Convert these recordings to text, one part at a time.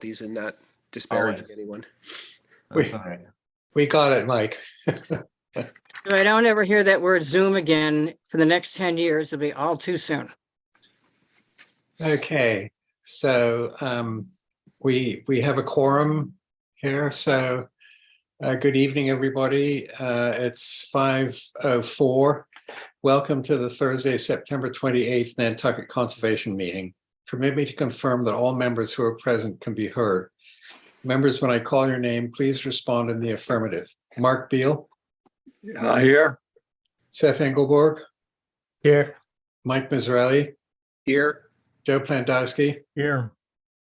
these and not disparaging Always. anyone. That's all right. We got it, Mike. If I don't ever hear that word Zoom again for the next 10 years, it'll be all too soon. Okay, so we have a quorum here. So good evening, everybody. It's 5:04. Welcome to the Thursday, September 28th Nantucket Conservation Meeting. Permit me to confirm that all members who are present can be heard. Members, when I call your name, please respond in the affirmative. Mark Beal. Here. Seth Engelborg. Here. Mike Mizrahi. Here, Joe Plandowski. Here.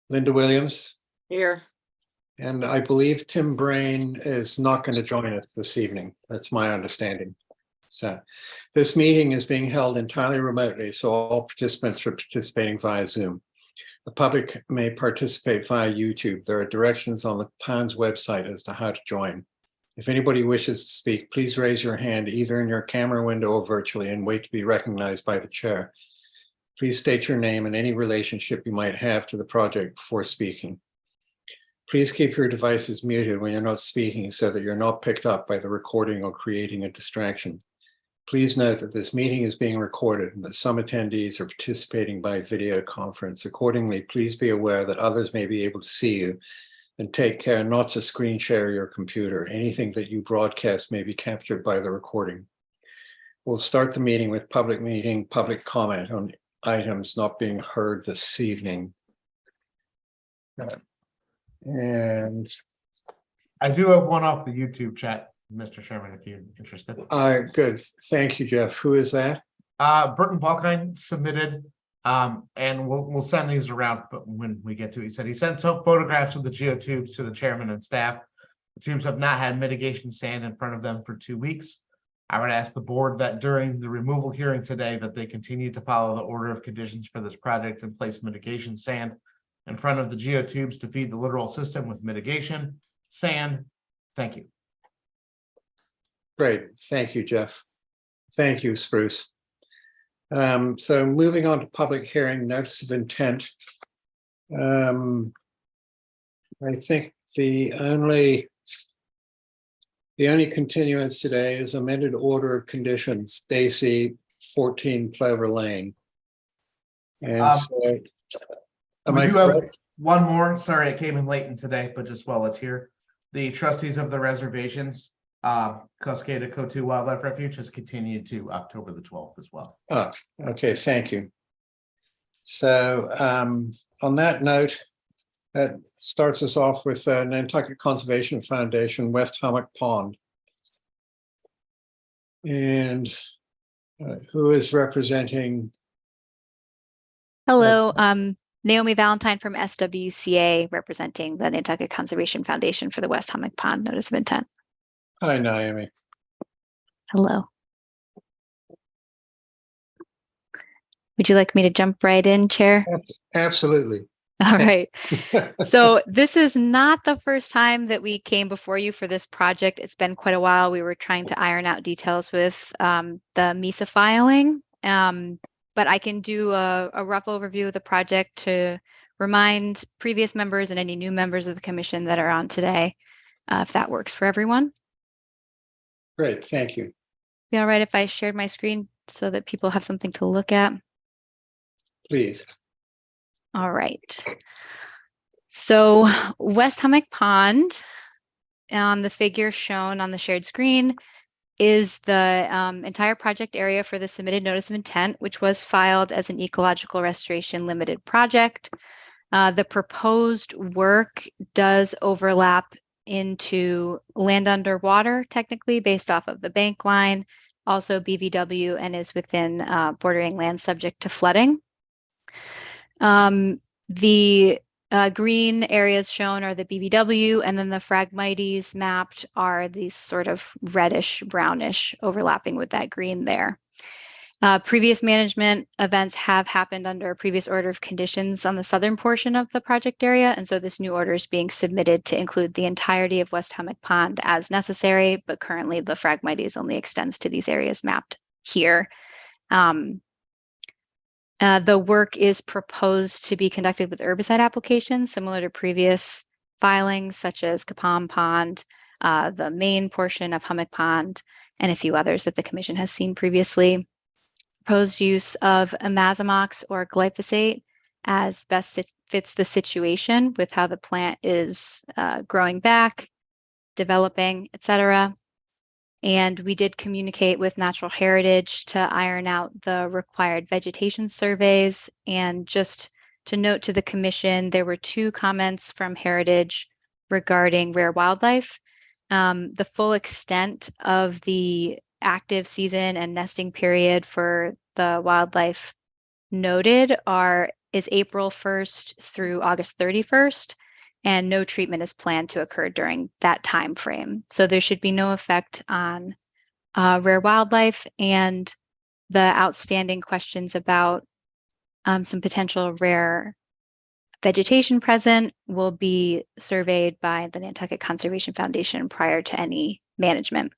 Linda Williams. Here, And I believe Tim Brain is not going to join us this evening. That's my understanding. So this meeting is being held entirely remotely, so all participants are participating via Zoom. The public may participate via YouTube. There are directions on the town's website as to how to join. If anybody wishes to speak, please raise your hand either in your camera window or virtually and wait to be recognized by the chair. Please state your name and any relationship you might have to the project before speaking. Please keep your devices muted when you're not speaking so that you're not picked up by the recording or creating a distraction. Please note that this meeting is being recorded and that some attendees are participating by video conference. Accordingly, please be aware that others may be able to see you, and take care not to screen share your computer. Anything that you broadcast may be captured by the recording. We'll start the meeting with public comment on items not being heard this evening. And I do have one off the YouTube chat, Mr. Chairman, if you're interested. good. Thank you, Jeff. Who is that? Burton Balkine submitted, and we'll send these around, but when we get to it, he said he sent some photographs of the geotubes to the chairman and staff. The tubes have not had mitigation sand in front of them for 2 weeks. I would ask the board that during the removal hearing today that they continue to follow the order of conditions for this project and place mitigation sand in front of the geotubes to feed the littoral system with mitigation sand. Thank you. Great. Thank you, Jeff. Thank you, Spruce. So moving on to public hearing, notice of intent. I think the only continuance today is amended order of conditions, Stacy 14 Clover Lane. And so, am I We do have correct? one more. Sorry, it came in late in today, but just while it's here, the trustees of the reservations, Cascada Cotu Wildlife Refuge, has continued to October the 12th as well. Oh, okay, thank you. So on that note, that starts us off with Nantucket Conservation Foundation, West Hummock Pond. And who is representing? Hello, Naomi Valentine from SWCA, representing the Nantucket Conservation Foundation for the West Hummock Pond Notice of Intent. Hi, Naomi. Hello. Would you like me to jump right in, Chair? Absolutely. All right. So this is not the first time that we came before you for this project. It's been quite a while. We were trying to iron out details with the MISA filing, but I can do a rough overview of the project to remind previous members and any new members of the commission that are on today, if that works for everyone. Great, thank you. Be all right if I shared my screen so that people have something to look at? Please. All right. So West Hummock Pond, the figure shown on the shared screen, is the entire project area for the submitted notice of intent, which was filed as an ecological restoration limited project. The proposed work does overlap into land underwater, technically based off of the bank line, also BVW, and is within bordering land subject to flooding. The green areas shown are the BVW, and then the Phragmites mapped are these sort of reddish, brownish, overlapping with that green there. Previous management events have happened under a previous order of conditions on the southern portion of the project area, and so this new order is being submitted to include the entirety of West Hummock Pond as necessary, but currently the Phragmites only extends to these areas mapped here. The work is proposed to be conducted with herbicide applications similar to previous filings such as Capon Pond, the main portion of Hummock Pond, and a few others that the commission has seen previously. Proposed use of imazamox or glyphosate as best fits the situation with how the plant is growing back, developing, etc. And we did communicate with Natural Heritage to iron out the required vegetation surveys. And just to note to the commission, there were 2 comments from Heritage regarding rare wildlife. The full extent of the active season and nesting period for the wildlife noted is April 1st through August 31st, and no treatment is planned to occur during that time frame. So there should be no effect on rare wildlife, and the outstanding questions about some potential rare vegetation present will be surveyed by the Nantucket Conservation Foundation prior to any management.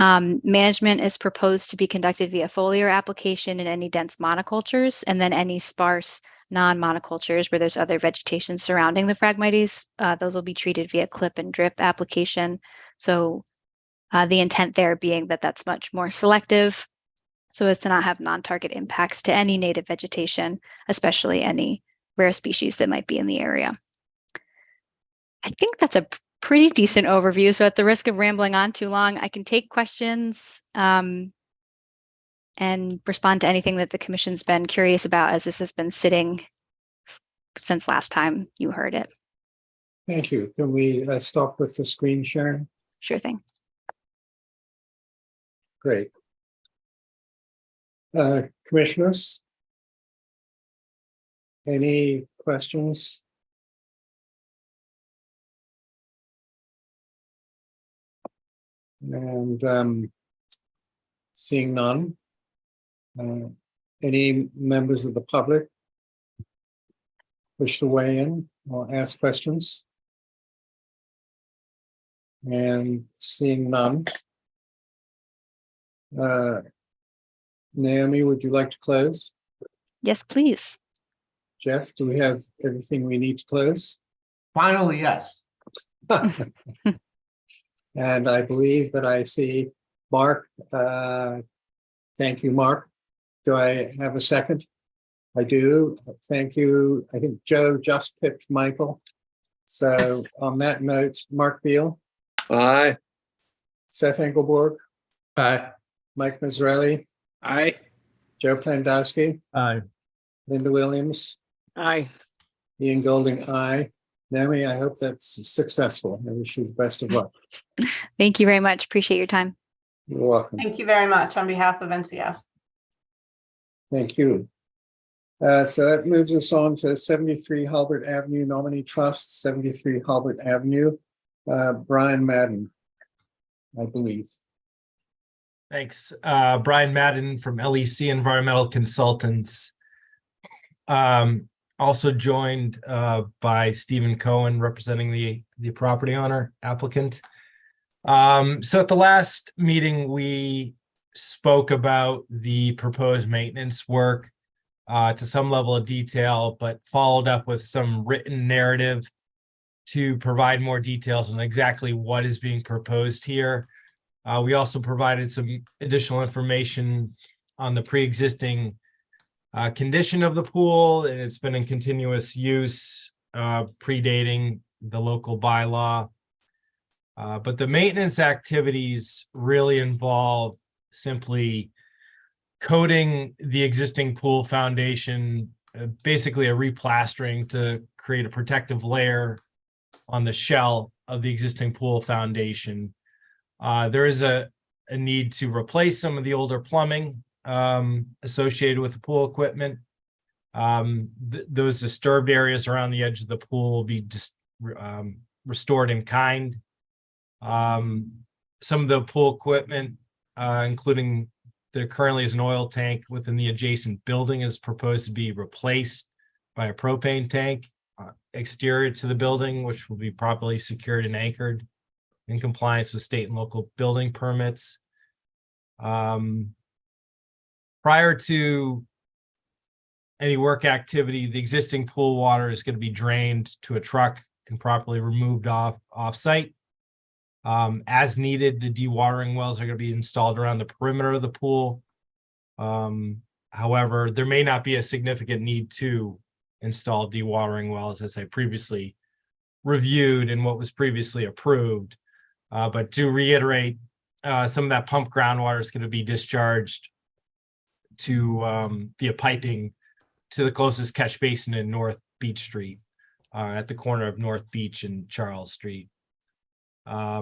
Management is proposed to be conducted via foliar application in any dense monocultures, and then any sparse non-monocultures where there's other vegetation surrounding the Phragmites. Those will be treated via clip and drip application. So the intent there being that that's much more selective so as to not have non-target impacts to any native vegetation, especially any rare species that might be in the area. I think that's a pretty decent overview. So at the risk of rambling on too long, I can take questions and respond to anything that the commission's been curious about, as this has been sitting since last time you heard it. Thank you. Can we stop with the screen sharing? Sure thing. Great. Commissioners? Any questions? And seeing none, any members of the public wish to weigh in or ask questions? And seeing none, Naomi, would you like to close? Yes, please. Jeff, do we have everything we need to close? Finally, yes. And I believe that I see Mark. Thank you, Mark. Do I have a second? I do. Thank you. I think Joe just picked Michael. So on that note, Mark Beal, Aye. Seth Engelborg, Aye. Mike Mazzarelli, Aye. Joe Plandowski, Aye. Linda Williams, Aye. Ian Golding, aye. Naomi, I hope that's successful. I wish you the best of luck. Thank you very much. Appreciate your time. You're welcome. Thank you very much on behalf of NCF. Thank you. So that moves us on to 73 Halbert Avenue Nominee Trust, 73 Halbert Avenue. Brian Madden, I believe. Thanks. Brian Madden from LEC Environmental Consultants. Also joined by Stephen Cohen representing the property owner applicant. So at the last meeting, we spoke about the proposed maintenance work to some level of detail, but followed up with some written narrative to provide more details on exactly what is being proposed here. We also provided some additional information on the pre-existing condition of the pool, and it's been in continuous use, predating the local bylaw. But the maintenance activities really involve simply coating the existing pool foundation, basically a replastering to create a protective layer on the shell of the existing pool foundation. There is a need to replace some of the older plumbing associated with the pool equipment. Those disturbed areas around the edge of the pool will be just restored in kind. Some of the pool equipment, including there currently is an oil tank within the adjacent building, is proposed to be replaced by a propane tank exterior to the building, which will be properly secured and anchored in compliance with state and local building permits. Prior to any work activity, the existing pool water is going to be drained to a truck and properly removed off-site. As needed, the dewatering wells are going to be installed around the perimeter of the pool. However, there may not be a significant need to install dewatering wells, as I previously reviewed and what was previously approved. But to reiterate, some of that pump groundwater is going to be discharged to via piping to the closest catch basin in North Beach Street, at the corner of North Beach and Charles Street. As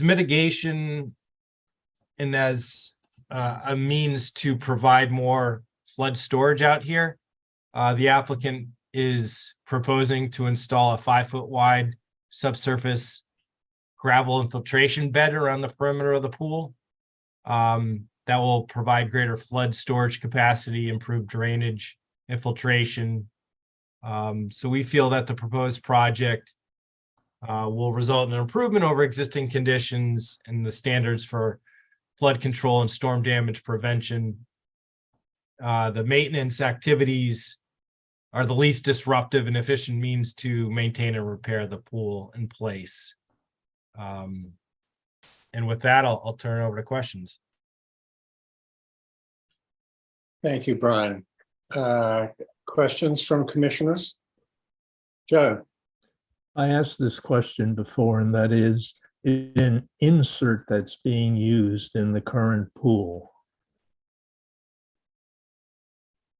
mitigation and as a means to provide more flood storage out here, the applicant is proposing to install a 5-foot wide subsurface gravel infiltration bed around the perimeter of the pool. That will provide greater flood storage capacity, improved drainage, infiltration. So we feel that the proposed project will result in an improvement over existing conditions and the standards for flood control and storm damage prevention. The maintenance activities are the least disruptive and efficient means to maintain and repair the pool in place. And with that, I'll turn it over to questions. Thank you, Brian. Questions from commissioners? Joe? I asked this question before, and that is an insert that's being used in the current pool.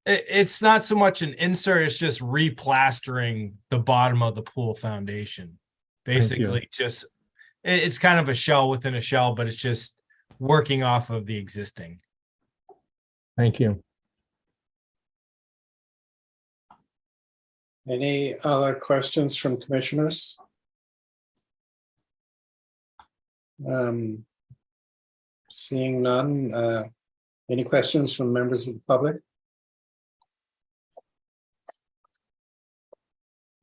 It's not so much an insert, it's just replastering the bottom of the pool foundation. Basically, just it's kind of a shell within a shell, but it's just working off of the existing. Thank you. Any other questions from commissioners? Seeing none, any questions from members of the public?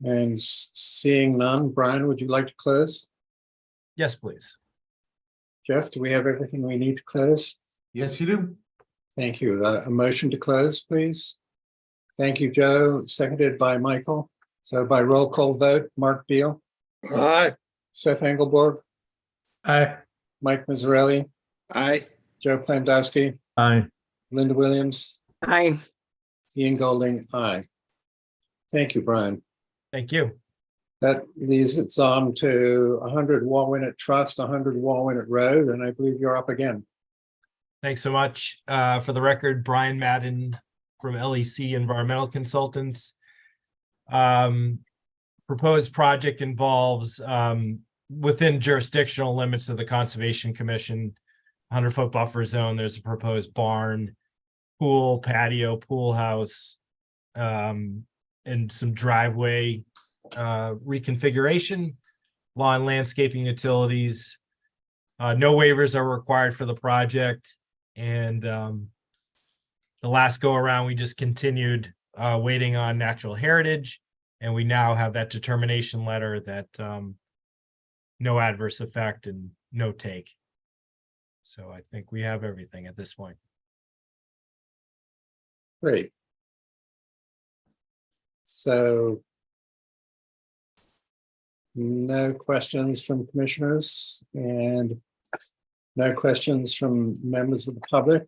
And seeing none, Brian, would you like to close? Yes, please. Jeff, do we have everything we need to close? Yes, you do. Thank you. A motion to close, please. Thank you, Joe. Seconded by Michael. So by roll call vote, Mark Beal, Aye. Seth Engelborg, Aye. Mike Mazzarelli, Aye. Joe Plandowski, Aye. Linda Williams, Aye. Ian Golding, aye. Thank you, Brian. Thank you. That leaves us on to 100 Walwinet Trust, 100 Walwinet Road, and I believe you're up again. Thanks so much. For the record, Brian Madden from LEC Environmental Consultants. Proposed project involves within jurisdictional limits of the Conservation Commission, 100-foot buffer zone. There's a proposed barn, pool, patio, pool house, and some driveway reconfiguration, lawn landscaping utilities. No waivers are required for the project. And the last go around, we just continued waiting on natural heritage. And we now have that determination letter that no adverse effect and no take. So I think we have everything at this point. Great. So no questions from commissioners and no questions from members of the public.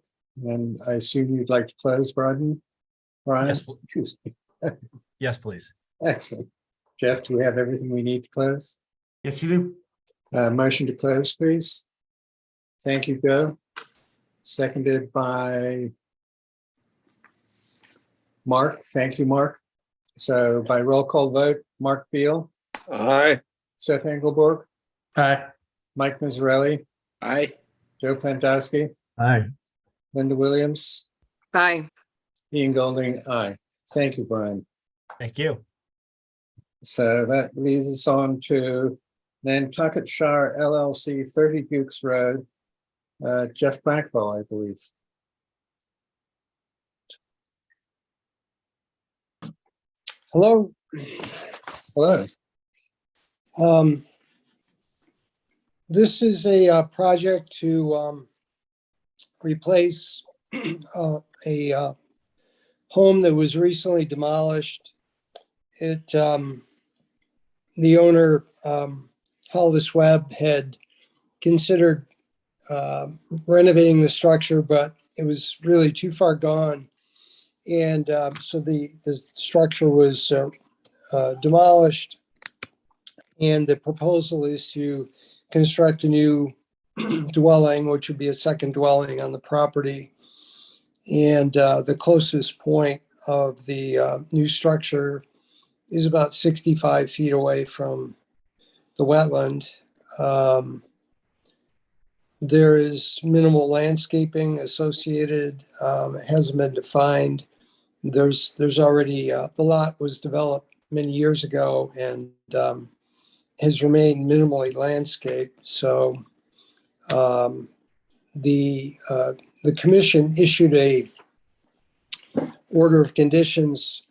And I assume you'd like to close, Brian? Brian? Yes. Excuse me. Yes, please. Excellent. Jeff, do we have everything we need to close? Yes, you do. Motion to close, please. Thank you, Joe. Seconded by Mark. Thank you, Mark. So by roll call vote, Mark Beal, Aye. Seth Engelborg, Aye. Mike Mazzarelli, Aye. Joe Plandowski, Aye. Linda Williams, Aye. Ian Golding, aye. Thank you, Brian. Thank you. So that leads us on to Nantucket Shire LLC, 30 Dukes Road. Jeff Blackwell, I believe. Hello. Hello. This is a project to replace a home that was recently demolished. The owner, Hollis Webb, had considered renovating the structure, but it was really too far gone. And so the structure was demolished. And the proposal is to construct a new dwelling, which would be a second dwelling on the property. And the closest point of the new structure is about 65 feet away from the wetland. There is minimal landscaping associated. It hasn't been defined. There's already, the lot was developed many years ago and has remained minimally landscaped. So the commission issued a order of conditions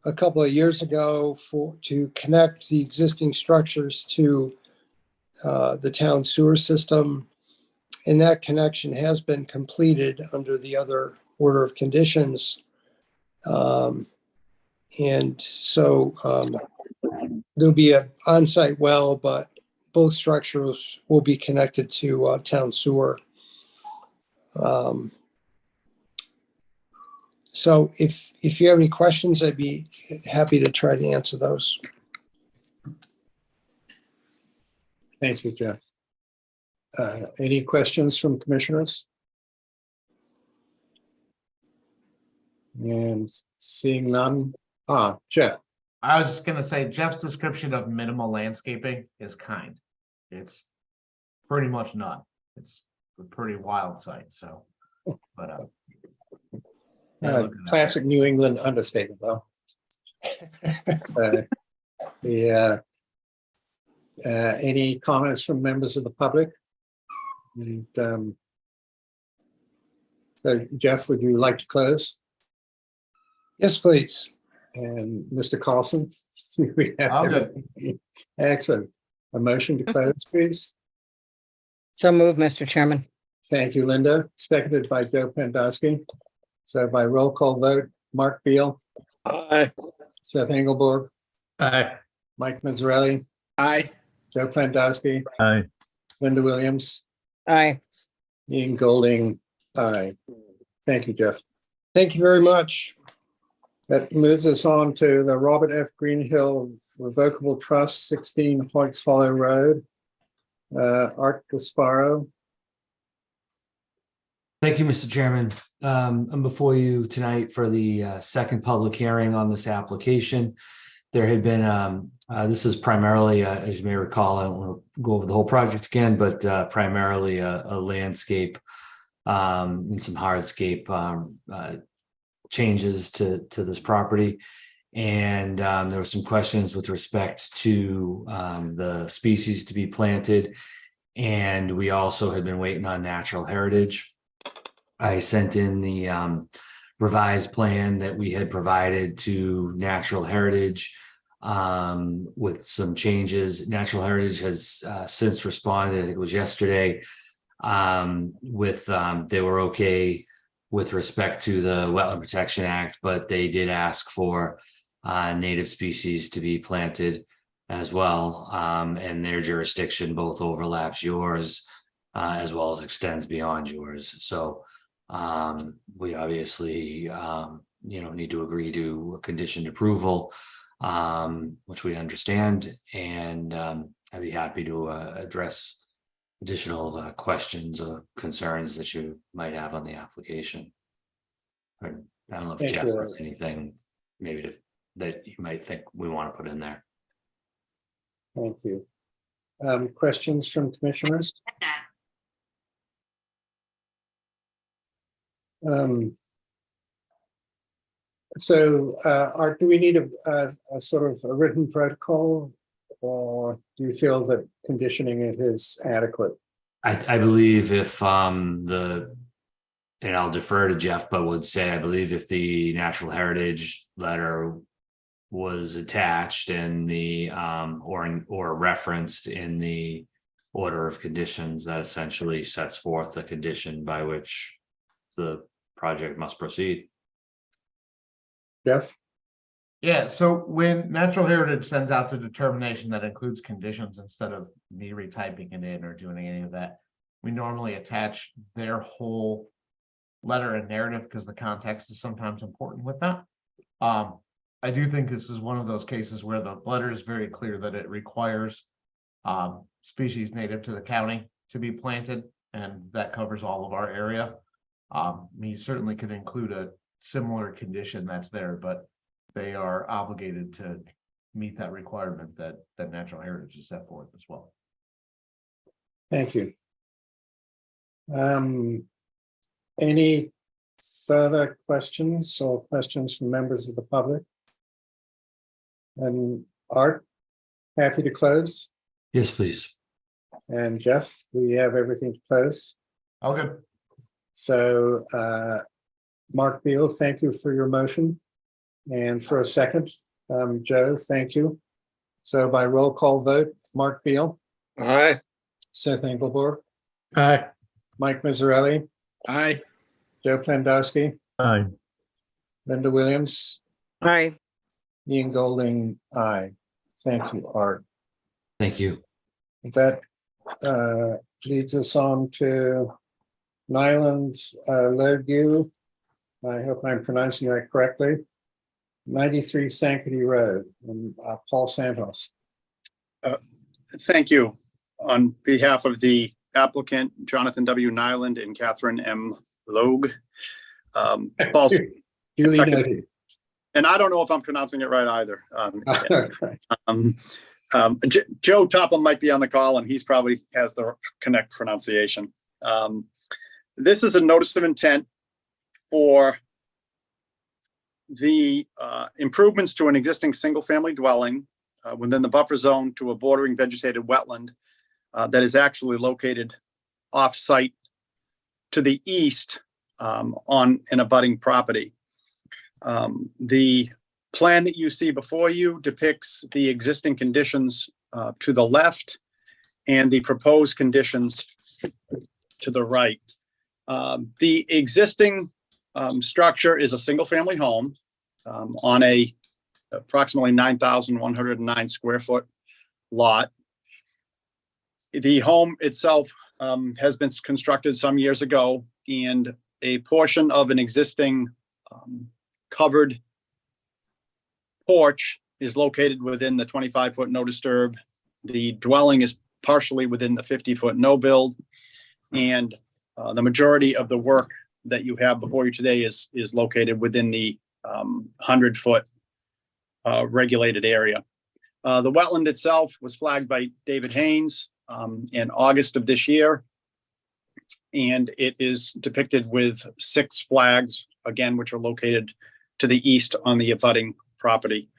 a couple of years ago to connect the existing structures to the town sewer system. And that connection has been completed under the other order of conditions. And so there'll be an on-site well, but both structures will be connected to town sewer. So if you have any questions, I'd be happy to try to answer those. Thank you, Jeff. Any questions from commissioners? And seeing none, Jeff. I was just gonna say Jeff's description of minimal landscaping is kind. It's pretty much none. It's a pretty wild site, so, but yeah, looking at Classic New England understatement, though. So, any comments from members of the public? And, so Jeff, would you like to close? Yes, please. And Mr. Carlson? We have I'll do it. everything. Excellent. A motion to close, please. So move, Mr. Chairman. Thank you, Linda. Seconded by Joe Pandowski. So by roll call vote, Mark Beal, Aye. Seth Engelborg, Aye. Mike Mazzarelli, Aye. Joe Pandowski, Aye. Linda Williams, Aye. Ian Golding. Aye. Thank you, Jeff. Thank you very much. That moves us on to the Robert F. Greenhill Revocable Trust, 16 Hoyts Hollow Road. Art Gasparo. Thank you, Mr. Chairman. I'm before you tonight for the second public hearing on this application. There had been, this is primarily, as you may recall, I don't want to go over the whole project again, but primarily a landscape and some hardscape changes to this property. And there were some questions with respect to the species to be planted. And we also had been waiting on natural heritage. I sent in the revised plan that we had provided to Natural Heritage with some changes. Natural Heritage has since responded, I think it was yesterday, with they were okay with respect to the Wetland Protection Act, but they did ask for native species to be planted as well. And their jurisdiction both overlaps yours as well as extends beyond yours. So we obviously, need to agree to a conditioned approval, which we understand, and I'd be happy to address additional questions or concerns that you might have on the application. I don't know if Thank Jeff you. has anything maybe that you might think we want to put in there. Thank you. Questions from commissioners? Art, do we need a sort of a written protocol, or do you feel that conditioning it is adequate? I believe if and I'll defer to Jeff, but would say I believe if the natural heritage letter was attached in the or referenced in the order of conditions, that essentially sets forth the condition by which the project must proceed. Jeff? Yeah, so when Natural Heritage sends out the determination that includes conditions instead of me retyping it in or doing any of that, we normally attach their whole letter and narrative because the context is sometimes important with that. I do think this is one of those cases where the letter is very clear that it requires species native to the county to be planted, and that covers all of our area. You certainly could include a similar condition that's there, but they are obligated to meet that requirement that Natural Heritage has set forth as well. Thank you. Any further questions or questions from members of the public? And Art, happy to close. Yes, please. And Jeff, we have everything to close. All good. So Mark Beal, thank you for your motion. And for a second, Joe, thank you. So by roll call vote, Mark Beal, Aye. Seth Engelborg, Aye. Mike Mazzarelli, Aye. Joe Plandowski, Aye. Linda Williams, Aye. Ian Golding, aye. Thank you, Art. Thank you. That leads us on to Nyland Lergue. I hope I'm pronouncing that correctly. 93 Sankaty Road, and Paul Santos. Thank you. On behalf of the applicant, Jonathan W. Nyland and Catherine M. Logue. Paul, Duly noted. and I don't know if I'm pronouncing it right either. Right. Joe Topham might be on the call, and he's probably has the correct pronunciation. This is a notice of intent for the improvements to an existing single-family dwelling within the buffer zone to a bordering vegetated wetland that is actually located off-site to the east on an abutting property. The plan that you see before you depicts the existing conditions to the left and the proposed conditions to the right. The existing structure is a single-family home on a approximately 9,109 square foot lot. The home itself has been constructed some years ago, and a portion of an existing covered porch is located within the 25-foot no disturb. The dwelling is partially within the 50-foot no build, and the majority of the work that you have before you today is located within the 100-foot regulated area. The wetland itself was flagged by David Haynes in August of this year, and it is depicted with 6 flags, again, which are located to the east on the abutting property.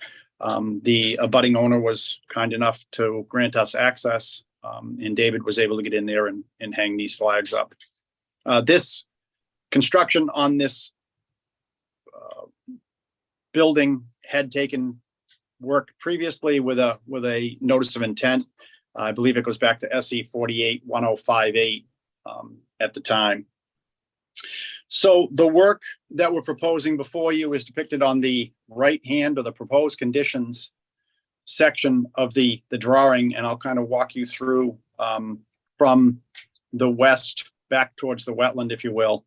The abutting owner was kind enough to grant us access, and David was able to get in there and hang these flags up. This construction on this building had taken work previously with a notice of intent. I believe it goes back to SE 481058 at the time. So the work that we're proposing before you is depicted on the right hand of the proposed conditions section of the drawing, and I'll kind of walk you through from the west back towards the wetland, if you will.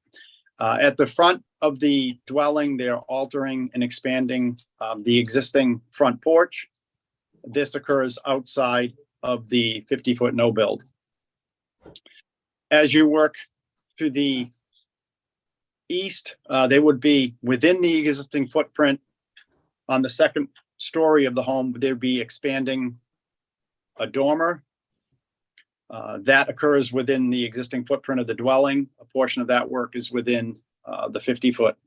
At the front of the dwelling, they're altering and expanding the existing front porch. This occurs outside of the 50-foot no build. As you work to the east, they would be within the existing footprint. On the second story of the home, they'd be expanding a dormer. That occurs within the existing footprint of the dwelling. A portion of that work is within the 50-foot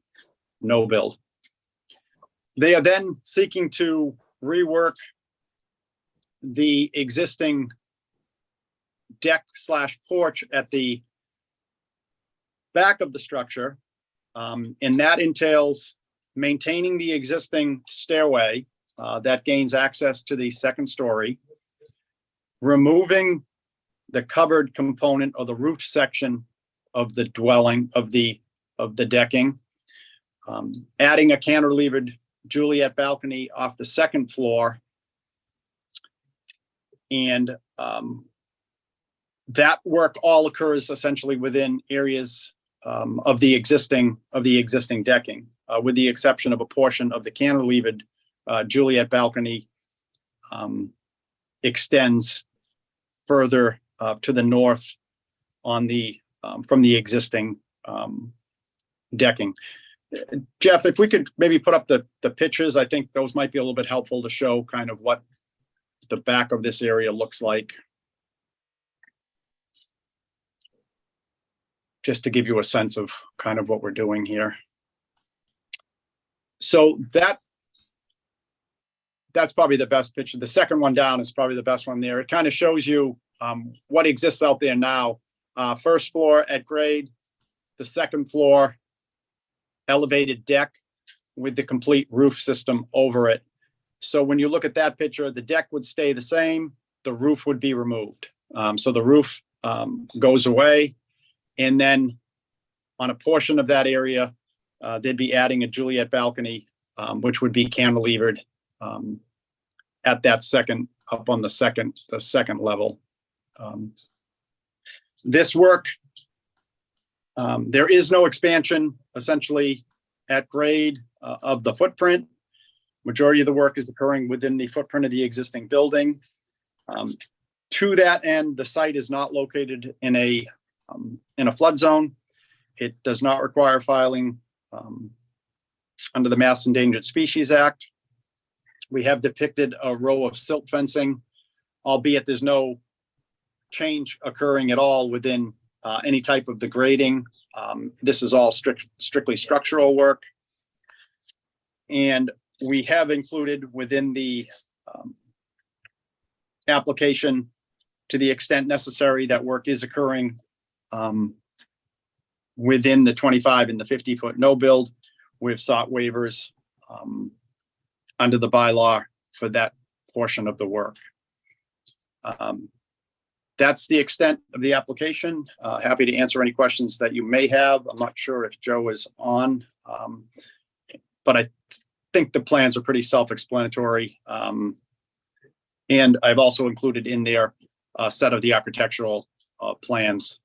no build. They are then seeking to rework the existing deck / porch at the back of the structure. And that entails maintaining the existing stairway that gains access to the second story, removing the covered component or the roof section of the dwelling, of the of the decking, adding a cantilevered Juliet balcony off the second floor. And that work all occurs essentially within areas of the existing decking, with the exception of a portion of the cantilevered Juliet balcony extends further to the north on the from the existing decking. Jeff, if we could maybe put up the pictures, I think those might be a little bit helpful to show kind of what the back of this area looks like. Just to give you a sense of kind of what we're doing here. So that's probably the best picture. The second one down is probably the best one there. It kind of shows you what exists out there now. First floor at grade, the second floor elevated deck with the complete roof system over it. So when you look at that picture, the deck would stay the same, the roof would be removed. So the roof goes away, and then on a portion of that area, they'd be adding a Juliet balcony, which would be cantilevered at that second, up on the second level. This work, there is no expansion essentially at grade of the footprint. Majority of the work is occurring within the footprint of the existing building. To that end, the site is not located in a flood zone. It does not require filing under the Mass Endangered Species Act. We have depicted a row of silt fencing, albeit there's no change occurring at all within any type of the grading. This is all strictly structural work. And we have included within the application, to the extent necessary, that work is occurring within the 25 and the 50-foot no build. We've sought waivers under the bylaw for that portion of the work. That's the extent of the application. Happy to answer any questions that you may have. I'm not sure if Joe is on, but I think the plans are pretty self-explanatory. And I've also included in there a set of the architectural plans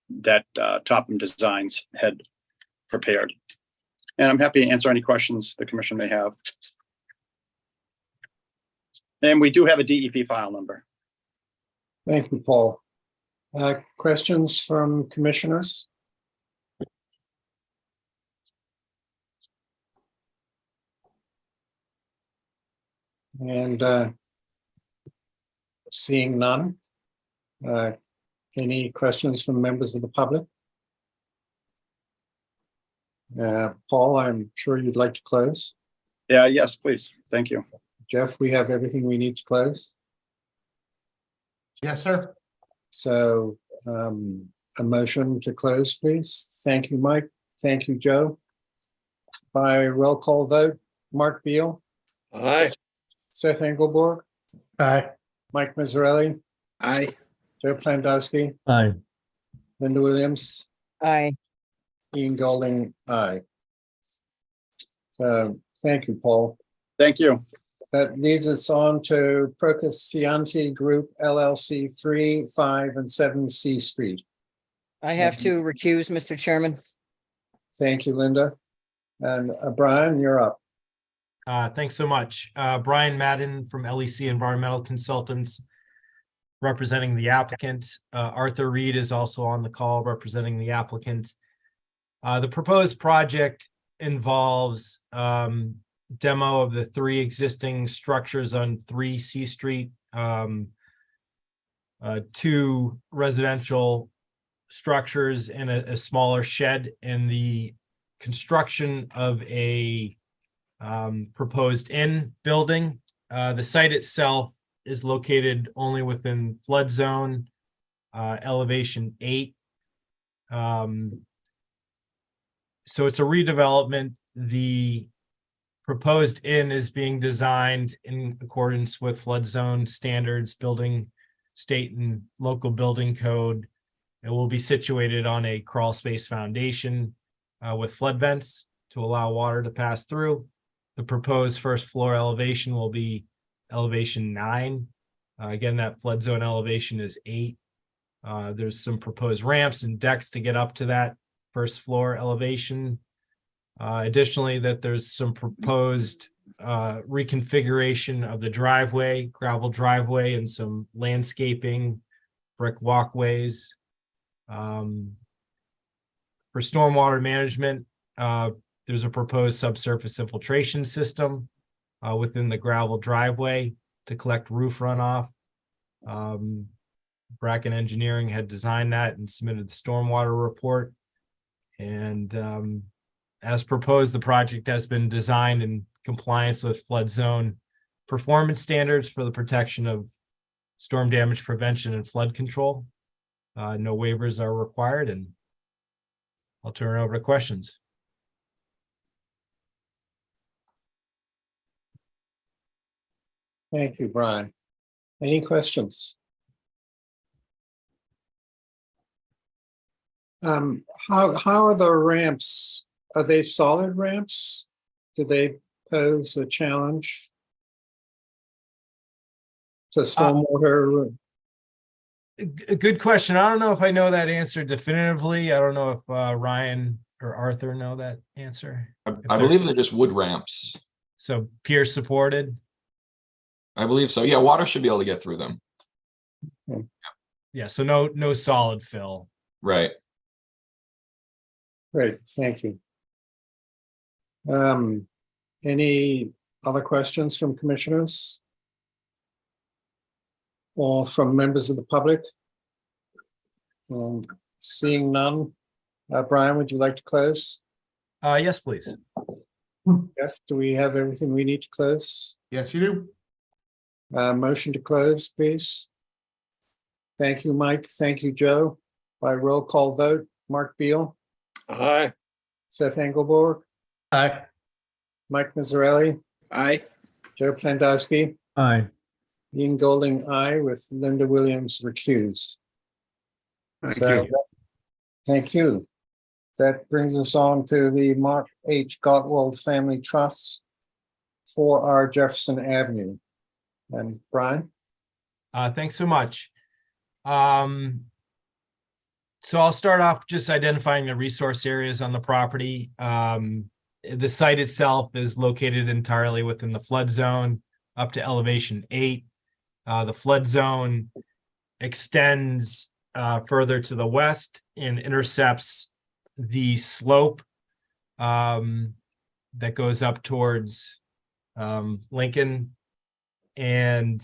that Topham Designs had prepared. And I'm happy to answer any questions the commission may have. And we do have a DEP file number. Thank you, Paul. Questions from commissioners? And seeing none, any questions from members of the public? Paul, I'm sure you'd like to close. Yeah, yes, please. Thank you. Jeff, we have everything we need to close. Yes, sir. So a motion to close, please. Thank you, Mike. Thank you, Joe. By roll call vote, Mark Beal, Aye. Seth Engelborg, Aye. Mike Mazzarelli, Aye. Joe Plandowski, Aye. Linda Williams, Aye. Ian Golding, aye. So thank you, Paul. Thank you. That leads us on to Procasianti Group LLC 3, 5, and 7 C Street. I have to recuse, Mr. Chairman. Thank you, Linda. And Brian, you're up. Thanks so much. Brian Madden from LEC Environmental Consultants, representing the applicant. Arthur Reed is also on the call representing the applicant. The proposed project involves demo of the 3 existing structures on 3 C Street, 2 residential structures and a smaller shed, and the construction of a proposed inn building. The site itself is located only within flood zone, elevation 8. So it's a redevelopment. The proposed inn is being designed in accordance with flood zone standards, building state and local building code, It will be situated on a crawl space foundation with flood vents to allow water to pass through. The proposed first floor elevation will be elevation 9. Again, that flood zone elevation is 8. There's some proposed ramps and decks to get up to that first floor elevation. Additionally, that there's some proposed reconfiguration of the driveway, gravel driveway, and some landscaping, brick walkways. For stormwater management, there's a proposed subsurface infiltration system within the gravel driveway to collect roof runoff. Bracken Engineering had designed that and submitted the stormwater report. And as proposed, the project has been designed in compliance with flood zone performance standards for the protection of storm damage prevention and flood control. No waivers are required, and I'll turn it over to questions. Thank you, Brian. Any questions? How are the ramps? Are they solid ramps? Do they pose a challenge to stormwater? A good question. I don't know if I know that answer definitively. I don't know if Ryan or Arthur know that answer. I believe they're just wood ramps. So peer supported. I believe so. Yeah, water should be able to get through them. Yeah, so no solid fill. Right. Great, thank you. Any other questions from commissioners? Or from members of the public? Seeing none. Brian, would you like to close? Yes, please. Jeff, do we have everything we need to close? Yes, you do. Motion to close, please. Thank you, Mike. Thank you, Joe. By roll call vote, Mark Beal, Aye. Seth Engelborg, Aye. Mike Mazzarelli, Aye. Joe Plandowski, Aye. Ian Golding, aye, with Linda Williams recused. Thank So, you. thank you. That brings us on to the Mark H. Gottwald Family Trust for our Jefferson Avenue. And Brian? Thanks so much. So I'll start off just identifying the resource areas on the property. The site itself is located entirely within the flood zone up to elevation 8. The flood zone extends further to the west and intercepts the slope that goes up towards Lincoln. And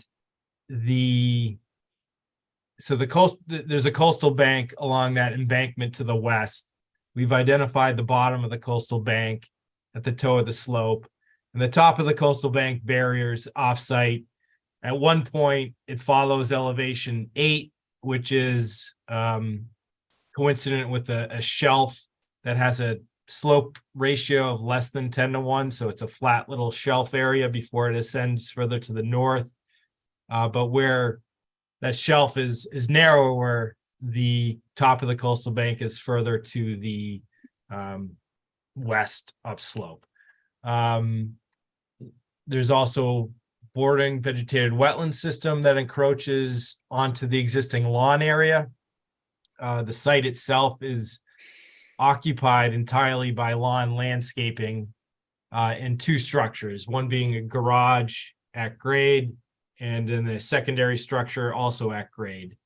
there's a coastal bank along that embankment to the west. We've identified the bottom of the coastal bank at the toe of the slope, and the top of the coastal bank barriers offsite. At one point, it follows elevation 8, which is coincident with a shelf that has a slope ratio of less than 10:1. So it's a flat little shelf area before it ascends further to the north. But where that shelf is narrower, the top of the coastal bank is further to the west upslope. There's also bordering vegetated wetland system that encroaches onto the existing lawn area. The site itself is occupied entirely by lawn landscaping in 2 structures, one being a garage at grade and then a secondary structure also at grade.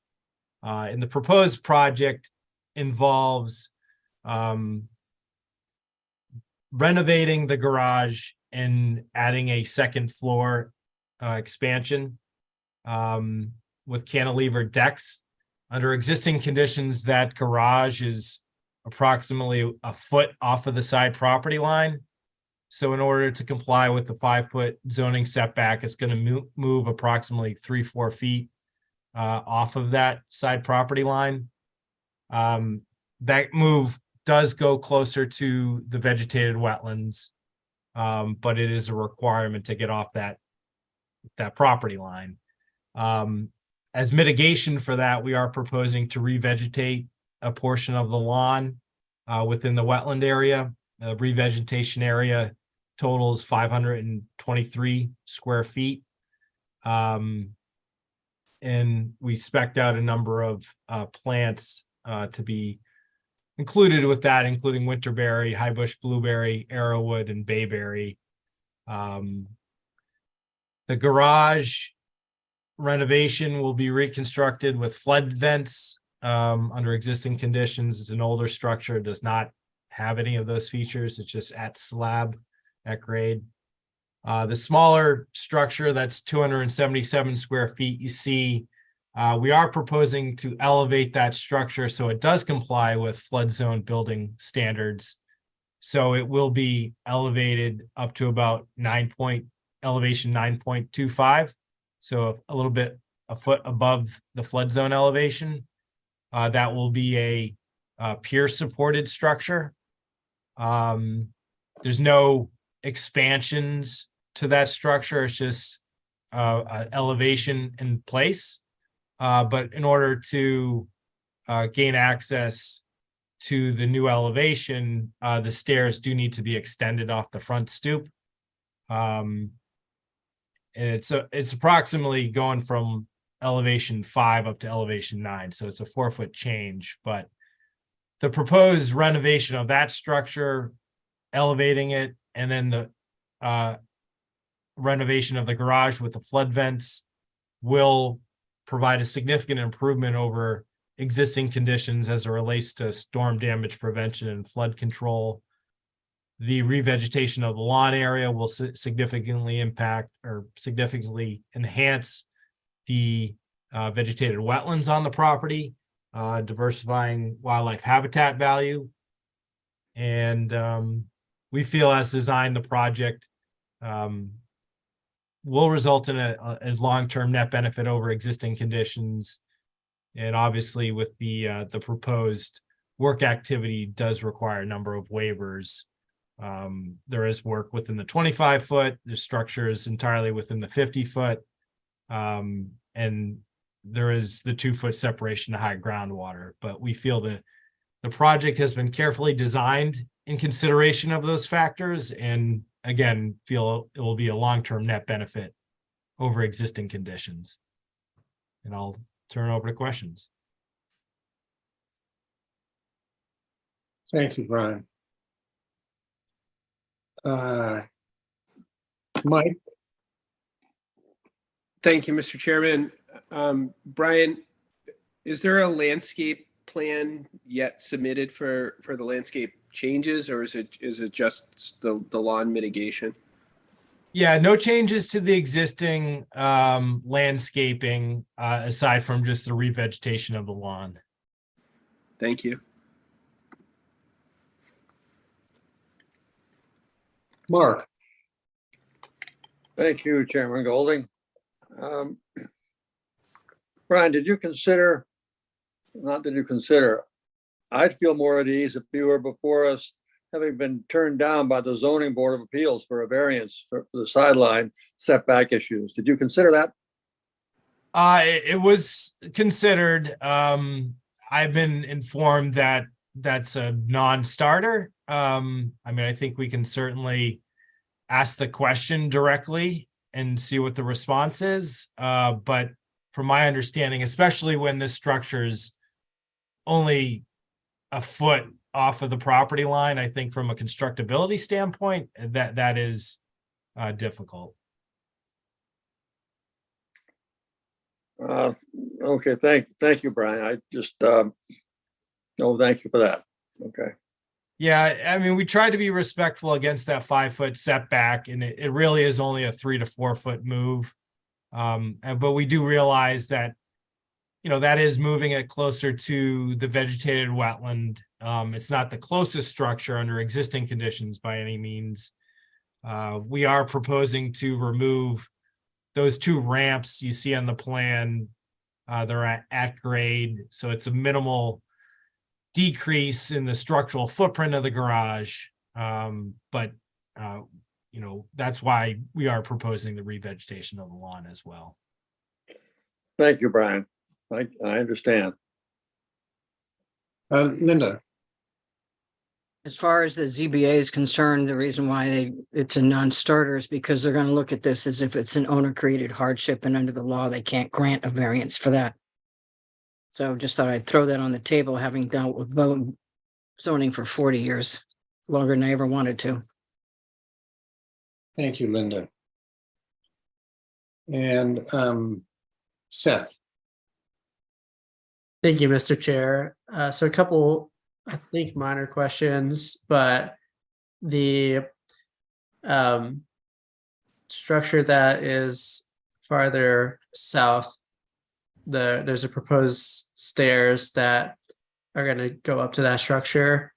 And the proposed project involves renovating the garage and adding a second floor expansion with cantilever decks. Under existing conditions, that garage is approximately a foot off of the side property line. So in order to comply with the 5-foot zoning setback, it's going to move approximately 3-4 feet off of that side property line. That move does go closer to the vegetated wetlands, but it is a requirement to get off that property line. As mitigation for that, we are proposing to revegetate a portion of the lawn within the wetland area. The revegetation area totals 523 square feet. And we spec'd out a number of plants to be included with that, including winterberry, high bush blueberry, arrowwood, and bayberry. The garage renovation will be reconstructed with flood vents under existing conditions. It's an older structure, does not have any of those features. It's just at slab, at grade. The smaller structure, that's 277 square feet, you see, we are proposing to elevate that structure so it does comply with flood zone building standards. So it will be elevated up to about elevation 9.25. So a little bit, a foot above the flood zone elevation. That will be a pier supported structure. There's no expansions to that structure. It's just elevation in place. But in order to gain access to the new elevation, the stairs do need to be extended off the front stoop. And it's approximately going from elevation 5 up to elevation 9. So it's a 4-foot change, but the proposed renovation of that structure, elevating it, and then the renovation of the garage with the flood vents will provide a significant improvement over existing conditions as it relates to storm damage prevention and flood control. The revegetation of the lawn area will significantly impact or significantly enhance the vegetated wetlands on the property, diversifying wildlife habitat value. And we feel as designed, the project will result in a long-term net benefit over existing conditions. And obviously with the proposed work activity does require a number of waivers. There is work within the 25-foot, the structure is entirely within the 50-foot. And there is the 2-foot separation to high groundwater, but we feel that the project has been carefully designed in consideration of those factors, and again, feel it will be a long-term net benefit over existing conditions. And I'll turn it over to questions. Thank you, Brian. Mike? Thank you, Mr. Chairman. Brian, is there a landscape plan yet submitted for the landscape changes, or is it just the lawn mitigation? Yeah, no changes to the existing landscaping aside from just the revegetation of the lawn. Thank you. Mark? Thank you, Chairman Golding. Brian, did you consider, not did you consider, I'd feel more at ease if you were before us, having been turned down by the Zoning Board of Appeals for a variance for the sideline setback issues. Did you consider that? It was considered. I've been informed that that's a non-starter. I mean, I think we can certainly ask the question directly and see what the response is. But from my understanding, especially when this structure is only a foot off of the property line, I think from a constructability standpoint, that is difficult. Okay, thank you, Brian. I just, no, thank you for that. Okay. Yeah, I mean, we try to be respectful against that 5-foot setback, and it really is only a 3 to 4 foot move. But we do realize that, you know, that is moving it closer to the vegetated wetland. It's not the closest structure under existing conditions by any means. We are proposing to remove those 2 ramps you see on the plan. They're at grade, so it's a minimal decrease in the structural footprint of the garage. But you know, that's why we are proposing the revegetation of the lawn as well. Thank you, Brian. I understand. Linda, As far as the ZBA is concerned, the reason why it's a non-starter is because they're gonna look at this as if it's an owner-created hardship, and under the law, they can't grant a variance for that. So just thought I'd throw that on the table, having dealt with zoning for 40 years, longer than I ever wanted to. thank you, Linda. And Seth, Thank you, Mr. Chair. So a couple, I think, minor questions, but the structure that is farther south, there's a proposed stairs that are going to go up to that structure.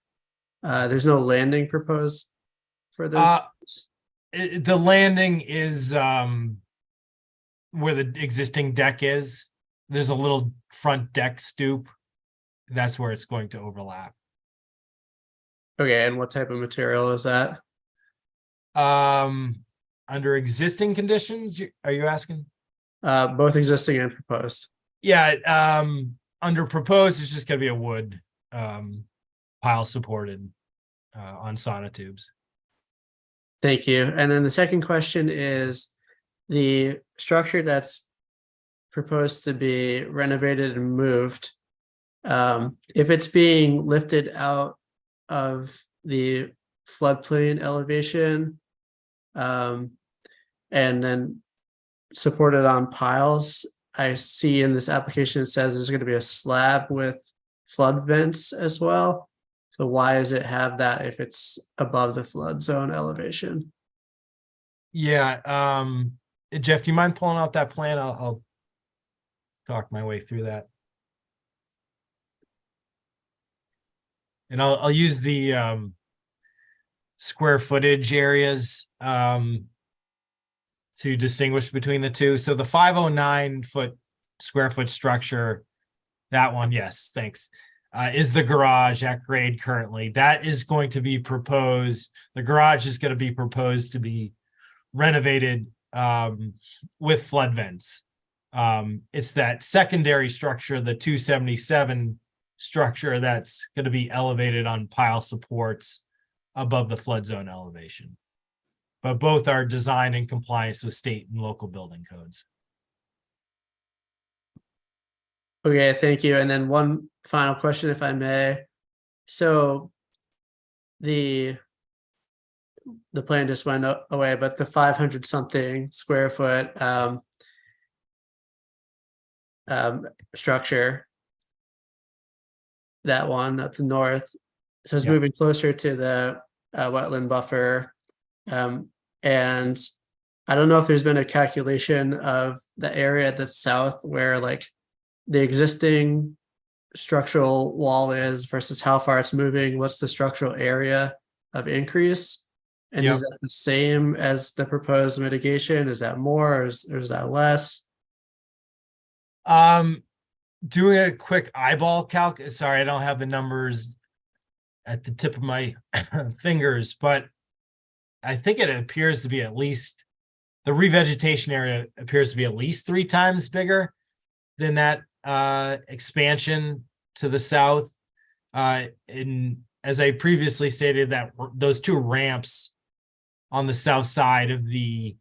There's no landing proposed for those. The landing is where the existing deck is. There's a little front deck stoop. That's where it's going to overlap. Okay, and what type of material is that? Under existing conditions, are you asking? Both existing and proposed. Yeah, under proposed, it's just gonna be a wood pile supported on sonotubes. Thank you. And then the second question is the structure that's proposed to be renovated and moved. If it's being lifted out of the floodplain elevation and then supported on piles, I see in this application it says there's going to be a slab with flood vents as well. So why does it have that if it's above the flood zone elevation? Yeah, Jeff, do you mind pulling out that plan? I'll talk my way through that. And I'll use the square footage areas to distinguish between the two. So the 509 square foot structure, that one, yes, thanks, is the garage at grade currently. That is going to be proposed. The garage is going to be proposed to be renovated with flood vents. It's that secondary structure, the 277 structure, that's going to be elevated on pile supports above the flood zone elevation. But both are designed in compliance with state and local building codes. Okay, thank you. And then one final question, if I may. So the plan just went away, but the 500 something square foot structure, that one up the north, so it's moving closer to the wetland buffer. And I don't know if there's been a calculation of the area at the south where like the existing structural wall is versus how far it's moving. What's the structural area of increase? And is that the same as the proposed mitigation? Is that more or is that less? Doing a quick eyeball calc. Sorry, I don't have the numbers at the tip of my fingers, but I think it appears to be at least, the revegetation area appears to be at least 3 times bigger than that expansion to the south. And as I previously stated, that those 2 ramps on the south side of the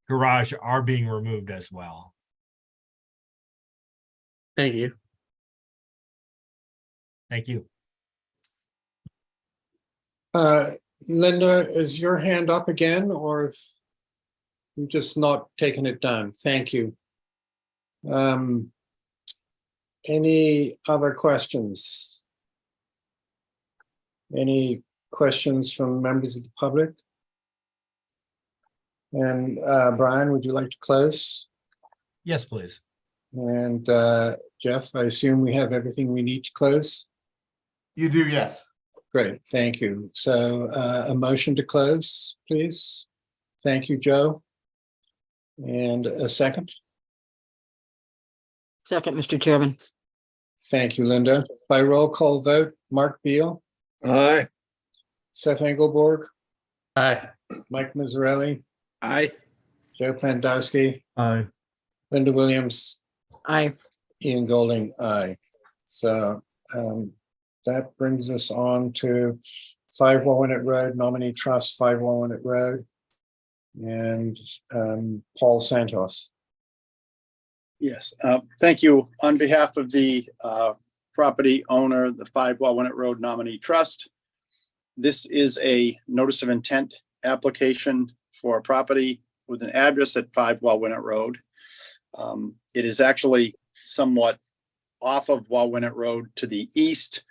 garage are being removed as well. Thank you. Thank you. Linda, is your hand up again, or if you've just not taken it down? Thank you. Any other questions? Any questions from members of the public? And Brian, would you like to close? Yes, please. And Jeff, I assume we have everything we need to close? You do, yes. Great, thank you. So a motion to close, please. Thank you, Joe. And a second. Second, Mr. Chairman. Thank you, Linda. By roll call vote, Mark Beal, Aye. Seth Engelborg, Aye. Mike Mazzarelli, Aye. Joe Pandowski, Aye. Linda Williams, Aye. Ian Golding, aye. So that brings us on to 5 Walnut Road, nominee trust, 5 Walnut Road, and Paul Santos. Yes, thank you. On behalf of the property owner, the 5 Walnut Road Nominee Trust, this is a notice of intent application for a property with an address at 5 Walnut Road. It is actually somewhat off of Walnut Road to the east,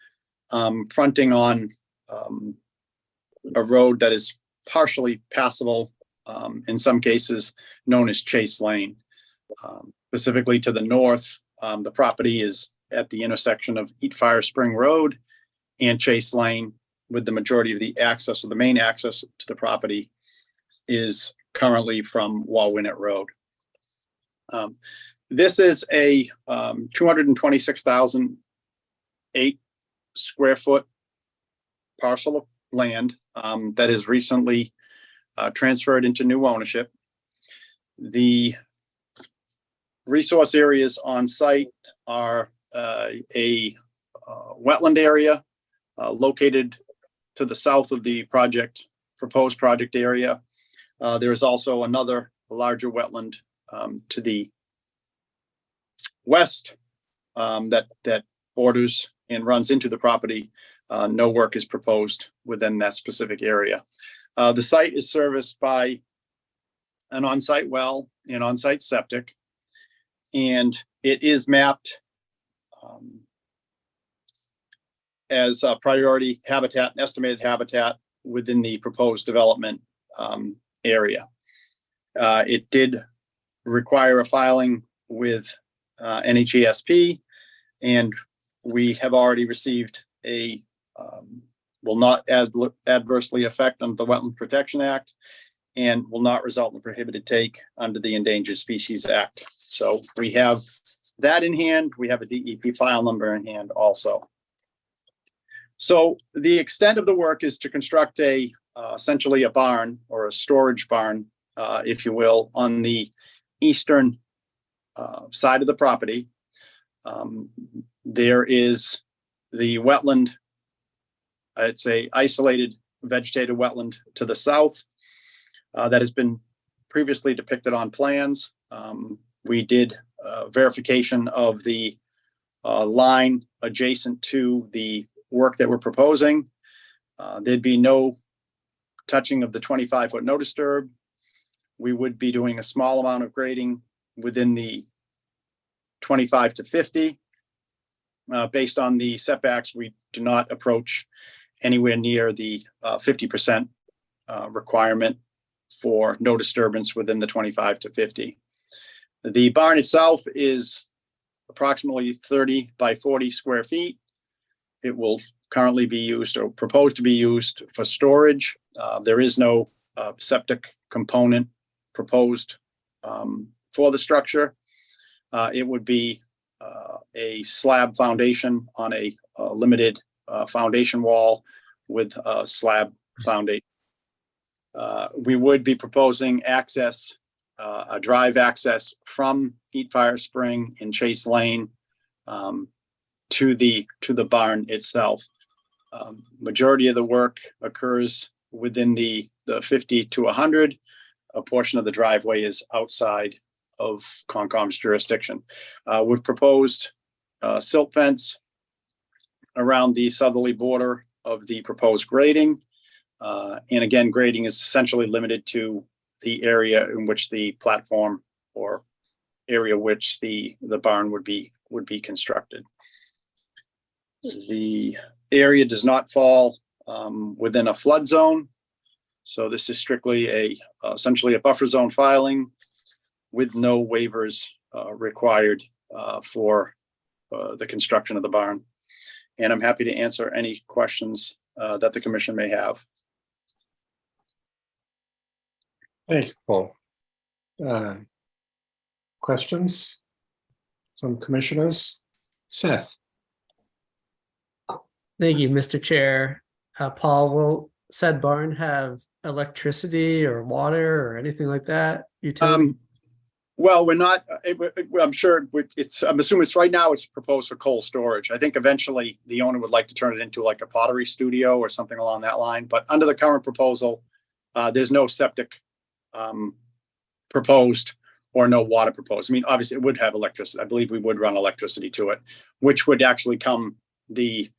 fronting on a road that is partially passable, in some cases known as Chase Lane. Specifically to the north, the property is at the intersection of Eat Fire Spring Road and Chase Lane, with the majority of the access, or the main access to the property is currently from Walnut Road. This is a 226,008 square foot parcel of land that is recently transferred into new ownership. The resource areas on site are a wetland area located to the south of the proposed project area. There is also another larger wetland to the west that borders and runs into the property. No work is proposed within that specific area. The site is serviced by an on-site well and on-site septic, and it is mapped as a priority habitat and estimated habitat within the proposed development area. It did require a filing with NHESP, and we have already received a will not adversely affect under the Wetland Protection Act, and will not result in prohibited take under the Endangered Species Act. So we have that in hand. We have a DEP file number in hand also. So the extent of the work is to construct a essentially a barn, or a storage barn, if you will, on the eastern side of the property. There is the wetland. It's a isolated vegetated wetland to the south that has been previously depicted on plans. We did verification of the line adjacent to the work that we're proposing. There'd be no touching of the 25-foot no disturb. We would be doing a small amount of grading within the 25 to 50. Based on the setbacks, we do not approach anywhere near the 50% requirement for no disturbance within the 25 to 50. The barn itself is approximately 30 by 40 square feet. It will currently be used, or proposed to be used, for storage. There is no septic component proposed for the structure. It would be a slab foundation on a limited foundation wall with a slab foundation. We would be proposing access, a drive access from Eat Fire Spring and Chase Lane to the barn itself. Majority of the work occurs within the 50 to 100. A portion of the driveway is outside of Concom's jurisdiction. We've proposed silt fence around the southerly border of the proposed grading. And again, grading is essentially limited to the area in which the platform, or area which the barn would be constructed. The area does not fall within a flood zone. So this is strictly essentially a buffer zone filing with no waivers required for the construction of the barn. And I'm happy to answer any questions that the commission may have. Thank you, Paul. Questions from commissioners? Seth? Thank you, Mr. Chair. Paul, will said barn have electricity or water or anything like that? Utility? Well, we're not, I'm sure I'm assuming it's right now it's proposed for cold storage. I think eventually the owner would like to turn it into like a pottery studio or something along that line. But under the current proposal, there's no septic proposed or no water proposed. I mean, obviously it would have electricity. I believe we would run electricity to it, which would actually come, the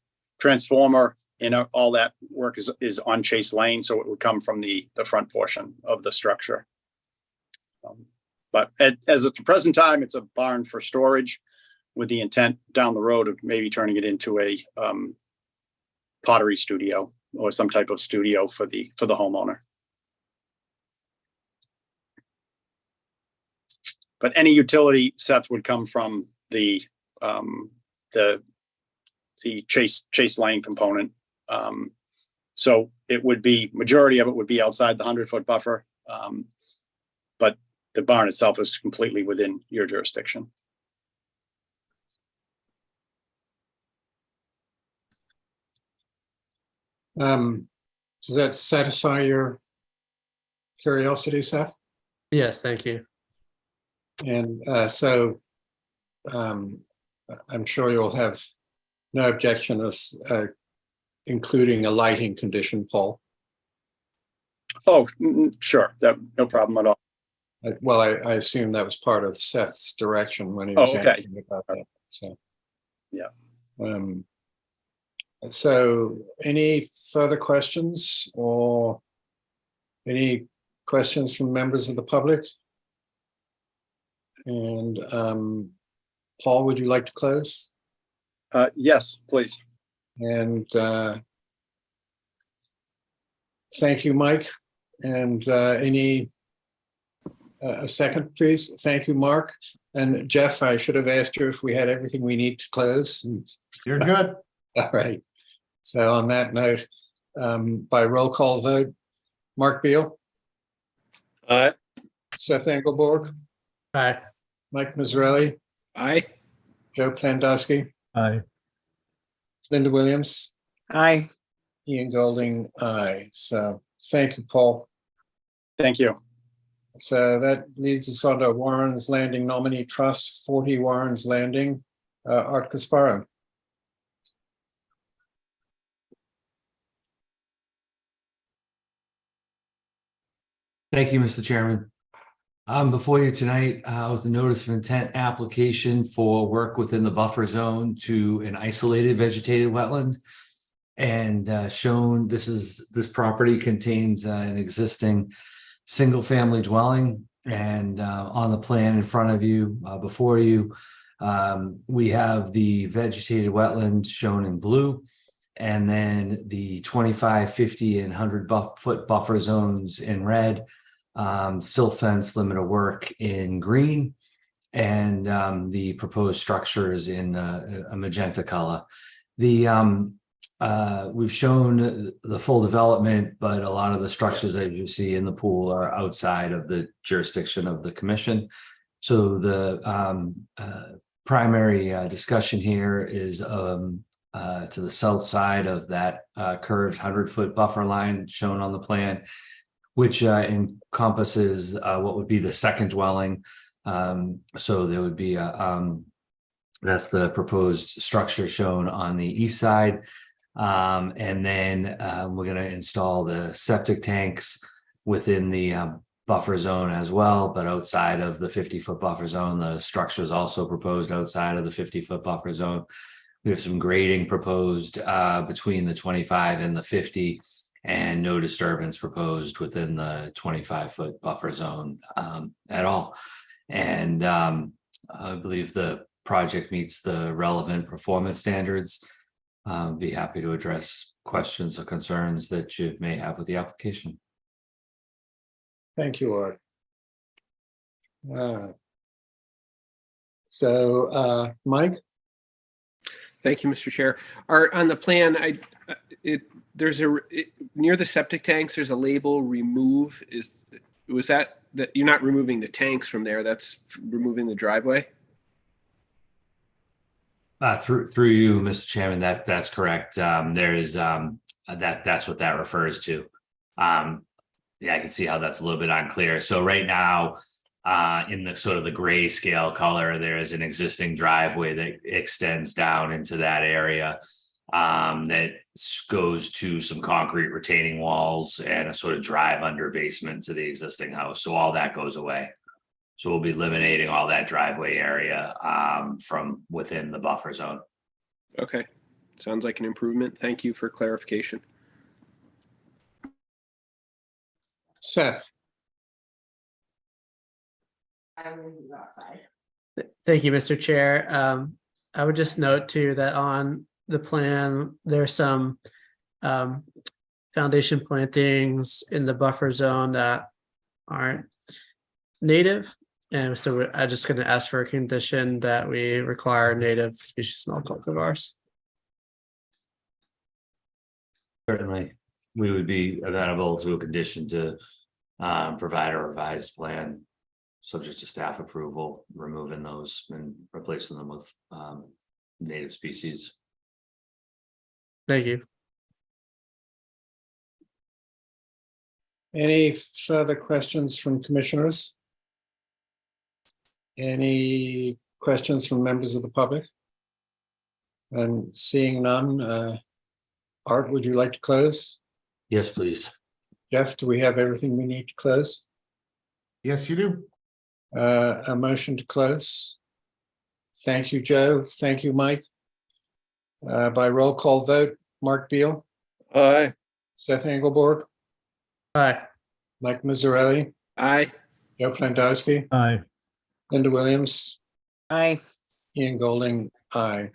transformer and all that work is on Chase Lane. So it would come from the front portion of the structure. But as at the present time, it's a barn for storage with the intent down the road of maybe turning it into a pottery studio or some type of studio for the homeowner. But any utility, Seth, would come from the Chase Lane component. So it would be, majority of it would be outside the 100-foot buffer. But the barn itself is completely within your jurisdiction. Does that satisfy your curiosity, Seth? Yes, thank you. And so I'm sure you'll have no objection of including a lighting condition, Paul. Oh, sure. No problem at all. Well, I assume that was part of Seth's direction when he was asking about that. So, yeah. So any further questions or any questions from members of the public? And Paul, would you like to close? Yes, please. And thank you, Mike. And a second, please. Thank you, Mark. And Jeff, I should have asked you if we had everything we need to close. You're good. All right. So on that note, by roll call vote, Mark Beal. Aye. Seth Engelborg. Aye. Mike Mazzarelli. Aye. Joe Plandowski. Aye. Linda Williams. Aye. Ian Golding. Aye. So thank you, Paul. Thank you. So that leads us on to Warren's Landing Nominee Trust, 40 Warren's Landing. Art Casparo. Thank you, Mr. Chairman. Before you tonight with the notice of intent application for work within the buffer zone to an isolated vegetated wetland. And shown this property contains an existing single-family dwelling, and on the plan in front of you, before you, we have the vegetated wetland shown in blue, and then the 25, 50, and 100-foot buffer zones in red, silt fence limit of work in green, and the proposed structures in a magenta color. We've shown the full development, but a lot of the structures that you see in the pool are outside of the jurisdiction of the commission. So the primary discussion here is to the south side of that curved 100-foot buffer line shown on the plan, which encompasses what would be the second dwelling. So there would be that's the proposed structure shown on the east side. And then we're going to install the septic tanks within the buffer zone as well, but outside of the 50-foot buffer zone. The structure is also proposed outside of the 50-foot buffer zone. We have some grading proposed between the 25 and the 50, and no disturbance proposed within the 25-foot buffer zone at all. And I believe the project meets the relevant performance standards. Be happy to address questions or concerns that you may have with the application. Thank you, Art. So Mike? Thank you, Mr. Chair. Art, on the plan, near the septic tanks, there's a label remove. Was that you're not removing the tanks from there? That's removing the driveway? Through you, Mr. Chairman, that's correct. There is that's what that refers to. Yeah, I can see how that's a little bit unclear. So right now, In the sort of the grayscale color, there is an existing driveway that extends down into that area that goes to some concrete retaining walls and a sort of drive under basement to the existing house. So all that goes away. So we'll be eliminating all that driveway area from within the buffer zone. Okay, sounds like an improvement. Thank you for clarification. Seth, Thank you, Mr. Chair. I would just note too that on the plan, there's some foundation plantings in the buffer zone that aren't native. And so I'm just going to ask for a condition that we require native species null cultivars. Certainly, we would be amenable to a condition to provide a revised plan, subject to staff approval, removing those and replacing them with native species. Thank you. any further questions from commissioners? Any questions from members of the public? And seeing none, Art, would you like to close? Yes, please. Jeff, do we have everything we need to close? Yes, you do. A motion to close. Thank you, Joe. Thank you, Mike. By roll call vote, Mark Beal, Aye. Seth Engelborg, Aye. Mike Mazzarelli, Aye. Joe Klandowski, Aye. Linda Williams, Aye. Ian Golding, aye.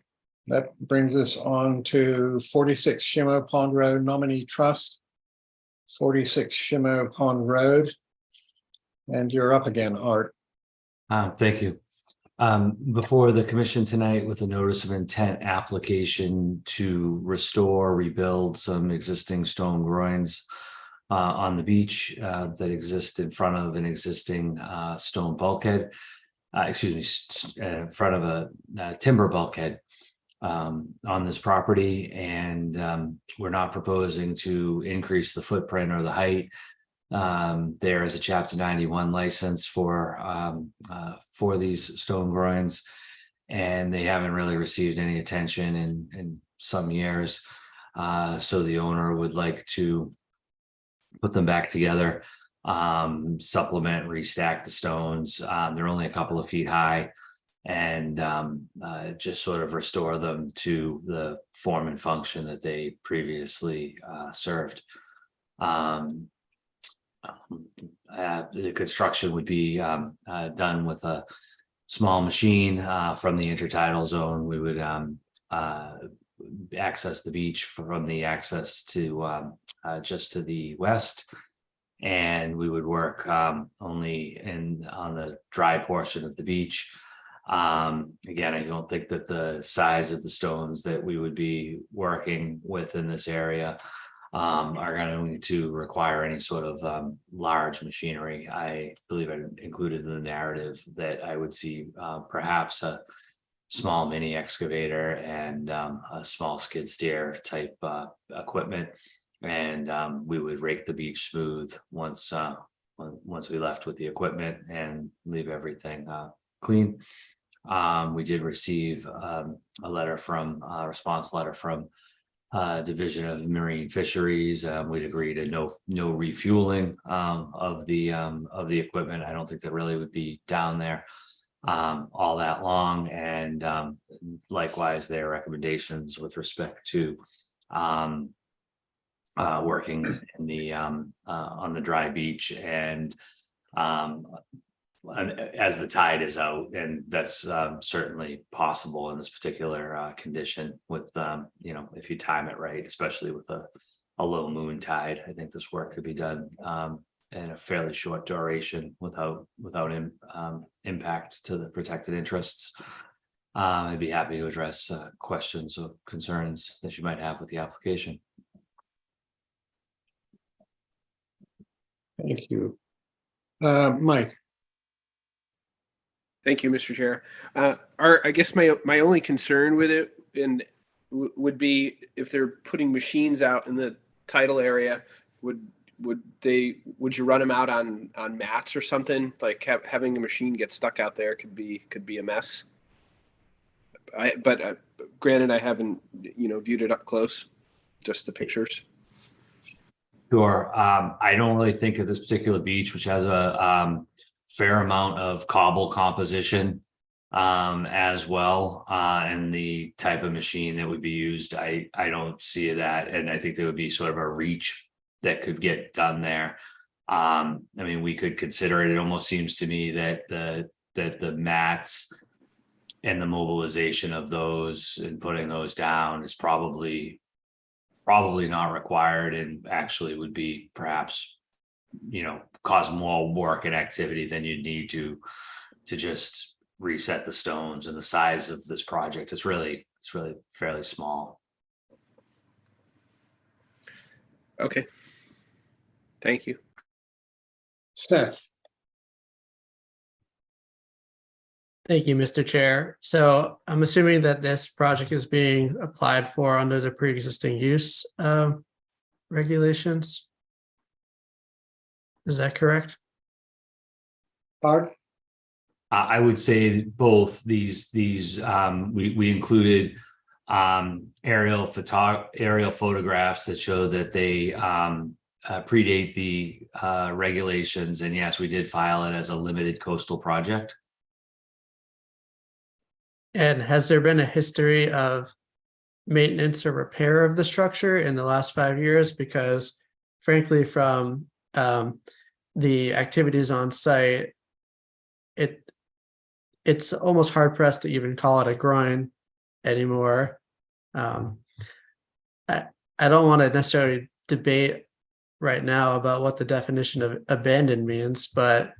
That brings us on to 46 Shimo Pond Road Nominee Trust, 46 Shimo Pond Road. And you're up again, Art. Thank you. Before the commission tonight with a notice of intent application to restore, rebuild some existing stone groins on the beach that exist in front of an existing stone bulkhead. In front of a timber bulkhead on this property, and we're not proposing to increase the footprint or the height. There is a Chapter 91 license for these stone groins, and they haven't really received any attention in some years. So the owner would like to put them back together, supplement, restack the stones. They're only a couple of feet high, and just sort of restore them to the form and function that they previously served. The construction would be done with a small machine from the intertidal zone. We would access the beach from the access to just to the west, and we would work only on the dry portion of the beach. Again, I don't think that the size of the stones that we would be working with in this area are going to require any sort of large machinery. I believe I included in the narrative that I would see perhaps a small mini excavator and a small skid steer type equipment, and we would rake the beach smooth once we left with the equipment and leave everything clean. We did receive a response letter from Division of Marine Fisheries. We'd agree to no refueling of the equipment. I don't think that really would be down there all that long, and likewise their recommendations with respect to working in the on the dry beach and as the tide is out, and that's certainly possible in this particular condition with if you time it right, especially with a low moon tide. I think this work could be done in a fairly short duration without impact to the protected interests. I'd be happy to address questions or concerns that you might have with the application. Thank you. Mike. Thank you, Mr. Chair. Art, I guess my only concern with it would be if they're putting machines out in the tidal area, would would you run them out on mats or something? Like having a machine get stuck out there could be a mess. But granted, I haven't viewed it up close, just the pictures. Sure. I don't really think of this particular beach, which has a fair amount of cobble composition as well, and the type of machine that would be used. I don't see that, and I think there would be sort of a reach that could get done there. I mean, we could consider it. It almost seems to me that the mats and the mobilization of those and putting those down is probably not required, and actually would be perhaps, cause more work and activity than you'd need to just reset the stones. And the size of this project, it's really fairly small. Okay. Thank you. Seth, Thank you, Mr. Chair. So I'm assuming that this project is being applied for under the pre-existing use regulations. Is that correct? Art, I would say both these we included aerial photographs that show that they predate the regulations, and yes, we did file it as a limited coastal project. And has there been a history of maintenance or repair of the structure in the last 5 years? Because frankly, from the activities on site, it's almost hard pressed to even call it a groin anymore. I don't want to necessarily debate right now about what the definition of abandoned means, but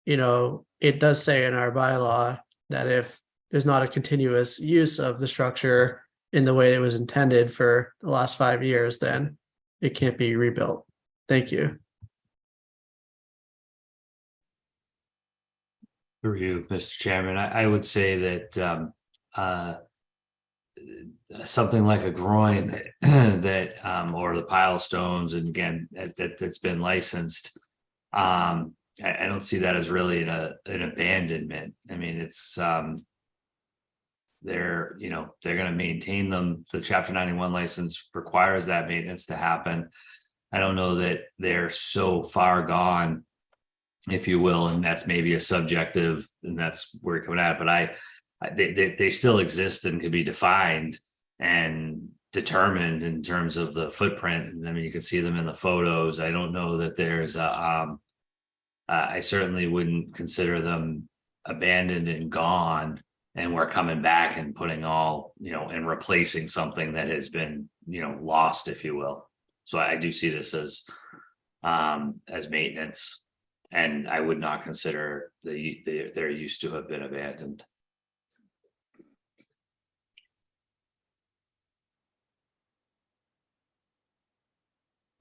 it does say in our bylaw that if there's not a continuous use of the structure in the way it was intended for the last 5 years, then it can't be rebuilt. Thank you. Through you, Mr. Chairman, I would say that something like a groin that or the pile stones, and again that's been licensed. I don't see that as really an abandonment. I mean, it's they're going to maintain them. The Chapter 91 license requires that maintenance to happen. I don't know that they're so far gone, if you will, and that's maybe a subjective, and that's where you're coming at. But they still exist and can be defined and determined in terms of the footprint. I mean, you can see them in the photos. I don't know that there's I certainly wouldn't consider them abandoned and gone, and we're coming back and putting all, and replacing something that has been, lost, if you will. So I do see this as maintenance, and I would not consider they're used to have been abandoned.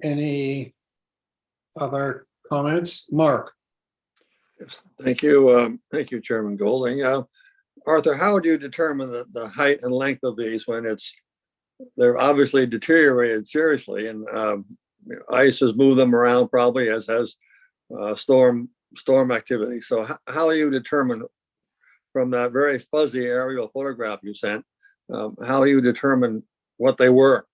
any other comments? Mark? Yes, thank you. Thank you, Chairman Golding. Arthur, how would you determine the height and length of these when they're obviously deteriorated seriously, and ice has moved them around probably, as has storm activity. So how do you determine from that very fuzzy aerial photograph you sent, how do you determine what they were?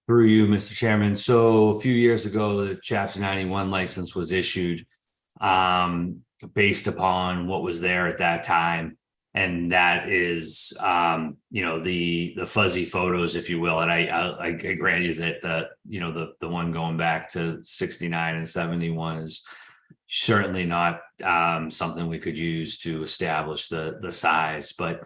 Through you, Mr. Chairman. So a few years ago, the Chapter 91 license was issued based upon what was there at that time. And that is, the fuzzy photos, if you will. And I grant you that the one going back to 69 and 71 is certainly not something we could use to establish the size, but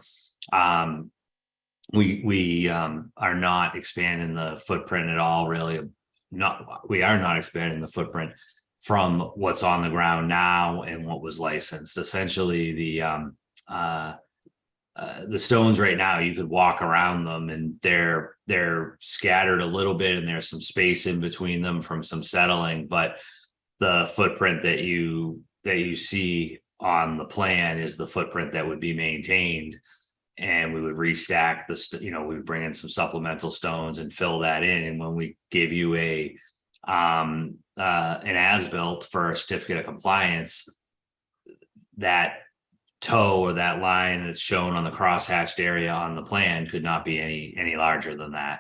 we are not expanding the footprint at all, really. We are not expanding the footprint from what's on the ground now and what was licensed. Essentially, the stones right now, you could walk around them and they're scattered a little bit, and there's some space in between them from some settling, but the footprint that you see on the plan is the footprint that would be maintained. and we would restack we would bring in some supplemental stones and fill that in. And when we give you an as-built for a certificate of compliance, that toe or that line that's shown on the crosshatched area on the plan could not be any larger than that.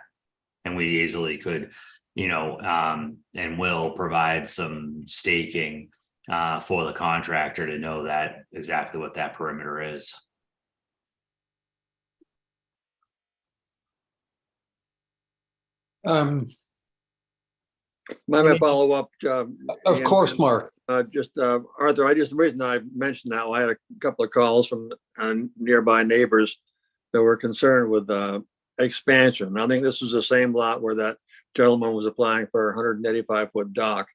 And we easily could, and will provide some staking for the contractor to know that exactly what that perimeter is. Um, Might follow up. of course, Mark. Arthur, the reason I mentioned that, I had a couple of calls from nearby neighbors that were concerned with expansion. I think this is the same lot where that gentleman was applying for a 185-foot dock.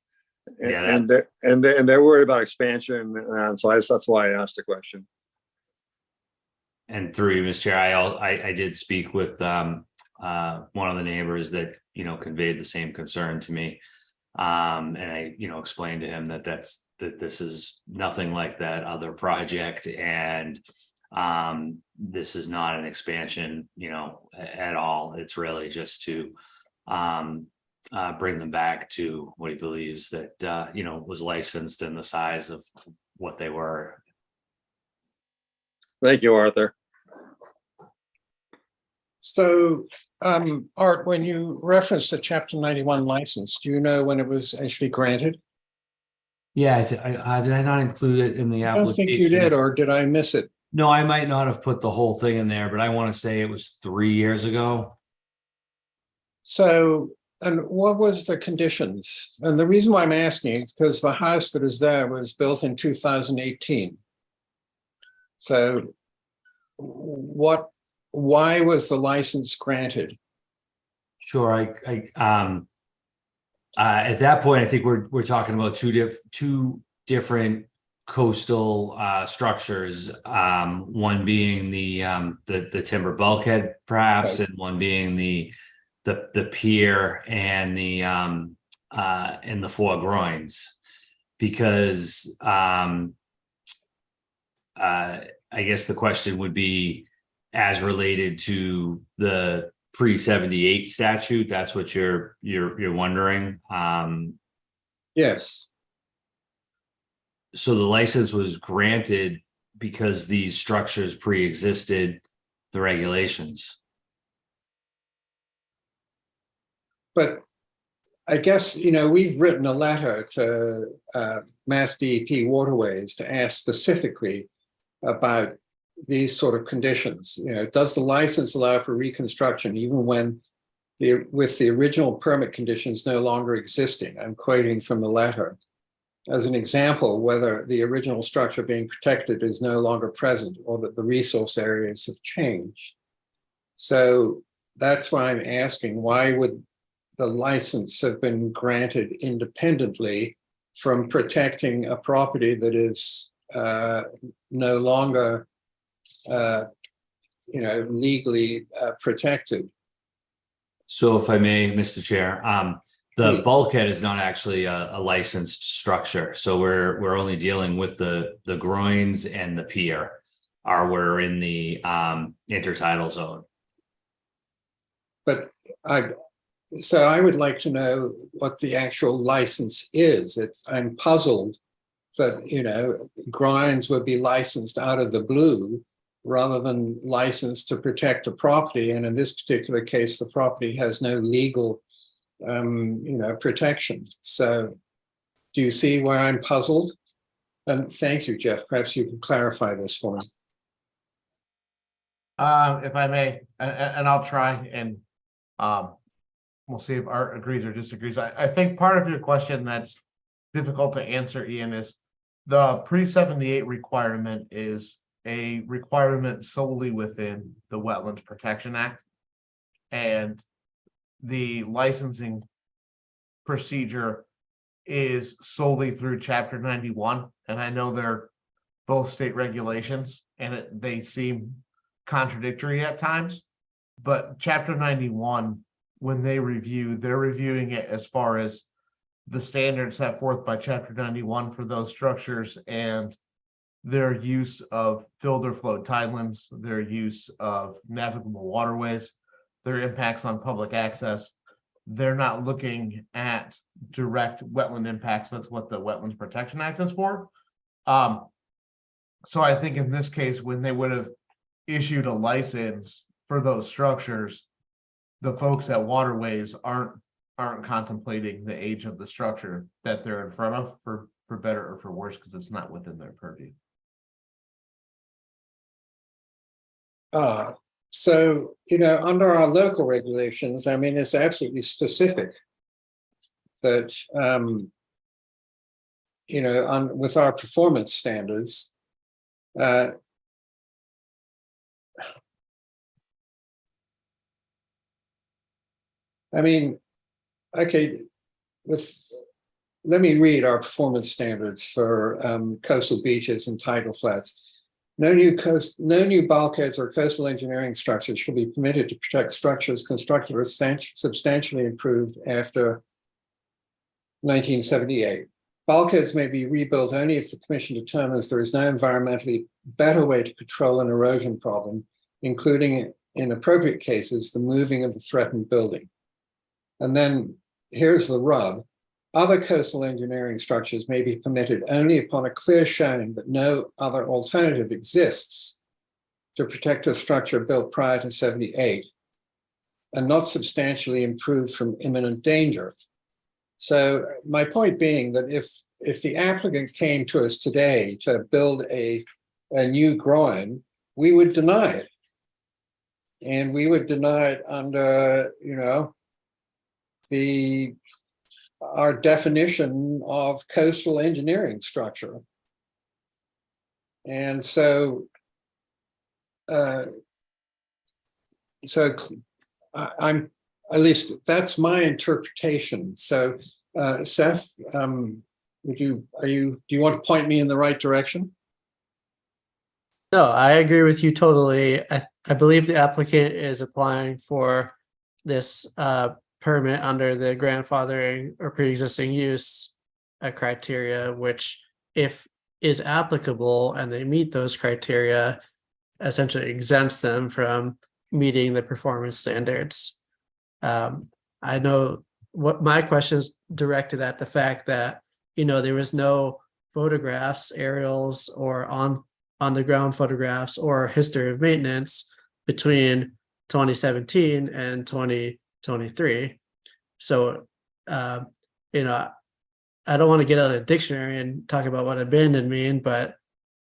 And they're worried about expansion. And so that's why I asked the question. And through you, Mr. Chair, I did speak with one of the neighbors that, conveyed the same concern to me. And I, explained to him that this is nothing like that other project. And this is not an expansion, at all. It's really just to bring them back to what he believes that, was licensed in the size of what they were. Thank you, Arthur. So, Art, when you reference the Chapter 91 license, do you know when it was actually granted? Yeah, did I not include it in the I application? don't think you did, or did I miss it? No, I might not have put the whole thing in there, but I want to say it was 3 years ago. So, and what was the conditions? And the reason why I'm asking, because the house that is there was built in 2018. So why was the license granted? Sure, at that point, I think we're talking about two different coastal structures. One being the timber bulkhead, perhaps, Right. and one being the pier and the four groins, because I guess the question would be as related to the pre-78 statute. That's what you're wondering. Yes. So the license was granted because these structures pre-existed the regulations. But I guess, we've written a letter to Mass DEP Waterways to ask specifically about these sort of conditions. Does the license allow for reconstruction even when with the original permit conditions no longer existing? I'm quoting from the letter. As an example, whether the original structure being protected is no longer present or that the resource areas have changed. So that's why I'm asking, why would the license have been granted independently from protecting a property that is no longer legally protected? So if I may, Mr. Chair, the Please. bulkhead is not actually a licensed structure. So we're only dealing with the groins, and the pier we're in the intertidal zone. But I would like to know what the actual license is. I'm puzzled that, groins would be licensed out of the blue rather than licensed to protect a property. And in this particular case, the property has no legal, protection. So do you see where I'm puzzled? And thank you, Jeff. Perhaps you can clarify this for me. If I may, and I'll try, and we'll see if Art agrees or disagrees. I think part of your question that's difficult to answer, Ian, is the pre-78 requirement is a requirement solely within the Wetlands Protection Act. And the licensing procedure is solely through Chapter 91. And I know they're both state regulations, and they seem contradictory at times. But Chapter 91, when they review, they're reviewing it as far as the standards set forth by Chapter 91 for those structures and their use of filled or flowed tidelands, their use of navigable waterways, their impacts on public access. They're not looking at direct wetland impacts. That's what the Wetlands Protection Act is for. So I think in this case, when they would have issued a license for those structures, the folks at Waterways aren't contemplating the age of the structure that they're in front of for better or for worse, because it's not within their purview. So, under our local regulations, I mean, it's absolutely specific that, with our performance standards, I mean, okay, let me read our performance standards for coastal beaches and tidal flats. No new bulkheads or coastal engineering structures shall be permitted to protect structures constructed or substantially improved after 1978. Bulkheads may be rebuilt only if the Commission determines there is no environmentally better way to control an erosion problem, including, in appropriate cases, the moving of the threatened building. And then here's the rub. Other coastal engineering structures may be permitted only upon a clear showing that no other alternative exists to protect a structure built prior to 78 and not substantially improved from imminent danger. So my point being that if the applicant came to us today to build a new groin, we would deny it. And we would deny it under, our definition of coastal engineering structure. And so, I'm, at least that's my interpretation. So, Seth, do you want to point me in the right direction? No, I agree with you totally. I believe the applicant is applying for this permit under the grandfathering or pre-existing use criteria, which, if is applicable and they meet those criteria, essentially exempts them from meeting the performance standards. I know what my question is directed at the fact that, there was no photographs, aerials, or on the ground photographs or history of maintenance between 2017 and 2023. So, I don't want to get out of the dictionary and talk about what abandoned mean, but,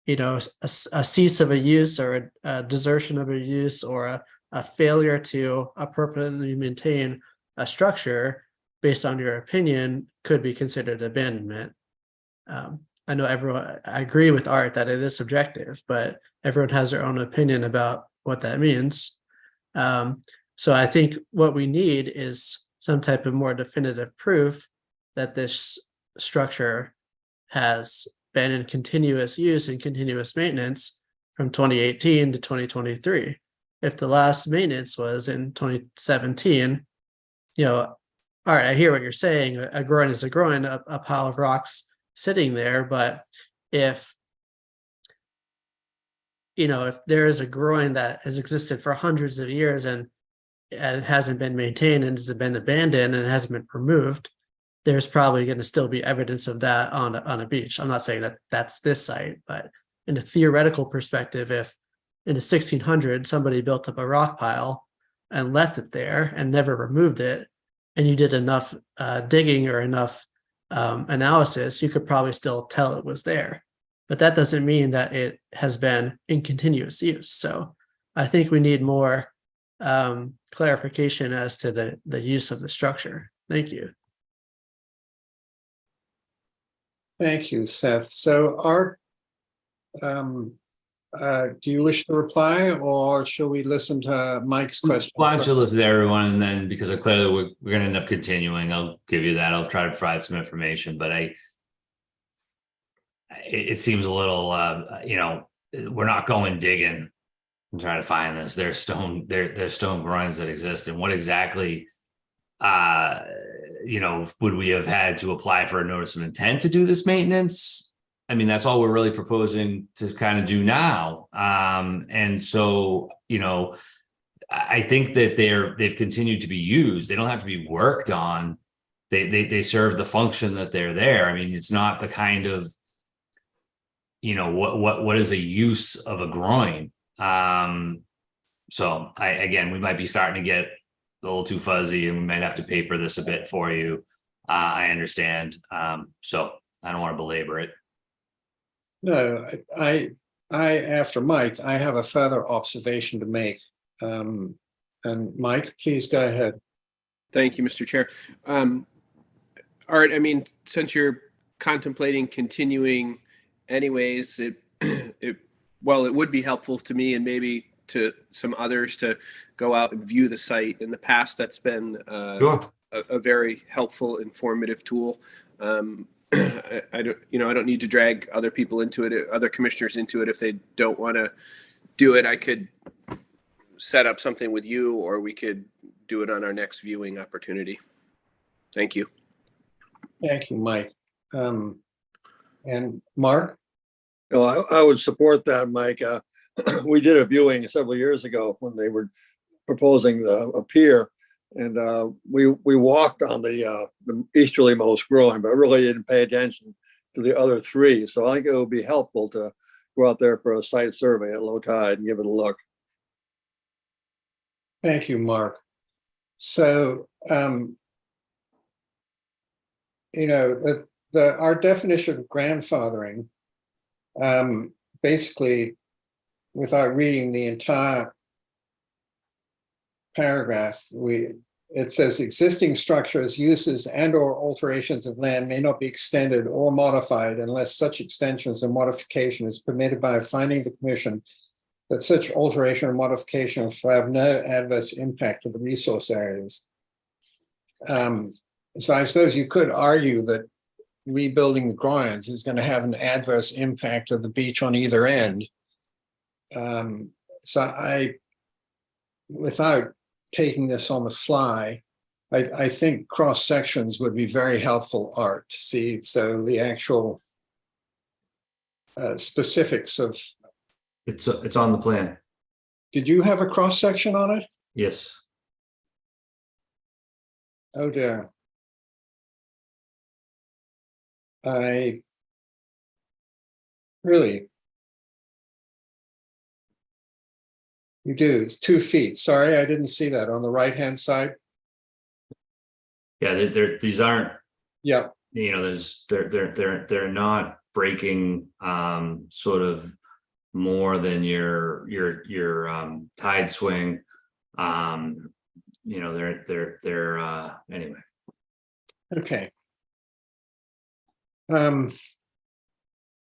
a cease of a use or a desertion of a use or a failure to appropriately maintain a structure based on your opinion could be considered abandonment. I know I agree with Art that it is subjective, but everyone has their own opinion about what that means. So I think what we need is some type of more definitive proof that this structure has been in continuous use and continuous maintenance from 2018 to 2023. If the last maintenance was in 2017, all right, I hear what you're saying. A groin is a groin, a pile of rocks sitting there. But if there is a groin that has existed for hundreds of years and it hasn't been maintained and has been abandoned and it hasn't been removed, there's probably going to still be evidence of that on a beach. I'm not saying that that's this site, but in a theoretical perspective, if in the 1600s somebody built up a rock pile and left it there and never removed it, and you did enough digging or enough analysis, you could probably still tell it was there. But that doesn't mean that it has been in continuous use. So I think we need more clarification as to the use of the structure. Thank you. Thank you, Seth. So Art, do you wish to reply, or shall we listen to Mike's question? Why don't you listen to everyone, and then, because clearly we're going to end up continuing, I'll give you that. I'll try to provide some information, but it seems a little, we're not going digging and trying to find this. There's stone groins that exist, and what exactly, would we have had to apply for a notice of intent to do this maintenance? I mean, that's all we're really proposing to kind of do now. And so, you know, I think that they've continued to be used. They don't have to be worked on. They serve the function that they're there. I mean, it's not the kind of, you know, what is a use of a groin? So again, we might be starting to get a little too fuzzy, and we might have to paper this a bit for you. I understand. So I don't want to belabor it. No, after Mike, I have a further observation to make. And Mike, please go ahead. Thank you, Mr. Chair. Art, I mean, since you're contemplating continuing anyways, it would be helpful to me and maybe to some others to go out and view the site. In the past, that's been Sure. a very helpful, informative tool. I don't need to drag other people into it, other commissioners into it. If they don't want to do it, I could set up something with you, or we could do it on our next viewing opportunity. Thank you. Thank you, Mike. And Mark? No, I would support that, Mike. We did a viewing several years ago when they were proposing a pier, and we walked on the easterlymost groin, but really didn't pay attention to the other three. So I think it would be helpful to go out there for a site survey at low tide and give it a look. Thank you, Mark. So, you know, our definition of grandfathering, basically, without reading the entire paragraph, it says existing structures, uses, and/or alterations of land may not be extended or modified unless such extensions or modification is permitted by a finding of the commission that such alteration or modification shall have no adverse impact to the resource areas. So I suppose you could argue that rebuilding the groins is going to have an adverse impact of the beach on either end. So without taking this on the fly, I think cross sections would be very helpful, Art, to see. So the actual specifics of. It's on the plan. Did you have a cross section on it? Yes. Oh dear. I really. You do. It's 2 feet. Sorry, I didn't see that on the right-hand side. Yeah, these aren't. Yeah. You know, they're not breaking sort of more than your tide swing. You know, they're anyway. Okay.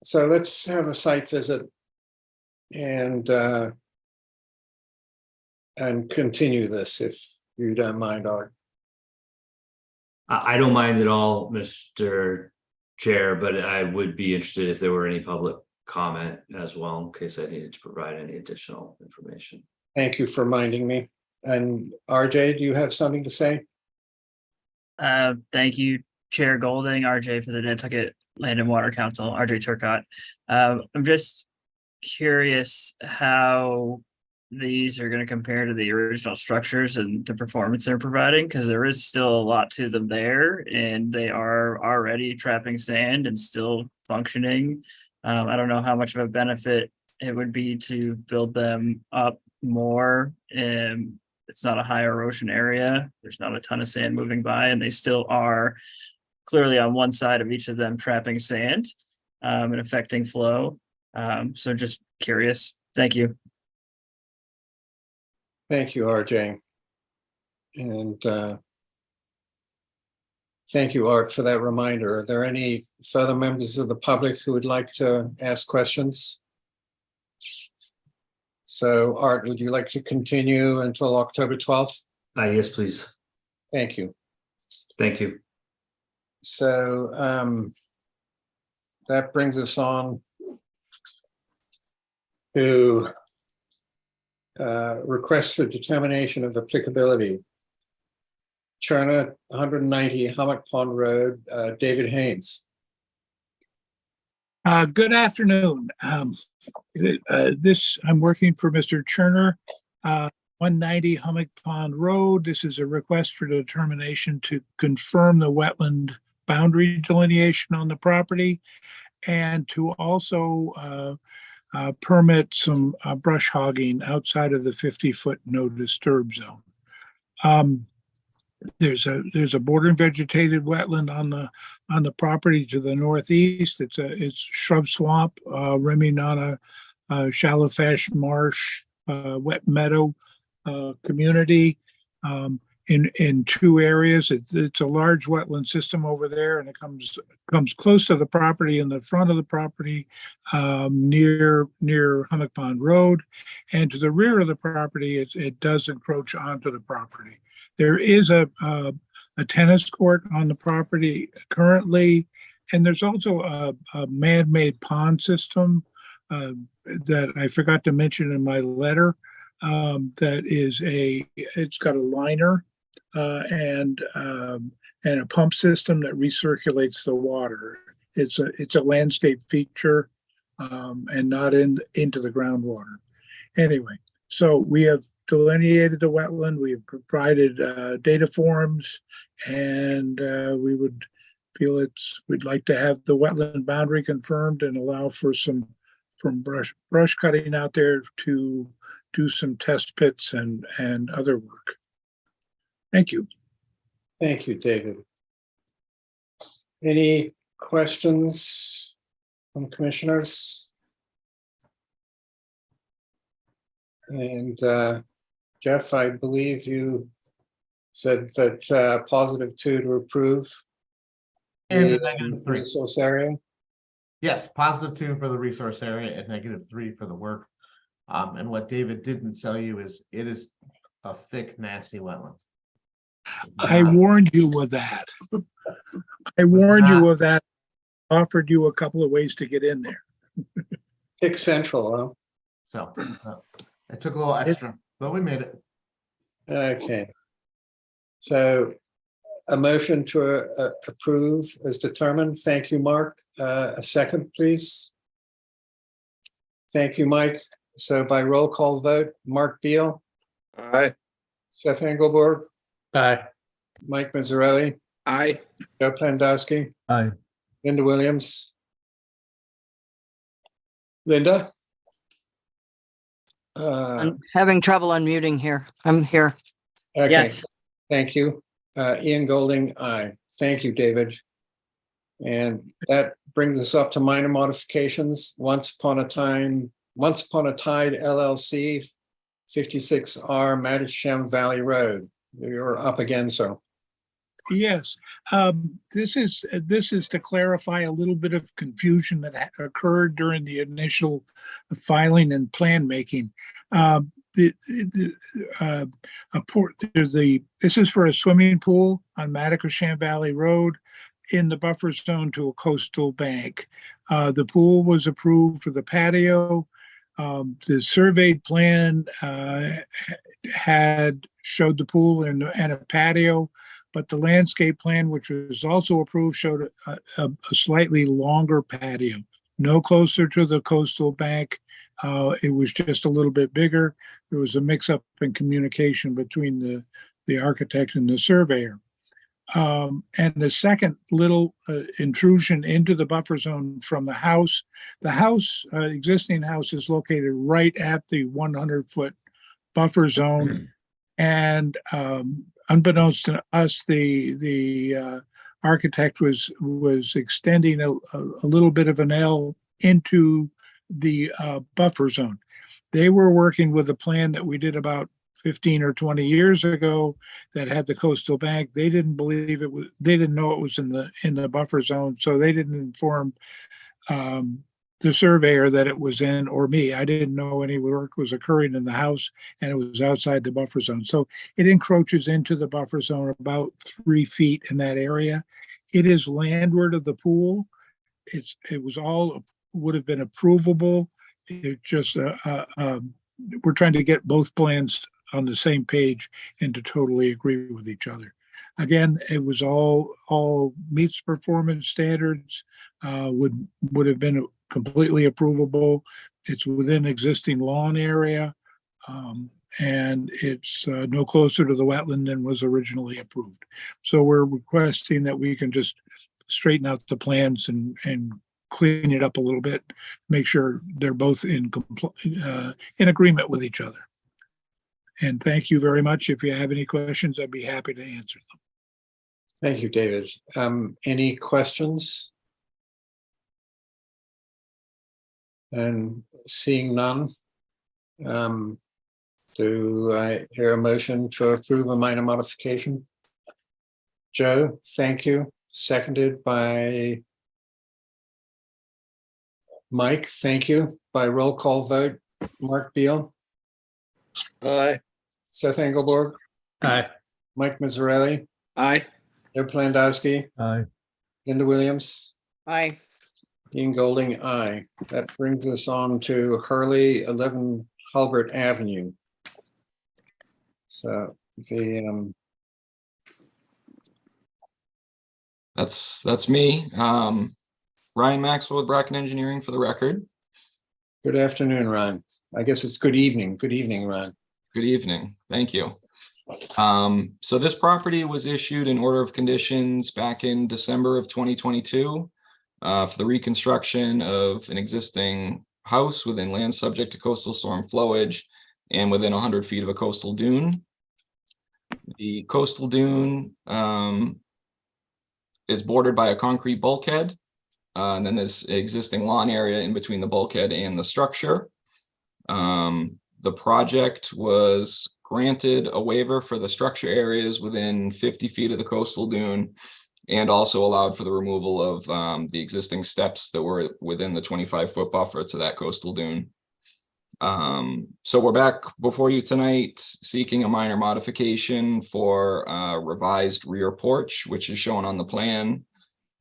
So let's have a site visit and continue this, if you don't mind, Art. I don't mind at all, Mr. Chair, but I would be interested if there were any public comment as well, in case I needed to provide any additional information. Thank you for reminding me. And RJ, do you have something to say? Thank you, Chair Golding, RJ for the Nantucket Land and Water Council, RJ Turcott. I'm just curious how these are going to compare to the original structures and the performance they're providing, because there is still a lot to them there, and they are already trapping sand and still functioning. I don't know how much of a benefit it would be to build them up more. It's not a high erosion area. There's not a ton of sand moving by, and they still are clearly on one side of each of them trapping sand and affecting flow. So just curious. Thank you. Thank you, RJ. And thank you, Art, for that reminder. Are there any further members of the public who would like to ask questions? So, Art, would you like to continue until October 12th? Yes, please. Thank you. Thank you. So that brings us on to request for determination of applicability. Cherna, 190 Hummock Pond Road, David Haynes. Good afternoon. I'm working for Mr. Cherner, 190 Hummock Pond Road. This is a request for determination to confirm the wetland boundary delineation on the property and to also permit some brush hogging outside of the 50-foot no disturb zone. There's a bordering vegetated wetland on the property to the northeast. It's shrub swamp, rimming on a shallow fashed marsh, wet meadow community. In two areas, it's a large wetland system over there, and it comes close to the property in the front of the property, near Hummock Pond Road, and to the rear of the property, it does encroach onto the property. There is a tennis court on the property currently, and there's also a man-made pond system that I forgot to mention in my letter. It's got a liner and a pump system that recirculates the water. It's a landscape feature and not into the groundwater. Anyway, so we have delineated the wetland, we have provided data forms, and we'd like to have the wetland boundary confirmed and allow for some brush cutting out there to do some test pits and other work. Thank you. Thank you, David. Any questions from commissioners? And Jeff, I believe you said that +2 to approve And the a -3. resource area. Yes, +2 for the resource area and -3 for the work. And what David didn't tell you is it is a thick, nasty wetland. I warned you of that. I warned you of that. Offered you a couple of ways to get in there. Thick central, huh? So it took a little extra, but we made it. Okay. So a motion to approve is determined. Thank you, Mark. A second, please. Thank you, Mike. So by roll call vote, Mark Beal. Aye. Seth Engelborg. Aye. Mike Mazzarelli. Aye. Joe Pandowski. Aye. Linda Williams. Linda? I'm having trouble unmuting here. I'm here. Okay. Yes. Thank you. Ian Golding, aye. Thank you, David. And that brings us up to minor modifications. Once Upon a Tide LLC, 56R Matisham Valley Road. You're up again, sir. Yes, this is to clarify a little bit of confusion that occurred during the initial filing and plan making. This is for a swimming pool on Matisham Valley Road in the buffer zone to a coastal bank. The pool was approved for the patio. The surveyed plan had showed the pool and a patio, but the landscape plan, which was also approved, showed a slightly longer patio, no closer to the coastal bank. It was just a little bit bigger. There was a mix-up in communication between the architect and the surveyor. And the second little intrusion into the buffer zone from the house existing house is located right at the 100-foot buffer zone. And unbeknownst to us, the architect was extending a little bit of an L into the buffer zone. They were working with a plan that we did about 15 or 20 years ago that had the coastal bank. They didn't believe it was, they didn't know it was in the buffer zone, so they didn't inform the surveyor that it was in, or me. I didn't know any work was occurring in the house, and it was outside the buffer zone. So it encroaches into the buffer zone about 3 feet in that area. It is landward of the pool. It was all would have been approvable. It just we're trying to get both plans on the same page and to totally agree with each other. Again, it was all meets performance standards, would have been completely approvable. It's within existing lawn area. And it's no closer to the wetland than was originally approved. So we're requesting that we can just straighten out the plans and clean it up a little bit, make sure they're both in agreement with each other. And thank you very much. If you have any questions, I'd be happy to answer them. Thank you, David. Any questions? And seeing none, do I hear a motion to approve a minor modification? Joe, thank you. Seconded by Mike, thank you. By roll call vote, Mark Beal, Aye. Seth Engelborg, Aye. Mike Mazzarelli, Aye. Joe Plandowski, Aye. Linda Williams, Aye. Ian Golding, aye. That brings us on to Hurley, 11 Hulbert Avenue. So the That's me. Ryan Maxwell with Bracken Engineering for the record. good afternoon, Ryan. I guess it's good evening. Good evening, Ryan. Good evening. Thank you. So this property was issued an order of conditions back in December of 2022 for the reconstruction of an existing house within land subject to coastal storm flowage and within 100 feet of a coastal dune. The coastal dune is bordered by a concrete bulkhead, and then there's existing lawn area in between the bulkhead and the structure. The project was granted a waiver for the structure areas within 50 feet of the coastal dune and also allowed for the removal of the existing steps that were within the 25-foot buffer to that coastal dune. So we're back before you tonight seeking a minor modification for revised rear porch, which is shown on the plan,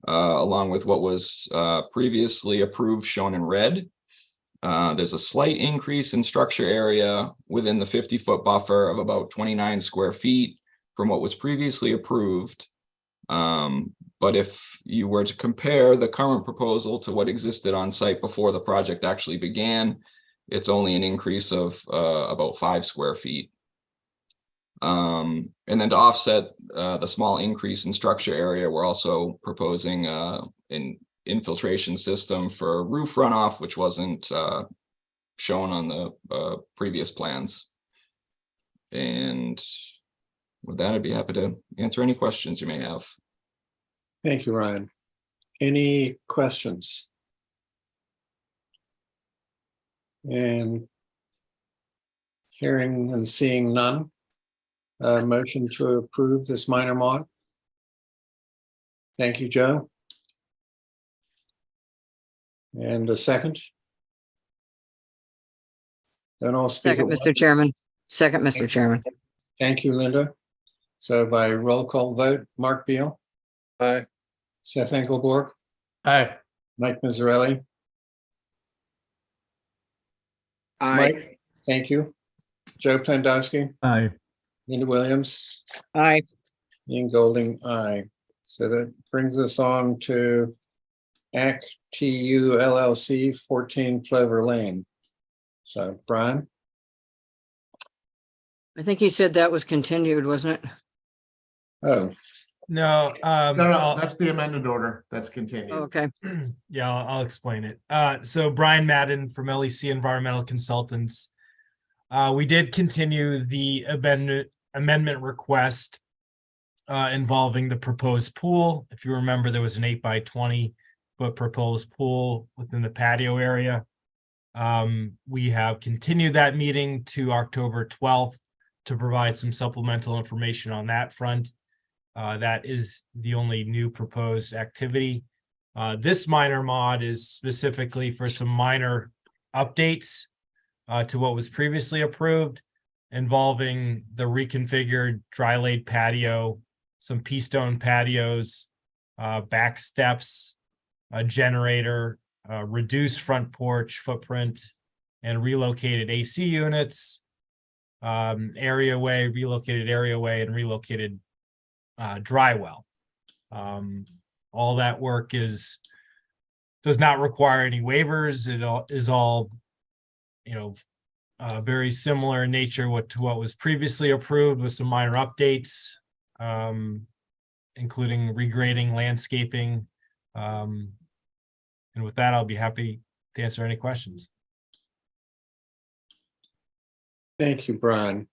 along with what was previously approved, shown in red. There's a slight increase in structure area within the 50-foot buffer of about 29 square feet from what was previously approved. But if you were to compare the current proposal to what existed on site before the project actually began, it's only an increase of about 5 square feet. And then to offset the small increase in structure area, we're also proposing an infiltration system for roof runoff, which wasn't shown on the previous plans. And with that, I'd be happy to answer any questions you may have. Thank you, Ryan. Any questions? And hearing and seeing none, motion to approve this minor mod. Thank you, Joe. And a second. Then I'll speak. Second, Mr. Chairman. Second, Mr. Chairman. Thank you, Linda. So by roll call vote, Mark Beal, Aye. Seth Engelborg, Aye. Mike Mazzarelli. Aye. Mike, thank you. Joe Plandowski, Aye. Linda Williams, Aye. Ian Golding, aye. So that brings us on to ACTU LLC, 14 Clover Lane. So Brian, I think he said that was continued, wasn't it? oh, No, No, that's the amended order. That's continued. Oh, okay. yeah, I'll explain it. So Brian Madden from LEC Environmental Consultants. We did continue the amendment request involving the proposed pool. If you remember, there was an 8 by 20 foot proposed pool within the patio area. We have continued that meeting to October 12th to provide some supplemental information on that front. That is the only new proposed activity. This minor mod is specifically for some minor updates to what was previously approved, involving the reconfigured dry laid patio, some pea-stone patios, back steps, a generator, reduced front porch footprint, and relocated AC units, relocated areaway, and relocated dry well. All that work is does not require any waivers. It all is all, very similar in nature to what was previously approved with some minor updates, including regrading, landscaping. And with that, I'll be happy to answer any questions. Thank you, Brian.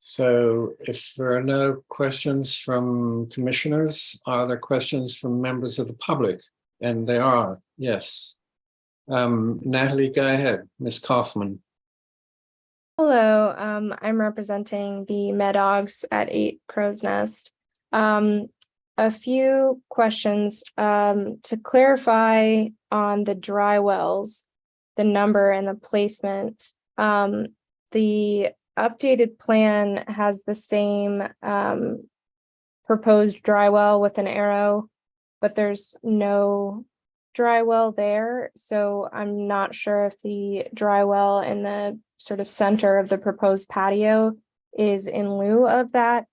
So if there are no questions from commissioners, are there questions from members of the public? And there are, yes. Natalie, go ahead. Ms. Kaufman. Hello, I'm representing the Medogs at 8 Crow's Nest. A few questions to clarify on the dry wells, the number and the placement. The updated plan has the same proposed dry well with an arrow, but there's no dry well there. So I'm not sure if the dry well in the sort of center of the proposed patio is in lieu of that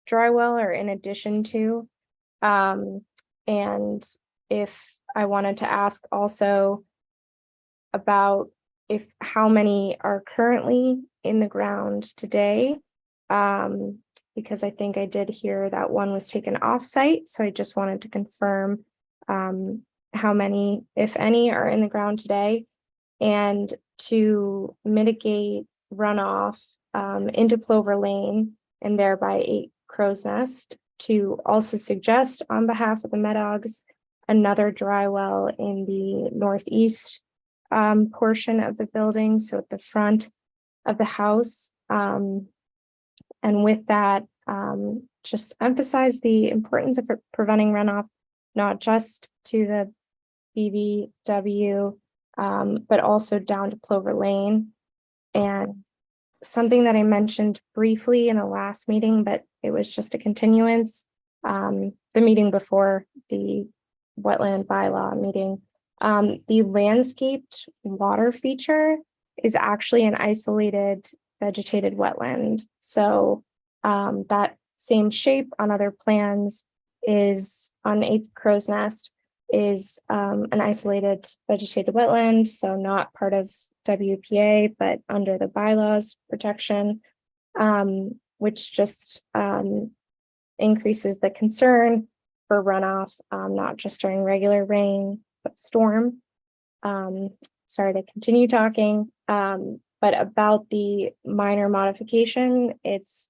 dry well or in addition to. And if I wanted to ask also about how many are currently in the ground today, because I think I did hear that one was taken off-site. So I just wanted to confirm how many, if any, are in the ground today, and to mitigate runoff into Plover Lane and thereby 8 Crow's Nest, to also suggest on behalf of the Medogs another dry well in the northeast portion of the building, so at the front of the house. And with that, just emphasize the importance of preventing runoff, not just to the BVW, but also down to Plover Lane. And something that I mentioned briefly in the last meeting, but it was just a continuance, the meeting before the wetland bylaw meeting. The landscaped water feature is actually an isolated vegetated wetland. So that same shape on other plans is on 8 Crow's Nest is an isolated vegetated wetland, so not part of WPA, but under the bylaws protection, which just increases the concern for runoff, not just during regular rain, but storm. Sorry to continue talking, but about the minor modification, it's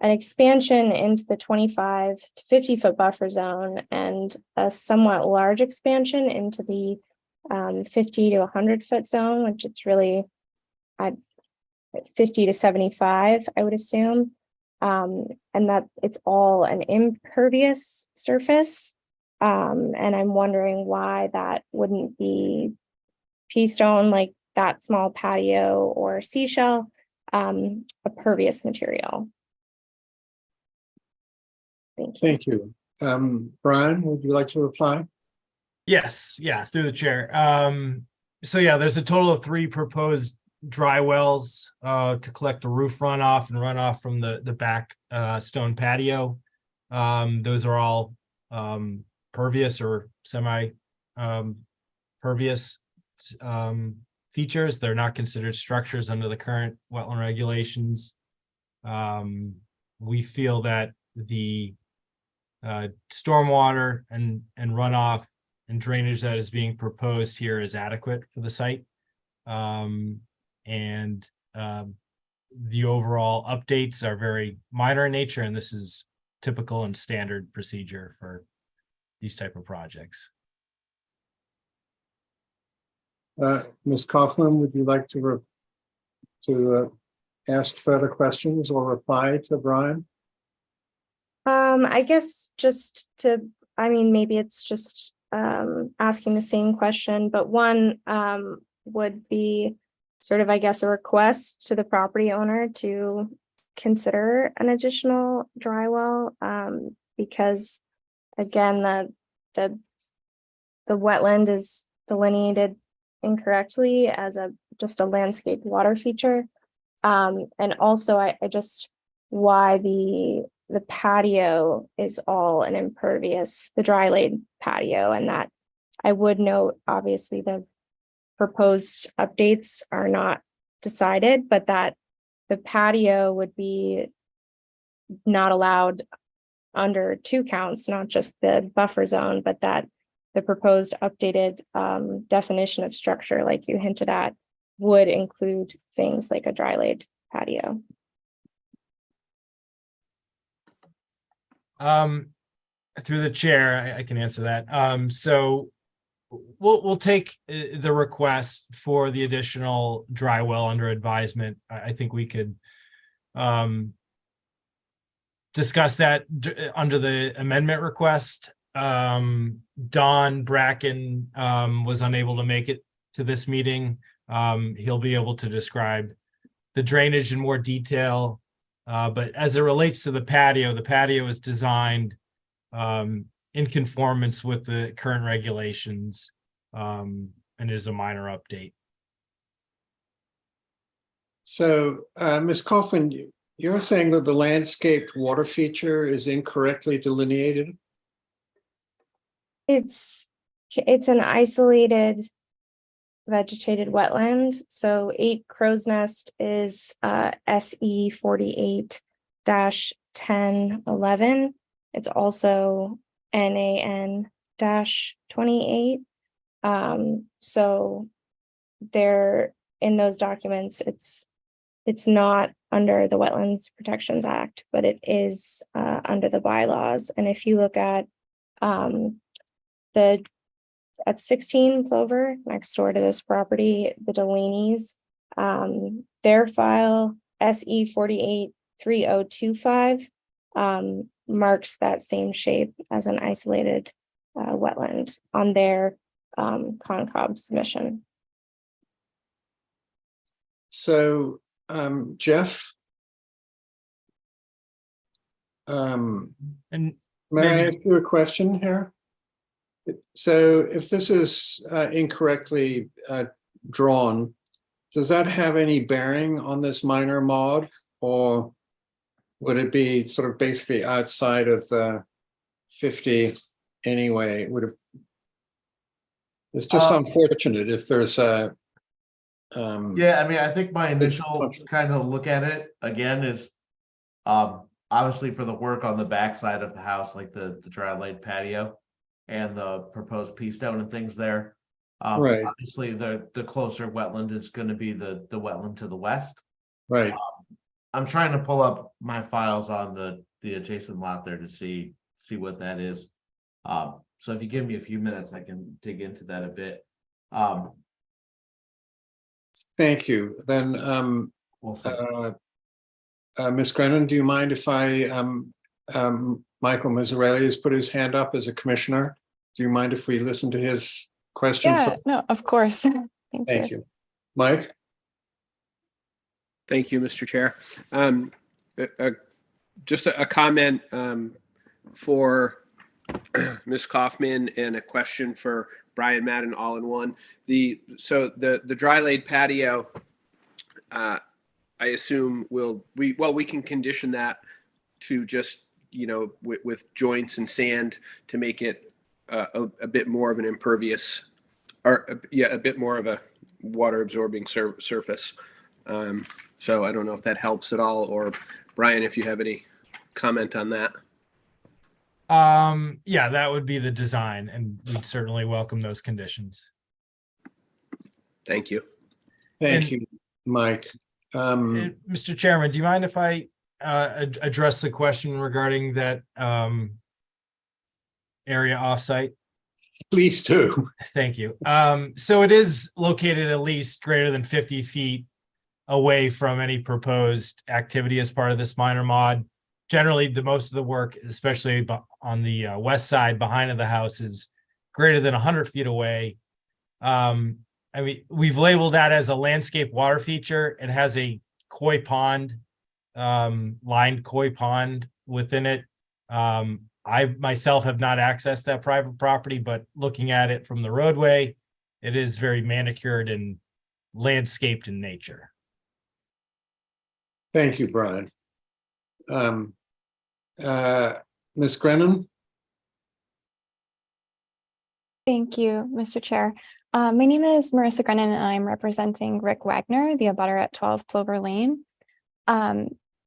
an expansion into the 25 to 50 foot buffer zone and a somewhat large expansion into the 50 to 100 foot zone, which it's really at 50 to 75, I would assume. And that it's all an impervious surface. And I'm wondering why that wouldn't be pea stone, like that small patio, or seashell, a pervious material. Thank you. Brian, would you like to reply? Yes, yeah, through the chair. So yeah, there's a total of 3 proposed dry wells to collect the roof runoff and runoff from the back stone patio. Those are all pervious or semi pervious features. They're not considered structures under the current wetland regulations. We feel that the stormwater and runoff and drainage that is being proposed here is adequate for the site. And the overall updates are very minor in nature, and this is typical and standard procedure for these type of projects. Ms. Kaufman, would you like to ask further questions or reply to Brian? I guess just to, maybe it's just asking the same question, but one would be sort of, I guess, a request to the property owner to consider an additional dry well, because again, the wetland is delineated incorrectly as just a landscape water feature. And also I just why the the patio is all an impervious, the dry laid patio, and that I would note, obviously, the proposed updates are not decided, but that the patio would be not allowed under 2 counts, not just the buffer zone, but that the proposed updated definition of structure, like you hinted at, would include things like a dry laid patio. Through the chair, I can answer that. So we'll take the request for the additional dry well under advisement. I think we could discuss that under the amendment request. Don Bracken was unable to make it to this meeting. He'll be able to describe the drainage in more detail. But as it relates to the patio is designed in conformance with the current regulations, and is a minor update. So, Ms. Kaufman, you're saying that the landscaped water feature is incorrectly delineated? It's an isolated vegetated wetland. So 8 Crow's Nest is SE 48-1011. It's also NAN-28. So there, in those documents, it's not under the Wetlands Protections Act, but it is under the bylaws. And if you look at 16 Clover, next door to this property, the Delaney's, their file SE 483025 marks that same shape as an isolated wetland on their Concom submission. So, Jeff? And may I ask you a question here? So if this is incorrectly drawn, does that have any bearing on this minor mod, or would it be sort of basically outside of the 50 anyway? It's just unfortunate if there's a yeah, I mean, I think my initial kind of look at it again is obviously for the work on the backside of the house, like the dry laid patio and the proposed pea stone and things there. Right. Obviously the closer wetland is going to be the wetland to the west. Right. I'm trying to pull up my files on the adjacent lot there to see what that is. So if you give me a few minutes, I can dig into that a bit. Thank you. Then, Ms. Grennan, do you mind if I, Michael Mazzarelli has put his hand up as a commissioner. Do you mind if we listen to his question? Yeah, no, of course. Thank you. Mike? Thank you, Mr. Chair. Just a comment for Ms. Kaufman and a question for Brian Madden, all in one. So the dry laid patio, I assume we can condition that to just, with joints and sand to make it a bit more of an impervious, or a bit more of a water absorbing surface. So I don't know if that helps at all, or Brian, if you have any comment on that. Yeah, that would be the design, and we'd certainly welcome those conditions. Thank you. Thank you, Mike. Mr. Chairman, do you mind if I address the question regarding that area offsite? Please do. Thank you. So it is located at least greater than 50 feet away from any proposed activity as part of this minor mod. Generally, the most of the work, especially on the west side behind the house, is greater than 100 feet away. I mean, we've labeled that as a landscape water feature. It has a koi pond, lined koi pond within it. I myself have not accessed that private property, but looking at it from the roadway, it is very manicured and landscaped in nature. Thank you, Brian. Ms. Grennan? Thank you, Mr. Chair. My name is Marissa Grennan, and I'm representing Rick Wagner, the abutter at 12 Clover Lane.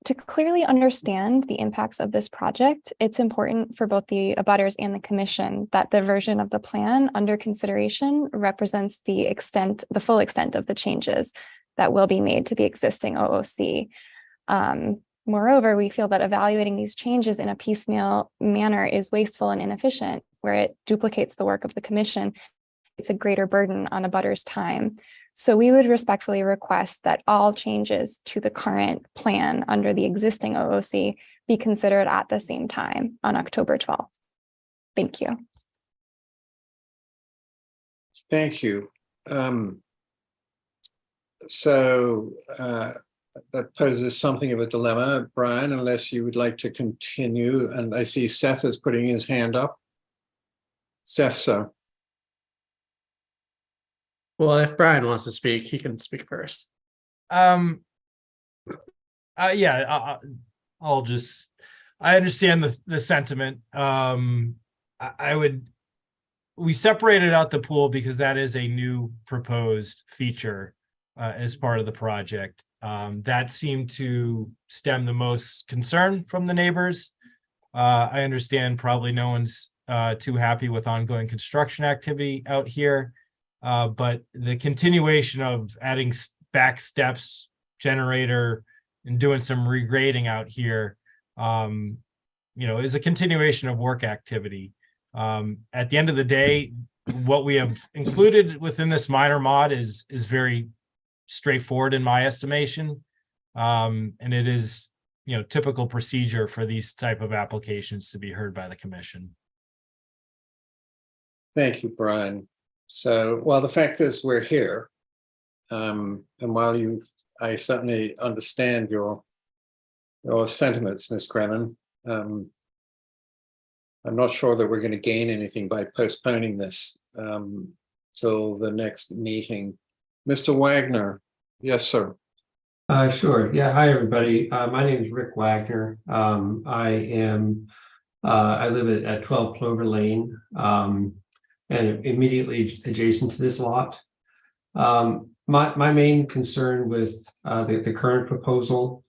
To clearly understand the impacts of this project, it's important for both the abutters and the commission that the version of the plan under consideration represents the full extent of the changes that will be made to the existing OOC. Moreover, we feel that evaluating these changes in a piecemeal manner is wasteful and inefficient, where it duplicates the work of the commission. It's a greater burden on abutters' time. So we would respectfully request that all changes to the current plan under the existing OOC be considered at the same time on October 12th. Thank you. Thank you. That poses something of a dilemma, Brian, unless you would like to continue. And I see Seth is putting his hand up. Seth, sir. Well, if Brian wants to speak, he can speak first. Yeah, I understand the sentiment. We separated out the pool because that is a new proposed feature as part of the project. That seemed to stem the most concern from the neighbors. I understand probably no one's too happy with ongoing construction activity out here. But the continuation of adding back steps, generator, and doing some regrading out here, is a continuation of work activity. At the end of the day, what we have included within this minor mod is very straightforward in my estimation. And it is, typical procedure for these type of applications to be heard by the commission. Thank you, Brian. So, well, the fact is we're here. And while I certainly understand your sentiments, Ms. Grennan, I'm not sure that we're going to gain anything by postponing this till the next meeting. Mr. Wagner. Yes, sir. Sure. Yeah. Hi, everybody. My name is Rick Wagner. I live at 12 Clover Lane. And immediately adjacent to this lot. My main concern with the current proposal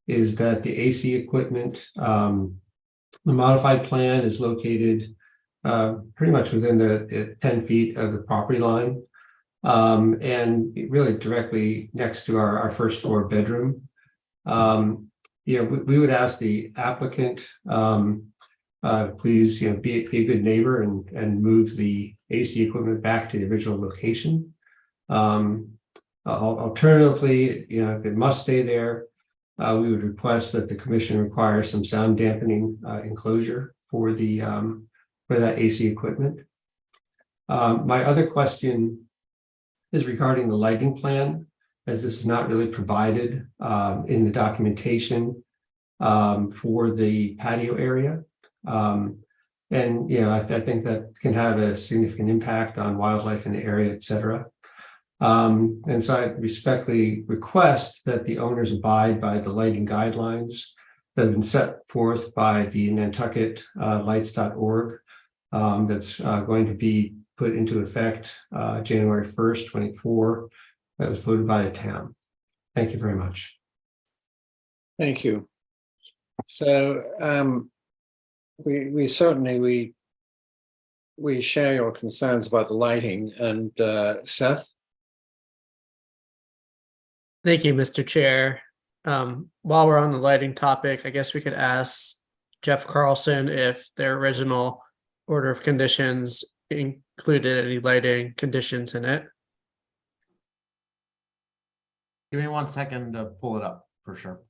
is that the AC equipment, the modified plan is located pretty much within the 10 feet of the property line, and really directly next to our first floor bedroom. We would ask the applicant, please, be a good neighbor and move the AC equipment back to the original location. Alternatively, if it must stay there, we would request that the commission require some sound dampening enclosure for that AC equipment. My other question is regarding the lighting plan, as this is not really provided in the documentation for the patio area. I think that can have a significant impact on wildlife in the area, et cetera. And so I respectfully request that the owners abide by the lighting guidelines that have been set forth by the Nantucket lights.org that's going to be put into effect January 1st, 24. That was voted by the town. Thank you very much. Thank you. So we certainly share your concerns about the lighting. And Seth? Thank you, Mr. Chair. While we're on the lighting topic, I guess we could ask Jeff Carlson if their original order of conditions included any lighting conditions in it. Give me 1 second to pull it up for sure.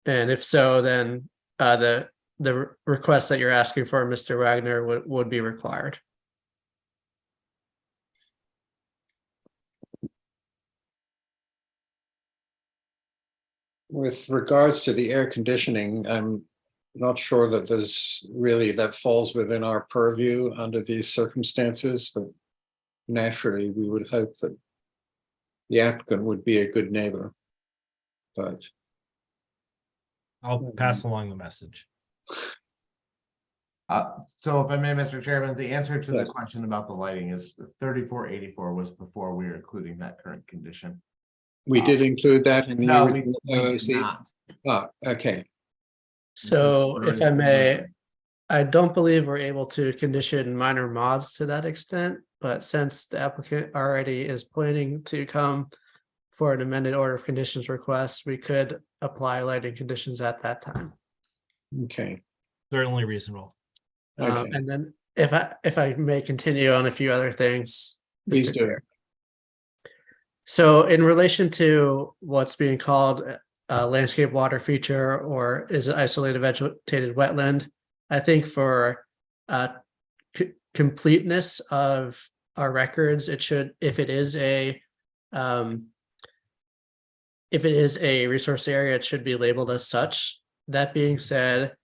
And if so, then the request that you're asking for, Mr. Wagner, would be required. With regards to the air conditioning, I'm not sure that that falls within our purview under these circumstances, but naturally we would hope that the applicant would be a good neighbor. But I'll pass along the message. So if I may, Mr. Chairman, the answer to the Yes. question about the lighting is 3484 was before we were including that current condition. We did include that in the No, original we did OOC? not. Ah, okay. So if I may, I don't believe we're able to condition minor mods to that extent, but since the applicant already is planning to come for an amended order of conditions request, we could apply lighting conditions at that time. Okay. Certainly reasonable. Okay. And then if I may continue on a few other things, Please Mr. do. Chair. So in relation to what's being called a landscape water feature or is it isolated vegetated wetland, I think for completeness of our records, it should, if it is a resource area, it should be labeled as such. That being said,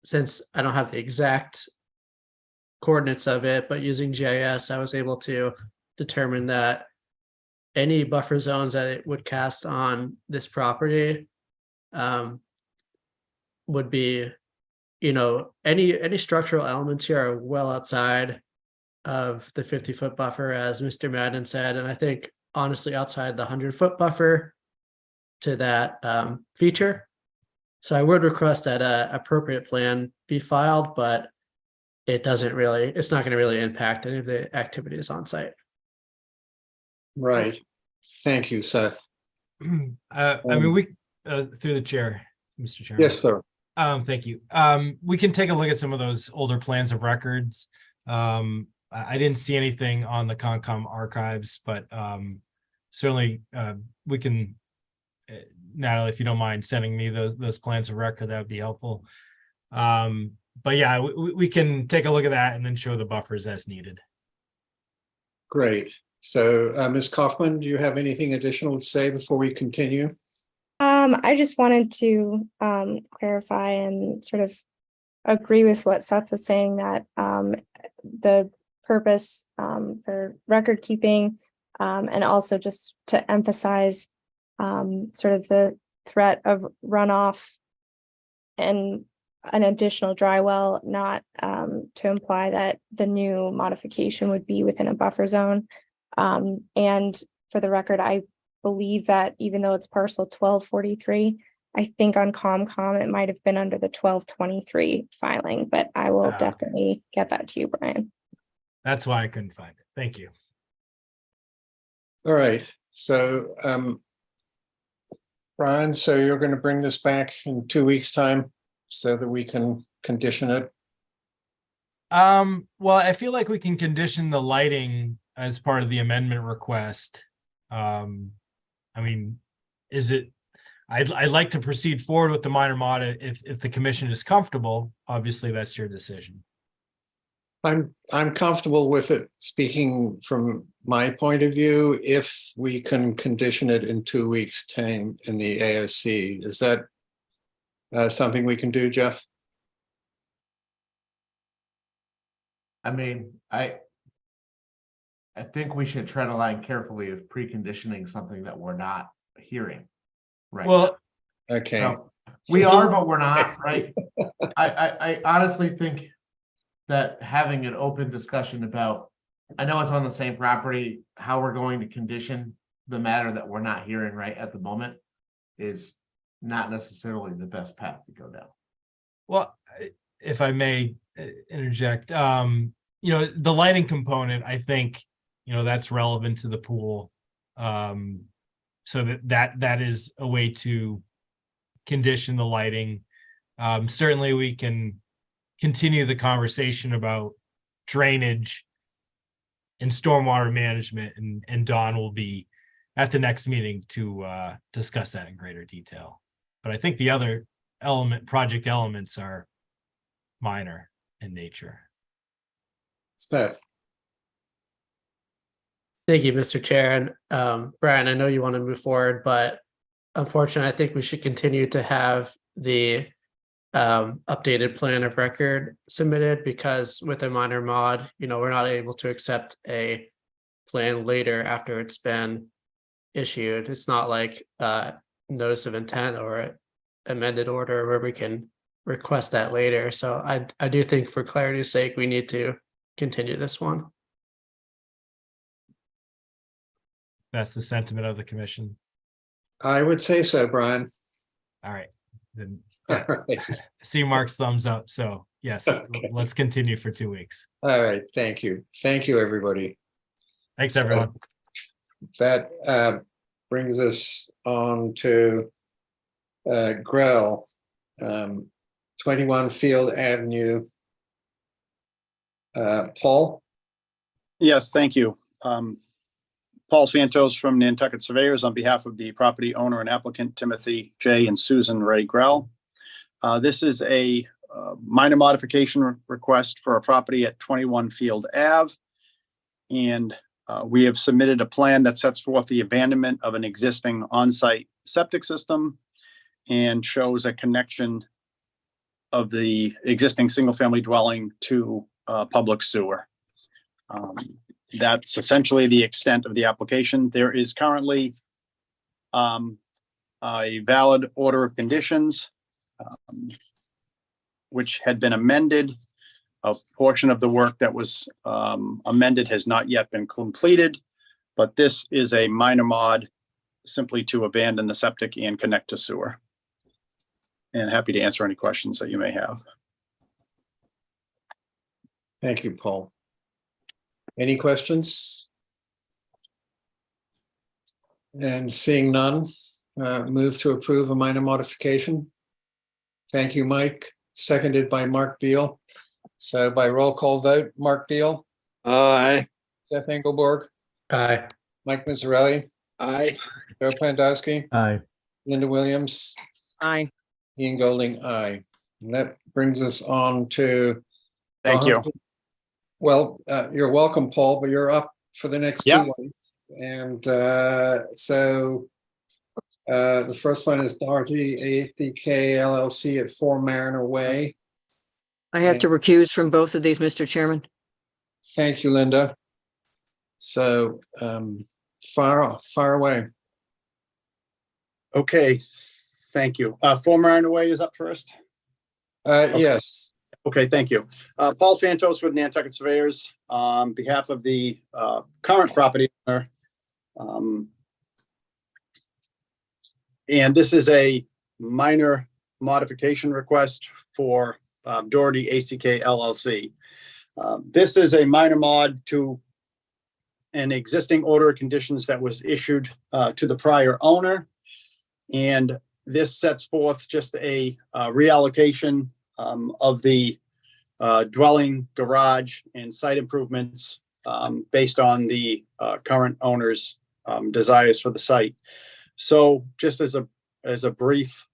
since I don't have the exact coordinates of it, but using GIS, I was able to determine that any buffer zones that it would cast on this property would be, any structural elements here are well outside of the 50-foot buffer, as Mr. Madden said, and I think honestly outside the 100-foot buffer to that feature. So I would request that a appropriate plan be filed, but it's not going to really impact any of the activities on site. Right. Thank you, Seth. I mean, we through the chair, Mr. Chairman. Yes, sir. Thank you. We can take a look at some of those older plans of records. I didn't see anything on the Concom archives, but certainly we can, Natalie, if you don't mind sending me those plans of record, that would be helpful. But yeah, we can take a look at that and then show the buffers as needed. Great. So, Ms. Kaufman, do you have anything additional to say before we continue? I just wanted to clarify and sort of agree with what Seth was saying, that the purpose for record keeping and also just to emphasize sort of the threat of runoff and an additional dry well, not to imply that the new modification would be within a buffer zone. And for the record, I believe that even though it's parcel 1243, I think on ComCom it might have been under the 1223 filing, but I will definitely get that to you, Brian. That's why I couldn't find it. Thank you. All right. So, Brian, so you're going to bring this back in 2 weeks' time so that we can condition it? Well, I feel like we can condition the lighting as part of the amendment request. I mean, I'd like to proceed forward with the minor mod if the commission is comfortable. Obviously, that's your decision. I'm comfortable with it, speaking from my point of view, if we can condition it in 2 weeks' time in the AOC. Is that something we can do, Jeff? I mean, I think we should tread a line carefully of preconditioning something that we're not hearing. Right. Well, okay. So we are, but we're not, right? I honestly think that having an open discussion about, I know it's on the same property, how we're going to condition the matter that we're not hearing right at the moment is not necessarily the best path to go down. Well, if I may interject, the lighting component, I think, that's relevant to the pool. So that is a way to condition the lighting. Certainly we can continue the conversation about drainage and stormwater management, and Dawn will be at the next meeting to discuss that in greater detail. But I think the other project elements are minor in nature. Seth. Thank you, Mr. Chair. And Brian, I know you want to move forward, but unfortunately, I think we should continue to have the updated plan of record submitted, because with a minor mod, we're not able to accept a plan later after it's been issued. It's not like notice of intent or amended order where we can request that later. So I do think for clarity's sake, we need to continue this one. That's the sentiment of the commission. I would say so, Brian. All right, then. All right. See Mark's thumbs up. So yes, let's continue for 2 weeks. All right, thank you. Thank you, everybody. Thanks, So everyone. that brings us on to Grell, 21 Field Avenue. Paul? Yes, thank you. Paul Santos from Nantucket Surveyors on behalf of the property owner and applicant Timothy J. and Susan Ray Grell. This is a minor modification request for a property at 21 Field Ave. And we have submitted a plan that sets forth the abandonment of an existing on-site septic system and shows a connection of the existing single-family dwelling to public sewer. That's essentially the extent of the application. There is currently a valid order of conditions, which had been amended. A portion of the work that was amended has not yet been completed, but this is a minor mod simply to abandon the septic and connect to sewer. And happy to answer any questions that you may have. Thank you, Paul. Any questions? And seeing none, move to approve a minor modification. Thank you, Mike. Seconded by Mark Beal. So by roll call vote, Mark Beal. Aye. Seth Engelborg. Aye. Mike Mazzarelli. Aye. Joe Pandowski. Aye. Linda Williams. Aye. Ian Golding, aye. And that brings us on to. Thank you. Well, you're welcome, Paul, but you're up for the next Yeah. 2 ones. And so the first one is Doherty APK LLC at 4 Mariner Way. I have to recuse from both of these, Mr. Chairman. Thank you, Linda. So fire away. Okay, thank you. 4 Mariner Way is up first. Yes. Okay, thank you. Paul Santos with Nantucket Surveyors on behalf of the current property owner. And this is a minor modification request for Doherty ACK LLC. This is a minor mod to an existing order of conditions that was issued to the prior owner. And this sets forth just a reallocation of the dwelling, garage, and site improvements based on the current owner's desires for the site. So just as a brief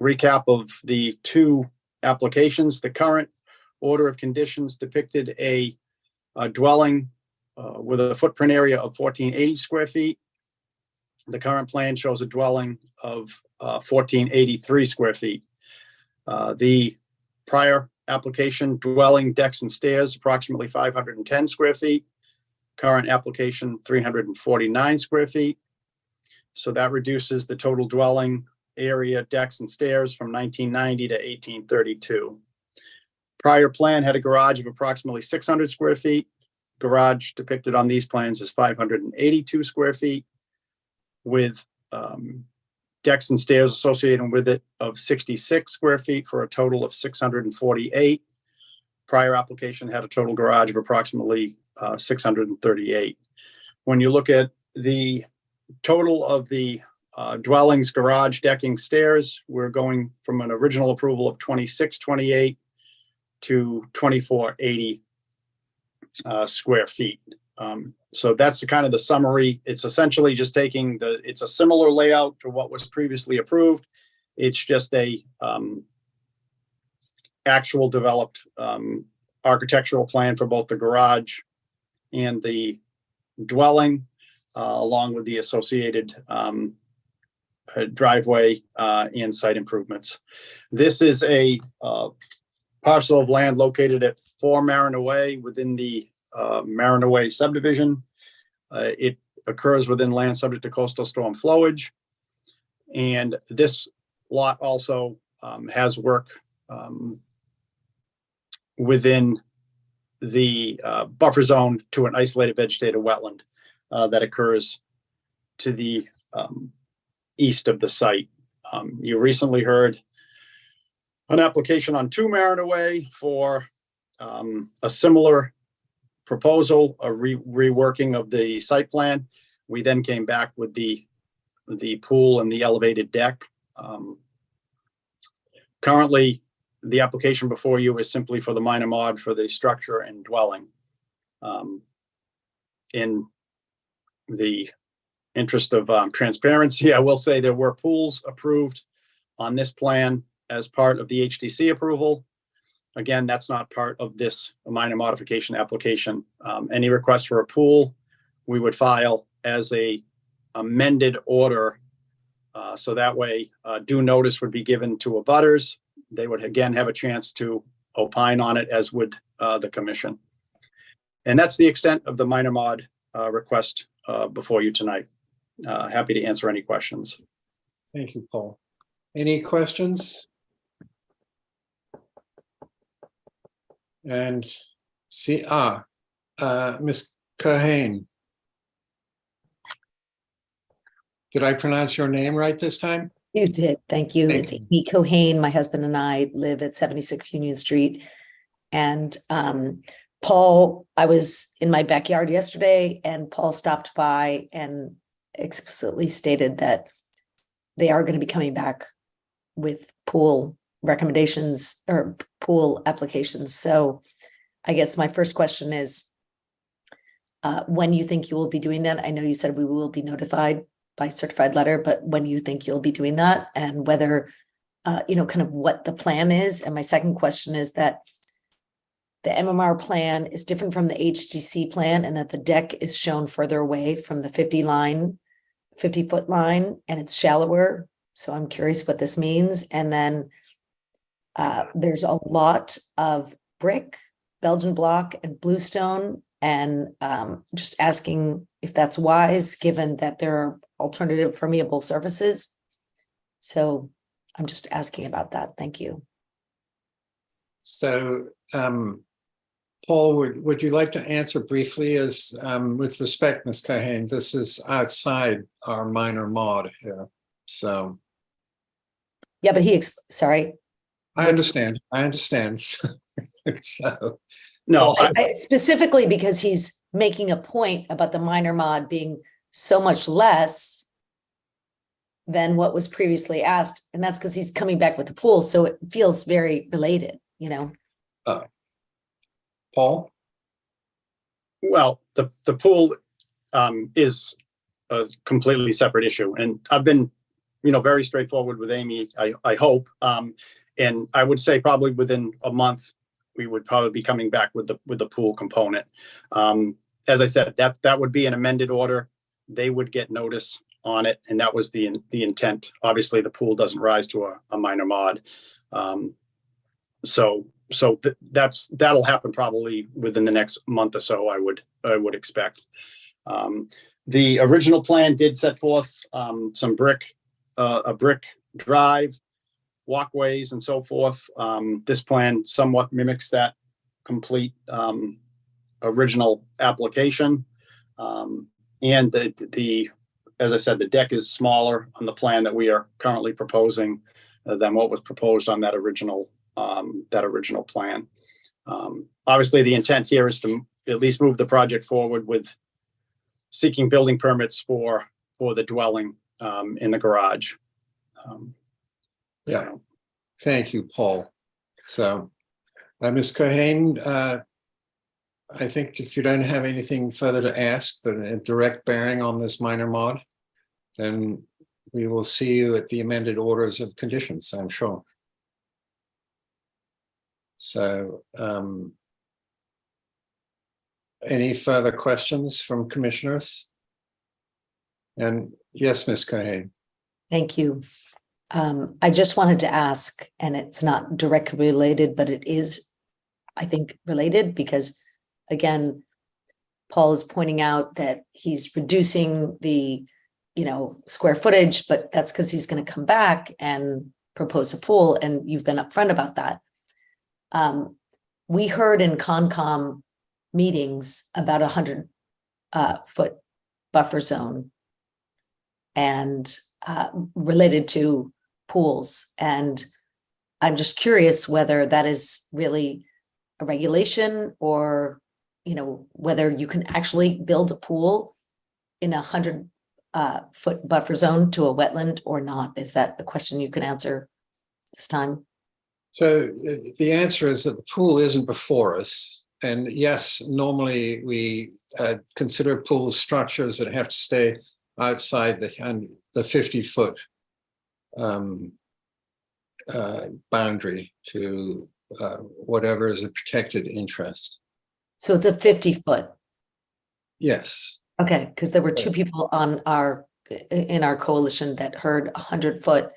recap of the two applications, the current order of conditions depicted a dwelling with a footprint area of 1480 square feet. The current plan shows a dwelling of 1483 square feet. The prior application, dwelling, decks, and stairs, approximately 510 square feet. Current application, 349 square feet. So that reduces the total dwelling area, decks, and stairs from 1990 to 1832. Prior plan had a garage of approximately 600 square feet. Garage depicted on these plans is 582 square feet with decks and stairs associated with it of 66 square feet for a total of 648. Prior application had a total garage of approximately 638. When you look at the total of the dwellings, garage, decking, stairs, we're going from an original approval of 2628 to 2480 square feet. So that's the kind of the summary. It's essentially just taking it's a similar layout to what was previously approved. It's just a actual developed architectural plan for both the garage and the dwelling, along with the associated driveway and site improvements. This is a parcel of land located at 4 Mariner Way within the Mariner Way subdivision. It occurs within land subject to coastal storm flowage. And this lot also has work within the buffer zone to an isolated vegetated wetland that occurs to the east of the site. You recently heard an application on 2 Mariner Way for a similar proposal, a reworking of the site plan. We then came back with the pool and the elevated deck. Currently, the application before you is simply for the minor mod for the structure and dwelling. In the interest of transparency, I will say there were pools approved on this plan as part of the HDC approval. Again, that's not part of this minor modification application. Any request for a pool, we would file as a amended order. So that way, due notice would be given to abutters. They would again have a chance to opine on it, as would the commission. And that's the extent of the minor mod request before you tonight. Happy to answer any questions. Thank you, Paul. Any questions? And see, Ms. Cohane. Did I pronounce your name right this time? You did. Thank you. It's Amy Cohane. My husband and I live at 76 Union Street. And Paul, I was in my backyard yesterday and Paul stopped by and explicitly stated that they are going to be coming back with pool recommendations or pool applications. So I guess my first question is, when you think you will be doing that? I know you said we will be notified by certified letter, but when you think you'll be doing that, and whether, kind of what the plan is. And my second question is that the MMR plan is different from the HGC plan, and that the deck is shown further away from the 50-foot line, and it's shallower. So I'm curious what this means. And then there's a lot of brick, Belgian block, and bluestone, and just asking if that's wise, given that there are alternative permeable surfaces. So I'm just asking about that. Thank you. So, Paul, would you like to answer briefly as with respect, Ms. Cohane, this is outside our minor mod here. So. Yeah, but sorry. I understand. So. No, specifically because he's making a point about the minor mod being so much less than what was previously asked. And that's because he's coming back with the pool. So it feels very related, Paul? Well, the pool is a completely separate issue. And I've been, very straightforward with Amy, I hope. And I would say probably within a month, we would probably be coming back with the pool component. As I said, that would be an amended order. They would get notice on it, and that was the intent. Obviously, the pool doesn't rise to a minor mod. So that'll happen probably within the next month or so, I would expect. The original plan did set forth some a brick drive, walkways, and so forth. This plan somewhat mimics that complete original application. And as I said, the deck is smaller on the plan that we are currently proposing than what was proposed on that original plan. Obviously, the intent here is to at least move the project forward with seeking building permits for the dwelling in the garage. Yeah, thank you, Paul. So, Ms. Cohane, I think if you don't have anything further to ask that a direct bearing on this minor mod, then we will see you at the amended orders of conditions, I'm sure. So, any further questions from commissioners? And yes, Ms. Cohane. Thank you. I just wanted to ask, and it's not directly related, but it is, I think, related because, again, Paul is pointing out that he's reducing the, square footage, but that's because he's going to come back and propose a pool, and you've been upfront about that. We heard in Concom meetings about 100-foot buffer zone and related to pools. And I'm just curious whether that is really a regulation, or, you know, whether you can actually build a pool in 100-foot buffer zone to a wetland or not. Is that a question you can answer this time? So the answer is that the pool isn't before us. And yes, normally we consider pools structures that have to stay outside the 50-foot boundary to whatever is a protected interest. So it's a 50-foot. Yes. Okay, because there were two people in our coalition that heard 100-foot.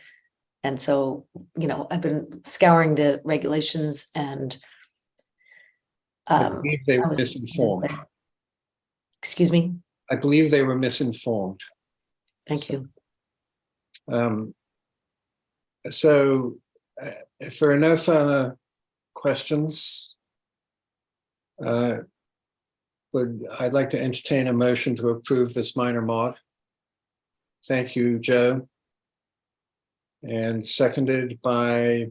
And so, you know, I've been scouring the regulations, and I believe they were misinformed. Excuse me? I believe they were misinformed. Thank you. So if there are no further questions, I'd like to entertain a motion to approve this minor mod. Thank you, Joe. And seconded by,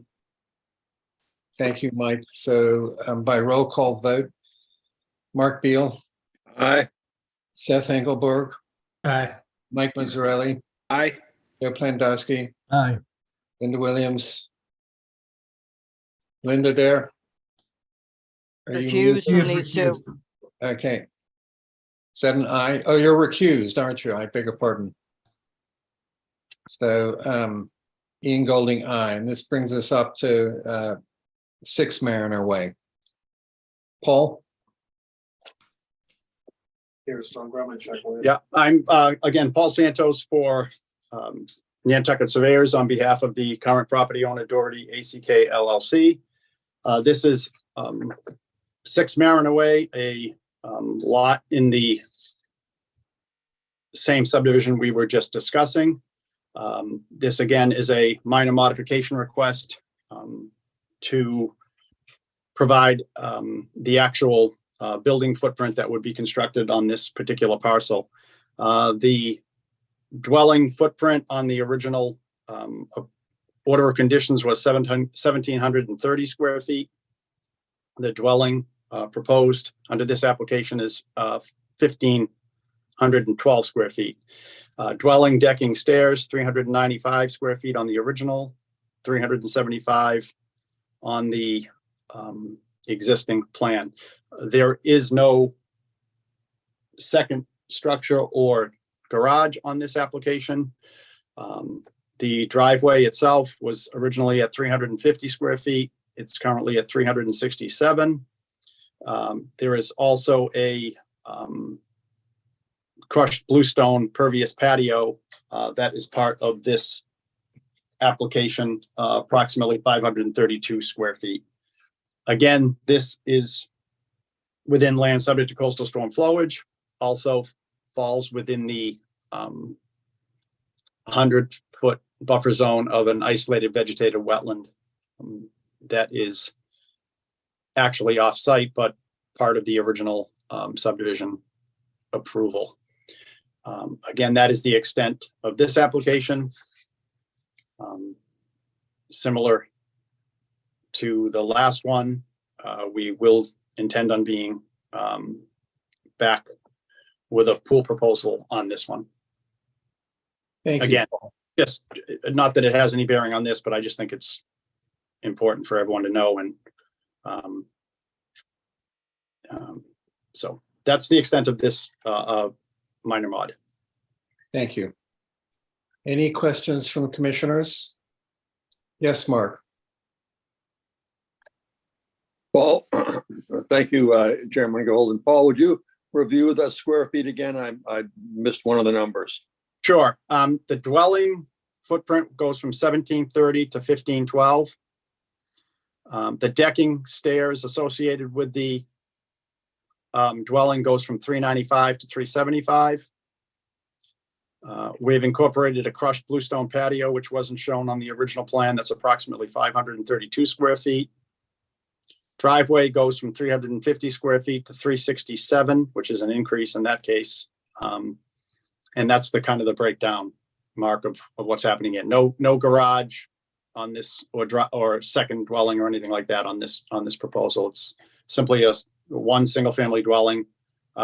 thank you, Mike. So by roll call vote, Mark Beal. Aye. Seth Engelberg. Aye. Mike Mazzarelli. Aye. Joe Plandowski. Aye. Linda Williams. Linda there. Are you Recused muted? from these two. Okay. 7 aye. Oh, you're recused, aren't you? I beg your pardon. So Ian Golding, aye. And this brings us up to 6 Mariner Way. Paul? Yeah, I'm again, Paul Santos for Nantucket Surveyors on behalf of the current property owner Doherty ACK LLC. This is 6 Mariner Way, a lot in the same subdivision we were just discussing. This again is a minor modification request to provide the actual building footprint that would be constructed on this particular parcel. The dwelling footprint on the original order of conditions was 1,730 square feet. The dwelling proposed under this application is 1,512 square feet. Dwelling, decking, stairs, 395 square feet on the original, 375 on the existing plan. There is no second structure or garage on this application. The driveway itself was originally at 350 square feet. It's currently at 367. There is also a crushed bluestone pervious patio that is part of this application, approximately 532 square feet. Again, this is within land subject to coastal storm flowage, also falls within the 100-foot buffer zone of an isolated vegetative wetland that is actually off-site, but part of the original subdivision approval. Again, that is the extent of this application. Similar to the last one, we will intend on being back with a pool proposal on this one. Thank you. Again, just not that it has any bearing on this, but I just think it's important for everyone to know. And so that's the extent of this minor mod. Thank you. Any questions from commissioners? Yes, Mark. Paul, thank you, Chairman Golden. Paul, would you review the square feet again? I missed one of the numbers. Sure. The dwelling footprint goes from 1,730 to 1,512. The decking stairs associated with the dwelling goes from 395 to 375. We've incorporated a crushed bluestone patio, which wasn't shown on the original plan. That's approximately 532 square feet. Driveway goes from 350 square feet to 367, which is an increase in that case. And that's the kind of the breakdown, Mark, of what's happening here. No garage on this or second dwelling or anything like that on this proposal. It's simply a one single family dwelling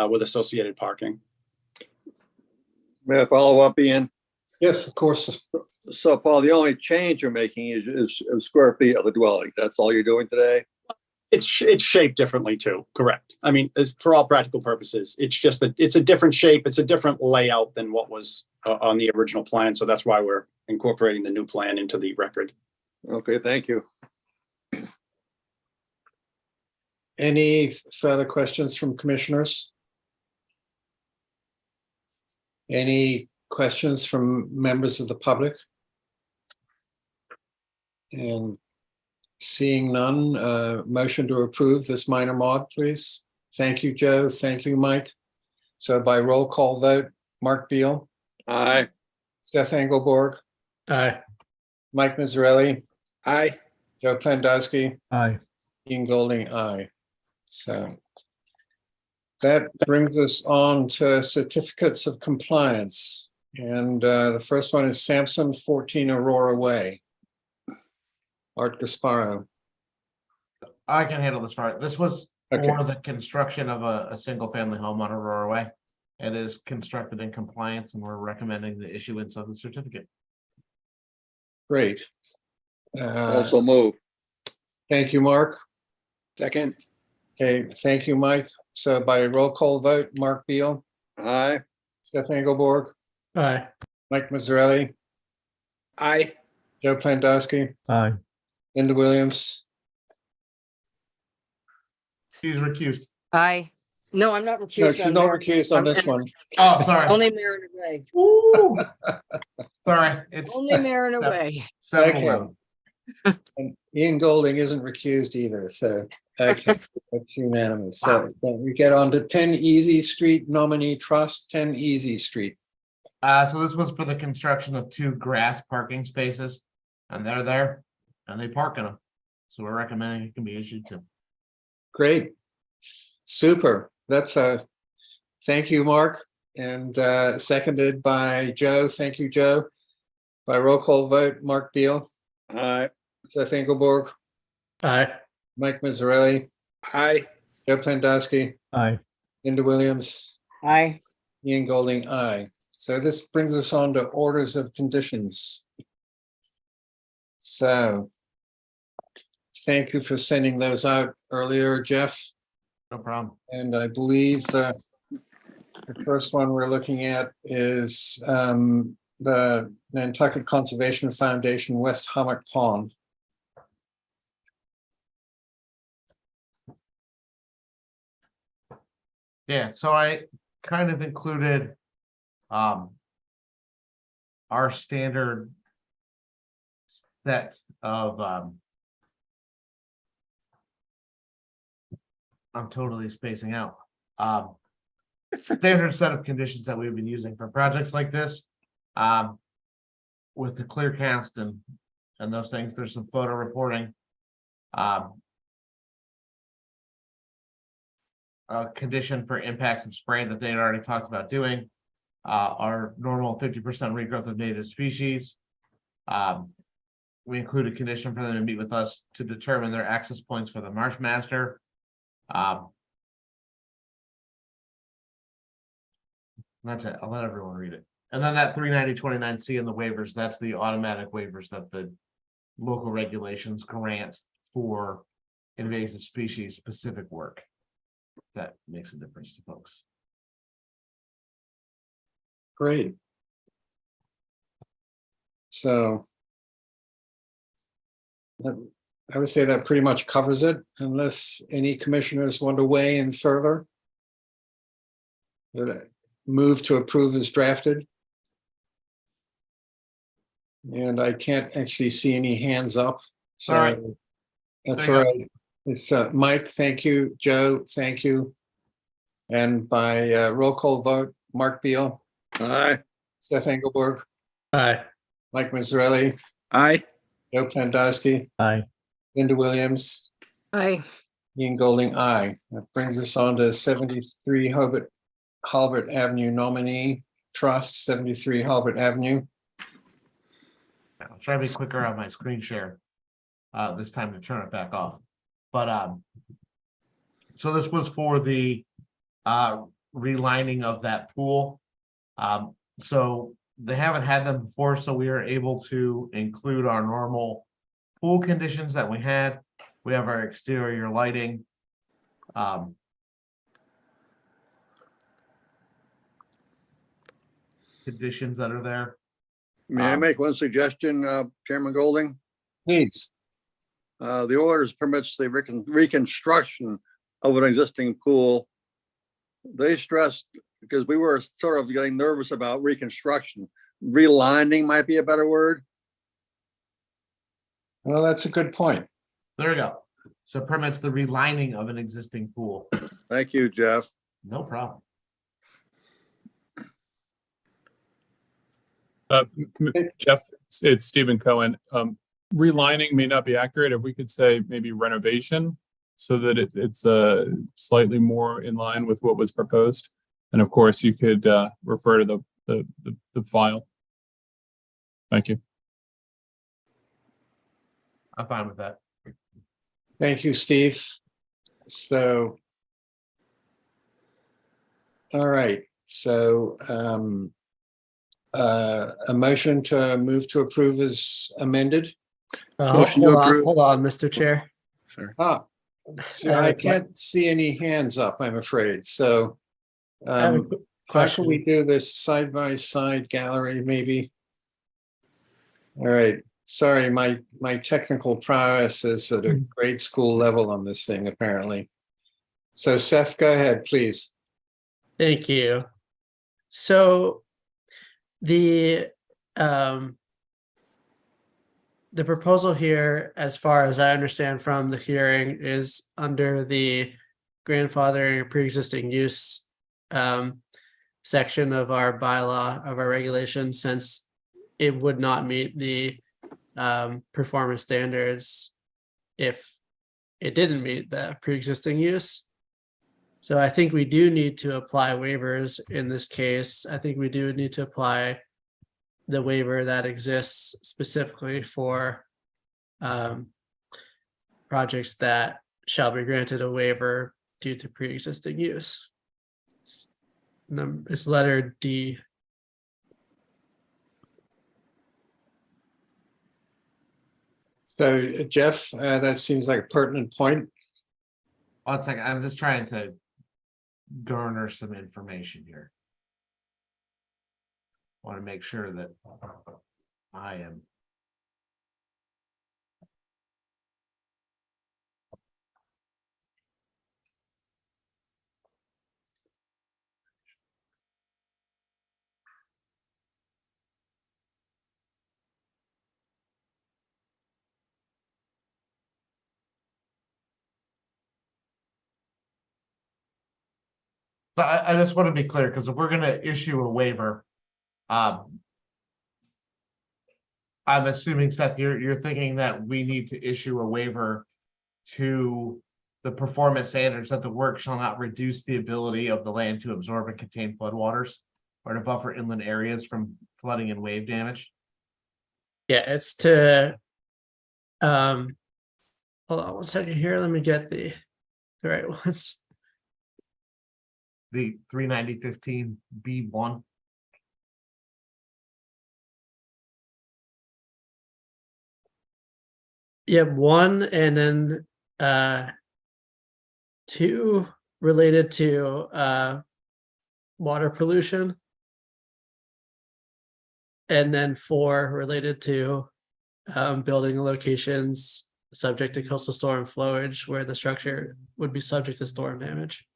with associated parking. May I follow up, Ian? Yes, of course. So Paul, the only change you're making is square feet of the dwelling. That's all you're doing today? It's shaped differently too, correct. I mean, for all practical purposes, it's just that it's a different shape. It's a different layout than what was on the original plan. So that's why we're incorporating the new plan into the record. Okay, thank you. Any further questions from commissioners? Any questions from members of the public? And seeing none, motion to approve this minor mod, please. Thank you, Joe. Thank you, Mike. So by roll call vote, Mark Beal. Aye. Seth Engelborg. Aye. Mike Mazzarelli. Aye. Joe Plandowski. Aye. Ian Golding, aye. So that brings us on to certificates of compliance. And the first one is Sampson 14 Aurora Way. Art Gasparo. I can handle this part. This was Okay. for the construction of a single family home on Aurora Way. It is constructed in compliance and we're recommending the issuance of the certificate. Great. Also move. Thank you, Mark. Second. Okay, thank you, Mike. So by roll call vote, Mark Beal, Aye. Seth Engelborg, Aye. Mike Mazzarelli, Aye. Joe Plandowski, Aye. Linda Williams. She's recused. Aye. No, I'm not recused. No, she's I'm not Mar- recused on I'm- this one. Oh, sorry. Only Mariner Way. Ooh. Sorry, it's Only Mariner Way. 7-11. And Ian Golding isn't recused either, so okay, that's unanimous. So then we get on to 10 Easy Street Nominee Trust, 10 Easy Street. So this was for the construction of 2 grass parking spaces, and they're there, and they park in them. So we're recommending it can be issued to. Great, super. That's a thank you, Mark, and seconded by Joe. Thank you, Joe. By roll call vote, Mark Beal, Aye. Seth Engelborg, Aye. Mike Mazzarelli, Aye. Joe Plandowski, Aye. Linda Williams, Aye. Ian Golding, aye. So this brings us on to orders of conditions. So thank you for sending those out earlier, Jeff. No problem. And I believe the first one we're looking at is the Nantucket Conservation Foundation, West Hummock Pond. Yeah, so I kind of included our standard set of I'm totally spacing out. Standard set of conditions that we've been using for projects like this. With the clear cast and those things, there's some photo reporting. A condition for impacts of spray that they had already talked about doing. Our normal 50% regrowth of native species. We include a condition for them to meet with us to determine their access points for the marsh master. That's it. I'll let everyone read it. And then that 39029C in the waivers, that's the automatic waivers that the local regulations grant for invasive species specific work. That makes a difference to folks. Great. So I would say that pretty much covers it, unless any commissioners want to weigh in further. Move to approve as drafted. And I can't actually see any hands up. So all right. That's There all you right. It's Mike, thank you. Joe, thank you. And by roll call vote, Mark Beal, Aye. Seth Engelberg, Aye. Mike Mazzarelli, Aye. Joe Pandowski, Aye. Linda Williams, Aye. Ian Golding, aye. That brings us on to 73 Halbert Avenue nominee trust, 73 Halbert Avenue. I'll try to be quicker on my screen share. This time to turn it back off. But so this was for the relining of that pool. So they haven't had them before, so we are able to include our normal pool conditions that we had. We have our exterior lighting. Conditions that are there. May I make one suggestion, Chairman Golding? Please. The orders permits the reconstruction of an existing pool. They stressed, because we were sort of getting nervous about reconstruction, relining might be a better word. Well, that's a good point. There we go. So permits the relining of an existing pool. Thank you, Jeff. No problem. Jeff, it's Stephen Cohen. Relining may not be accurate. If we could say maybe renovation so that it's slightly more in line with what was proposed. And of course, you could refer to the file. Thank you. I'm fine with that. Thank you, Steve. So, all right. So, a motion to move to approve is amended. Motion to approve. Hold on, Mr. Chair. Sorry. So I can't see any hands up, I'm afraid. So, I have a quick how can we do this side by side gallery, maybe? All right. Sorry, my technical prowess is at a grade school level on this thing, apparently. So Seth, go ahead, please. Thank you. So the proposal here, as far as I understand from the hearing, is under the grandfathering pre-existing use section of our bylaw, of our regulation, since it would not meet the performance standards if it didn't meet the pre-existing use. So I think we do need to apply waivers in this case. I think we do need to apply the waiver that exists specifically for projects that shall be granted a waiver due to pre-existing use. It's letter D. So Jeff, that seems like a pertinent point. 1 second, I'm just trying to garner some information here. Want to make sure that I am. But I just want to be clear, because if we're going to issue a waiver, I'm assuming, Seth, you're thinking that we need to issue a waiver to the performance standards that the work shall not reduce the ability of the land to absorb and contain floodwaters or to buffer inland areas from flooding and wave damage. Yeah, it's to hold on 1 second here. Let me get the right ones. The 390-15 B1. Yep, 1 and then 2 related to water pollution. And then 4 related to building locations subject to coastal storm flowage where the structure would be subject to storm damage.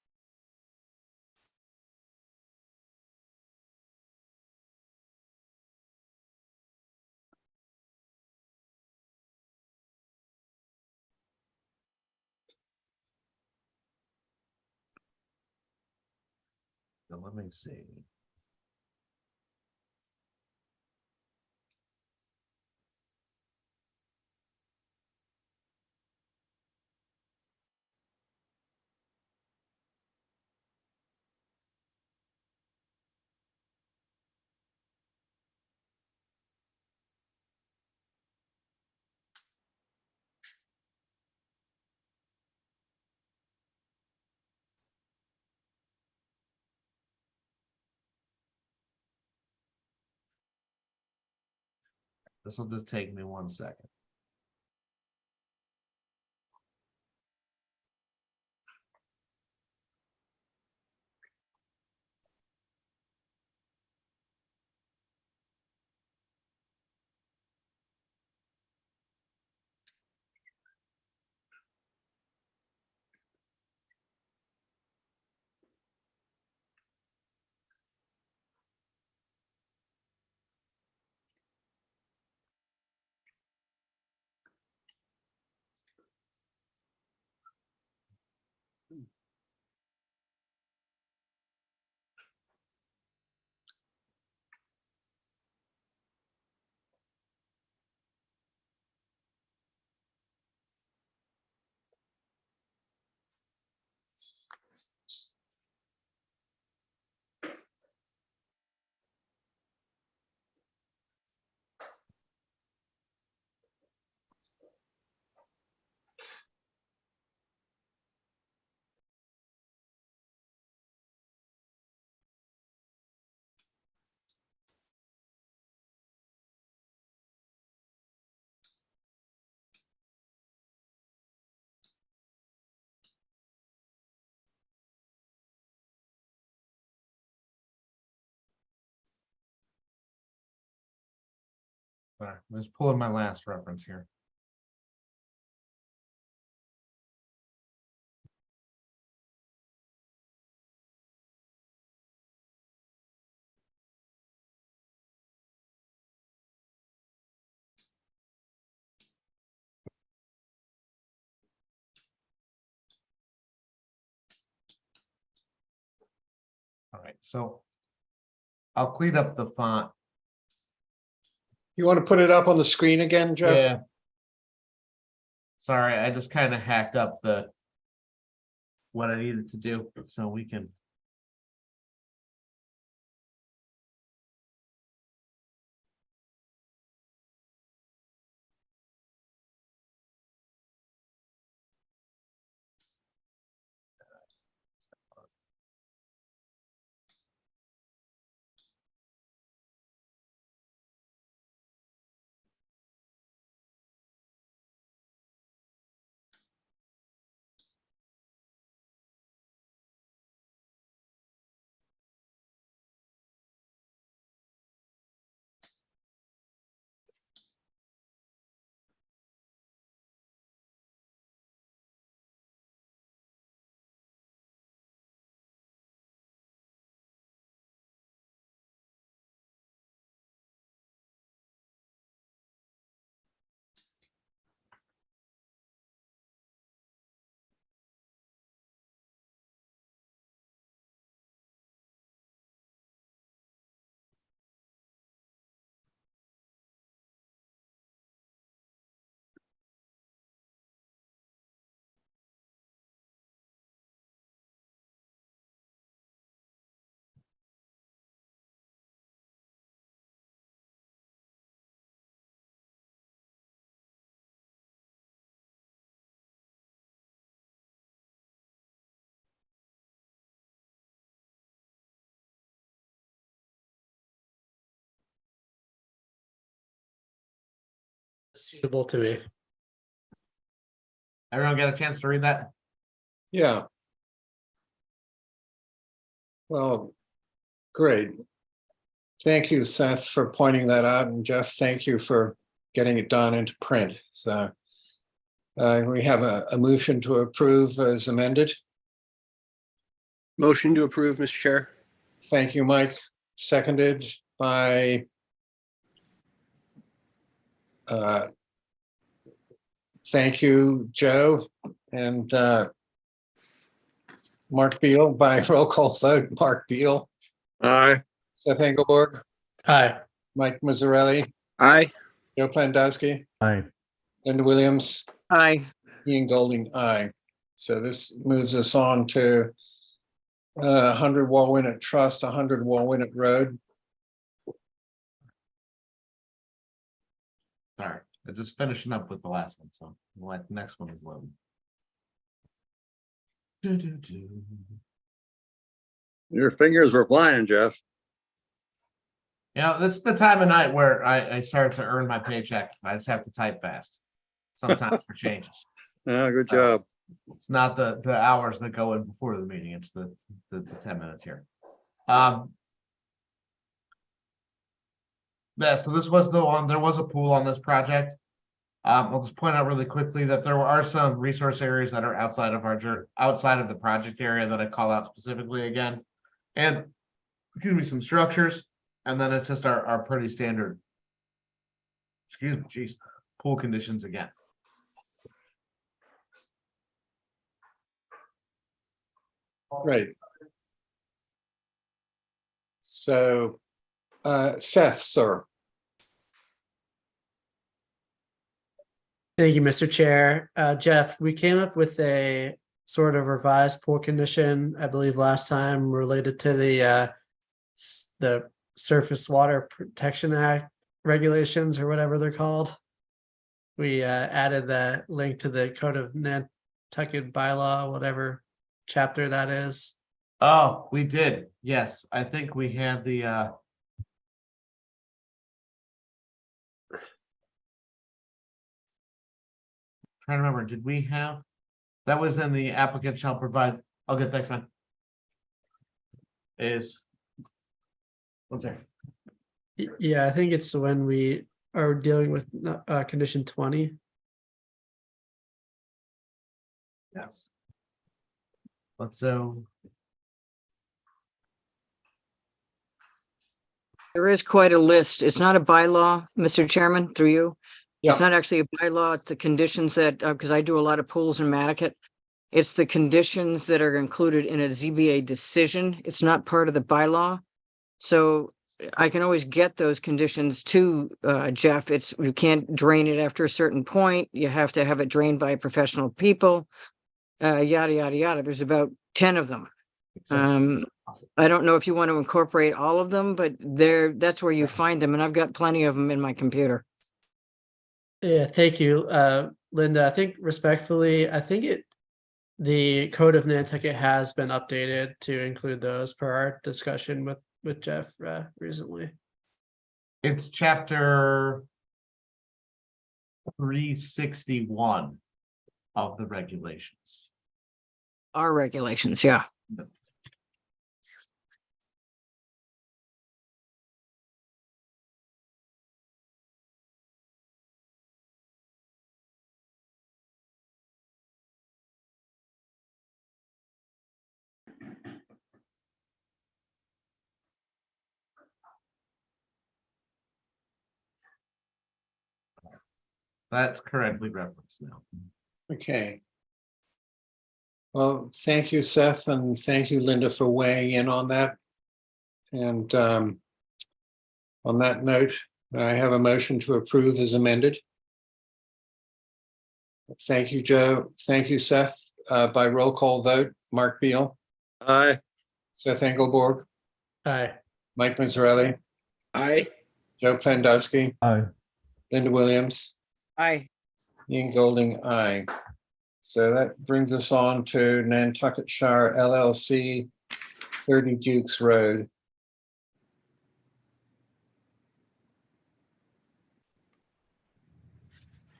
Now let me see. This will just take me 1 second. All right, let's pull in my last reference here. All right, so I'll clean up the font. You want to put it up on the screen again, Jeff? Yeah. Sorry, I just kind of hacked up what I needed to do so we can. Suitable to me. Everyone get a chance to read that? Yeah. Well, great. Thank you, Seth, for pointing that out, and Jeff, thank you for getting it done into print. So we have a motion to approve as amended. Motion to approve, Mr. Chair. Thank you, Mike. Seconded by thank you, Joe, and Mark Beal by roll call vote. Mark Beal. Aye. Seth Engelborg. Aye. Mike Mazzarelli. Aye. Joe Plandowski. Aye. Linda Williams. Aye. Ian Golding, aye. So this moves us on to 100 Walwinet Trust, 100 Walwinet Road. Sorry, I'm just finishing up with the last one, so the next one is loading. Your fingers were flying, Jeff. You know, this is the time of night where I start to earn my paycheck. I just have to type fast. Sometimes for changes. Yeah, good job. It's not the hours that go in before the meeting, it's the 10 minutes here. Yeah, so this was the one, there was a pool on this project. I'll just point out really quickly that there are some resource areas that are outside of outside of the project area that I call out specifically again. And excuse me, some structures, and then it's just our pretty standard, excuse me, geez, pool conditions again. Right. So, Seth, sir. Thank you, Mr. Chair. Jeff, we came up with a sort of revised pool condition, I believe last time, related to the Surface Water Protection Act regulations or whatever they're called. We added the link to the Code of Nantucket bylaw, whatever chapter that is. Oh, we did. Yes, I think we had the trying to remember, did we have that was in the applicant shall provide, I'll get thanks, man. Is one second. Yeah, I think it's when we are dealing with condition 20. Yes. Let's so There is quite a list. It's not a bylaw, Mr. Chairman, through you. Yeah. It's not actually a bylaw. It's the conditions that, because I do a lot of pools in Nantucket. It's the conditions that are included in a ZBA decision. It's not part of the bylaw. So I can always get those conditions to Jeff. You can't drain it after a certain point. You have to have it drained by professional people, yada, yada, yada. There's about 10 of them. I don't know if you want to incorporate all of them, but that's where you find them. And I've got plenty of them in my computer. Yeah, thank you, Linda. I think respectfully, the Code of Nantucket has been updated to include those per our discussion with Jeff recently. it's chapter 361 of the regulations. Our regulations, yeah. That's correctly referenced now. Okay. Well, thank you, Seth, and thank you, Linda, for weighing in on that. And on that note, I have a motion to approve as amended. Thank you, Joe. Thank you, Seth. By roll call vote, Mark Beal. Aye. Seth Engelborg, Aye. Mike Mazzarelli, Aye. Joe Plandowski, Aye. Linda Williams, Aye. Ian Golding, aye. So that brings us on to Nantucket Shire LLC, 30 Dukes Road.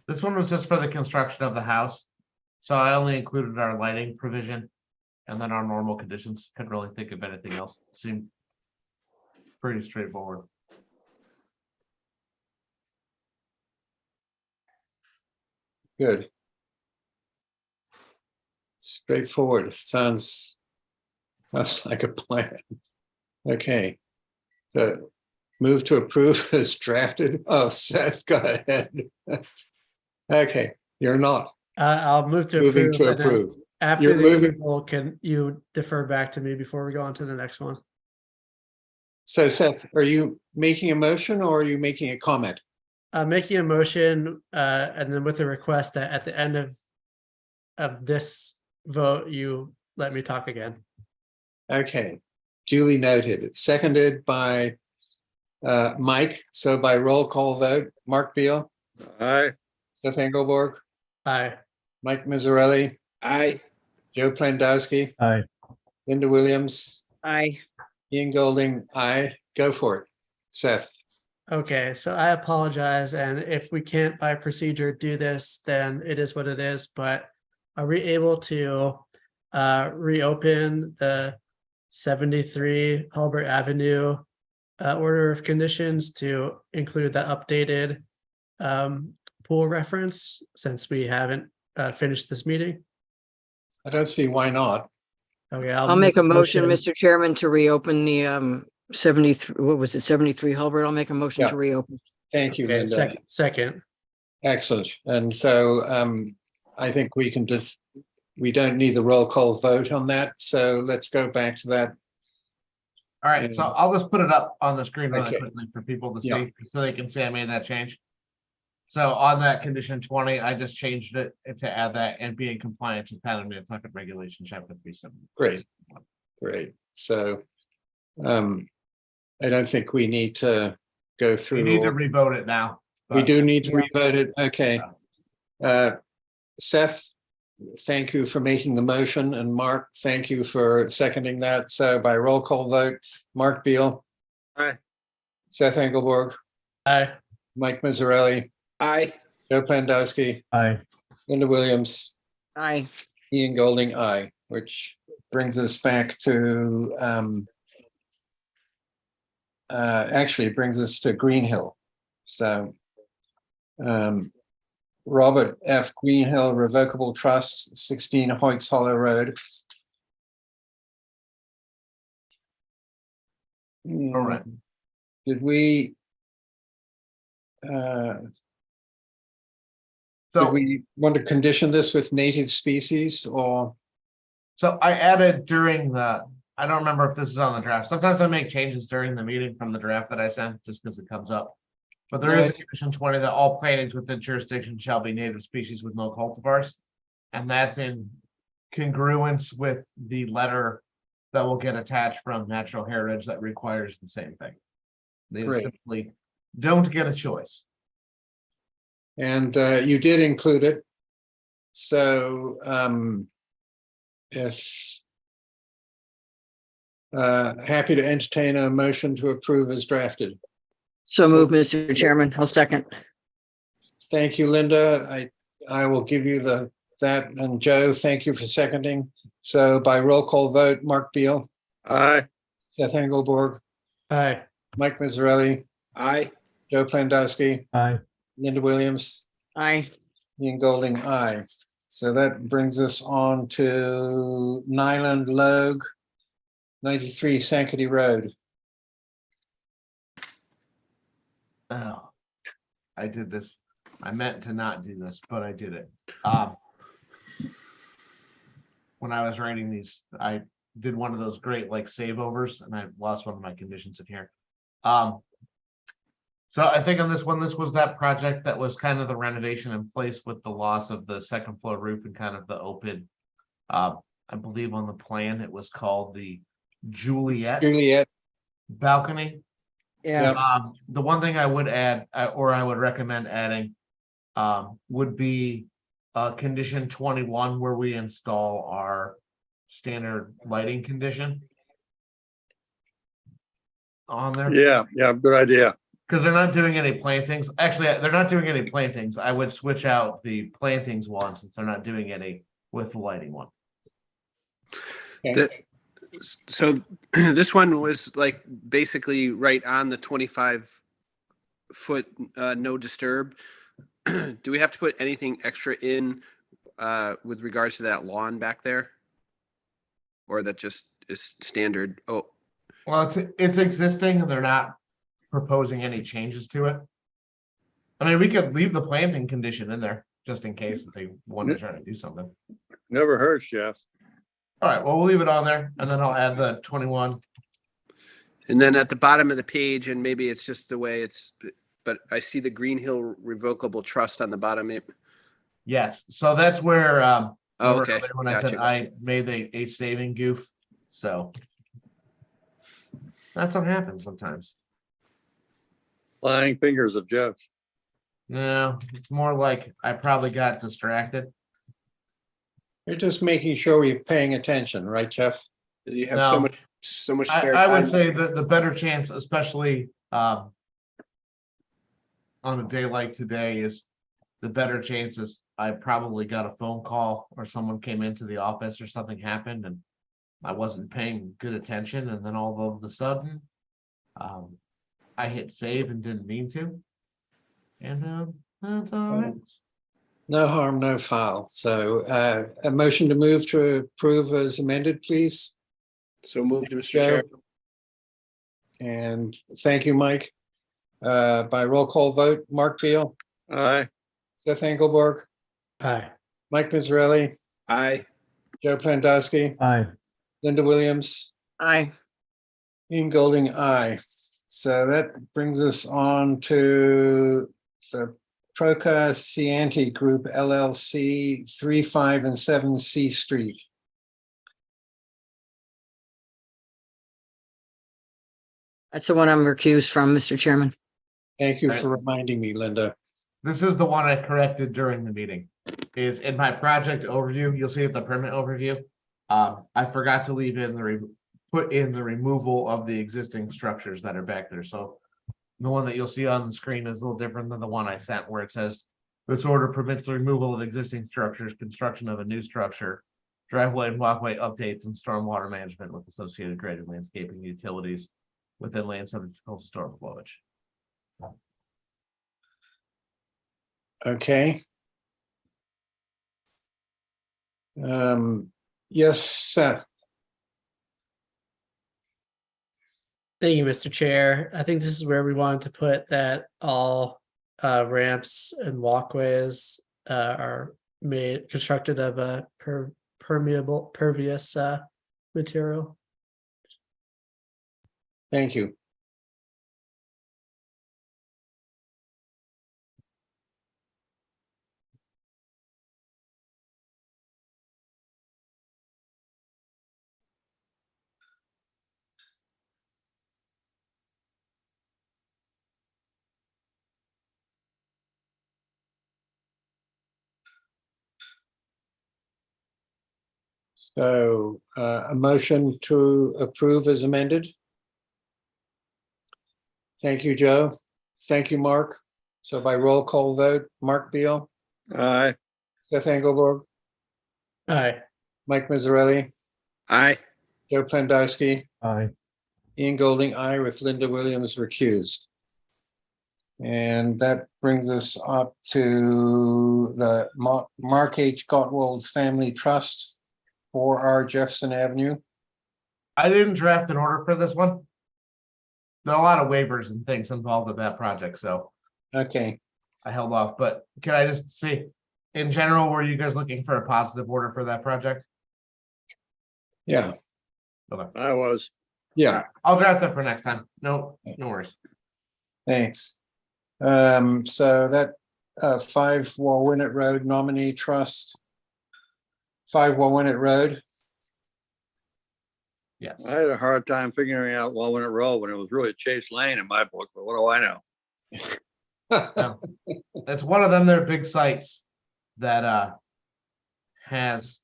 This one was just for the construction of the house. So I only included our lighting provision and then our normal conditions. Couldn't really think of anything else. Seemed pretty straightforward. Good. Straightforward. Sounds like a plan. Okay. The move to approve is drafted. Oh, Seth, go ahead. Okay, you're not I'll move to moving approve. to And then approve. after You're the moving. approval, can you defer back to me before we go on to the next one? So Seth, are you making a motion or are you making a comment? Making a motion, and then with the request that at the end of this vote, you let me talk again. Okay, duly noted. It's seconded by Mike. So by roll call vote, Mark Beal, Aye. Seth Engelborg, Aye. Mike Mazzarelli, Aye. Joe Plandowski, Aye. Linda Williams, Aye. Ian Golding, aye. Go for it. Seth. Okay, so I apologize, and if we can't by procedure do this, then it is what it is, but are we able to reopen the 73 Hulbert Avenue order of conditions to include the updated pool reference, since we haven't finished this meeting? I don't see why not. Okay, I'll make a motion, Mr. Chairman, to reopen the 73, what was it, 73 Hulbert? I'll make a motion Yeah. to reopen. Thank you, Okay, Linda. second. Excellent. And so I think we can just, we don't need the roll call vote on that. So let's go back to that. All right, so I'll just put it up on the screen really Okay. quickly for people to Yeah. see, so they can see I made that change. So on that condition 20, I just changed it to add that and be in compliance with Nantucket regulation chapter 37. Great. Great. So I don't think we need to go through. We need to all- revote it now. We but- do need to Yeah. revote it. Okay. Seth, thank you for making the motion, and Mark, thank you for seconding that. So by roll call vote, Mark Beal. Aye. Seth Engelborg, Aye. Mike Mazzarelli, Aye. Joe Pandowski, Aye. Linda Williams, Aye. Ian Golding, aye, which brings us back to actually it brings us to Greenhill. So Robert F. Greenhill Revocable Trust, 16 Hoyts Hollow Road. All right. Did we So did we want to condition this with native species or? So I added during the, I don't remember if this is on the draft. Sometimes I make changes during the meeting from the draft that I sent, just because it comes up. But there is a condition 20 that all plantings within jurisdiction shall be native species with no cultivars. And that's in congruence with the letter that will get attached from Natural Heritage that requires the same thing. They Great. simply don't get a choice. And you did include it. So if happy to entertain a motion to approve as drafted. So move, Mr. Chairman. I'll second. Thank you, Linda. I will give you that, and Joe, thank you for seconding. So by roll call vote, Mark Beal, Aye. Seth Engelborg, Aye. Mike Mazzarelli, Aye. Joe Plandowski, Aye. Linda Williams, Aye. Ian Golding, aye. So that brings us on to Nyland Logue, 93 Sankaty Road. Oh, I did this. I meant to not do this, but I did it. When I was writing these, I did one of those great like save overs, and I lost one of my conditions in here. So I think on this one, this was that project that was kind of the renovation in place with the loss of the second floor roof and kind of the open. I believe on the plan it was called the Juliet balcony. Yeah. The one thing I would add, or I would recommend adding, would be condition 21, where we install our standard lighting condition on there. Yeah, good idea. Because they're not doing any plantings. Actually, they're not doing any plantings. I would switch out the plantings one since they're not doing any with the lighting one. So this one was like basically right on the 25-foot no disturb. Do we have to put anything extra in with regards to that lawn back there? Or that just is standard? Oh, Well, it's existing and they're not proposing any changes to it. I mean, we could leave the planting condition in there just in case if they want to try to do something. Never hurts, Jeff. All right, well, we'll leave it on there and then I'll add the 21. and then at the bottom of the page, and maybe it's just the way it's, but I see the Greenhill Revocable Trust on the bottom. Yes, so that's where Oh, okay. when I said Gotcha. I made a saving goof. So that's what happens sometimes. Flying fingers of Jeff. No, it's more like I probably got distracted. You're just making sure you're paying attention, right, Jeff? You have No. so much I, spare I would time. say that the better chance, especially on a day like today, is the better chances I probably got a phone call or someone came into the office or something happened and I wasn't paying good attention, and then all of a sudden I hit save and didn't mean to. And that's all right. No harm, no foul. So a motion to move to approve as amended, please. So moved, Mr. Joe. Chair. And thank you, Mike. By roll call vote, Mark Beal, Aye. Seth Engelberg, Aye. Mike Pizzarelli, Aye. Joe Plandowski, Aye. Linda Williams, Aye. Ian Golding, aye. So that brings us on to the Proca Cianti Group LLC, 3, 5, and 7 C Street. That's the one I'm recused from, Mr. Chairman. Thank you for reminding me, Linda. This is the one I corrected during the meeting. Is in my project overview, you'll see it, the permit overview. I forgot to leave in put in the removal of the existing structures that are back there. So the one that you'll see on the screen is a little different than the one I sent where it says this order permits the removal of existing structures, construction of a new structure, driveway and walkway updates, and stormwater management with associated graded landscaping utilities within land subject to coastal storm flowage. Okay. Yes, Seth. Thank you, Mr. Chair. I think this is where we wanted to put that all ramps and walkways are constructed of a pervious material. Thank you. So a motion to approve as amended. Thank you, Joe. Thank you, Mark. So by roll call vote, Mark Beal, Aye. Seth Engelberg, Aye. Mike Mizzarelli, Aye. Joe Plandowski, Aye. Ian Golding, aye, with Linda Williams recused. And that brings us up to the Mark H. Gottwald Family Trust, 4R Jefferson Avenue. I didn't draft an order for this one. There are a lot of waivers and things involved with that project, so Okay. I held off. But can I just see, in general, were you guys looking for a positive order for that project? Yeah. Okay. I was. Yeah. I'll draft that for next time. No worries. Thanks. So that 5 Wawinett Road Nominee Trust, 5 Wawinett Road. Yes. I had a hard time figuring out Walnut Road when it was really Chase Lane in my book, but what do I know? No. It's one of them, they're big sites that has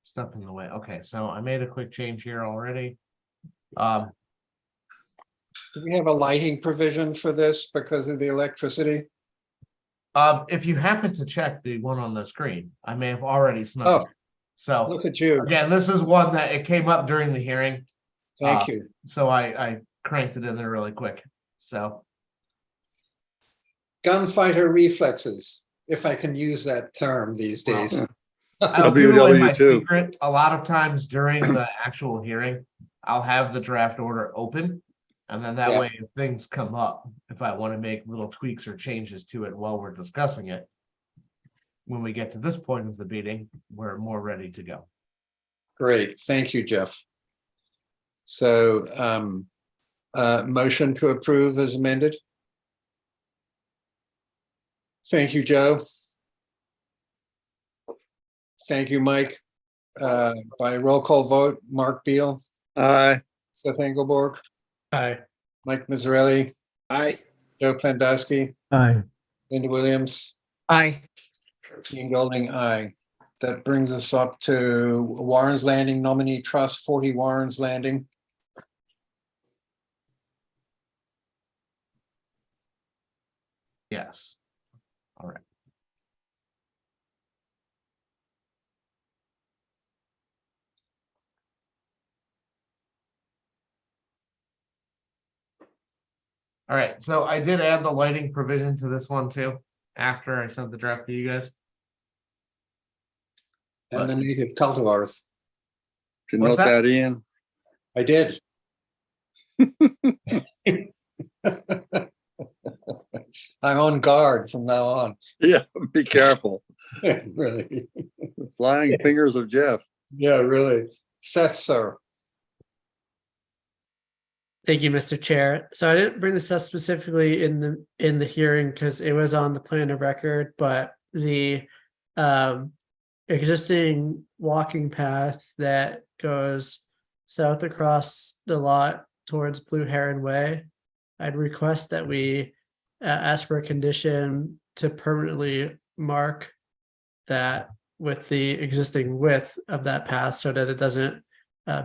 stuff in the way. Okay, so I made a quick change here already. Do we have a lighting provision for this because of the electricity? If you happen to check the one on the screen, I may have already snuck it. Oh, So look at you. again, this is one that it came up during the hearing. Thank you. So I cranked it in there really quick. So Gunfighter reflexes, if I can use that term these days. I'll give away my WW too. secret. A lot of times during the actual hearing, I'll have the draft order open. And then that Yeah. way, if things come up, if I want to make little tweaks or changes to it while we're discussing it, when we get to this point of the meeting, we're more ready to go. Great, thank you, Jeff. So motion to approve as amended. Thank you, Joe. Thank you, Mike. By roll call vote, Mark Beal, Aye. Seth Engelborg, Aye. Mike Mizzarelli, Aye. Joe Plandowski, Aye. Linda Williams, Aye. Ian Golding, aye. that brings us up to Warren's Landing nominee trust, 40 Warren's Landing. Yes. All right. All right, so I did add the lighting provision to this one too, after I sent the draft to you guys. And the native cultivars. Can What's note that? that, Ian. I did. I'm on guard from now on. Yeah, be careful. Really. Flying fingers of Jeff. Yeah, really. Seth, sir. Thank you, Mr. Chair. So I didn't bring this up specifically in the hearing because it was on the plan of record, but the existing walking path that goes south across the lot towards Blue Heron Way, I'd request that we ask for a condition to permanently mark that with the existing width of that path so that it doesn't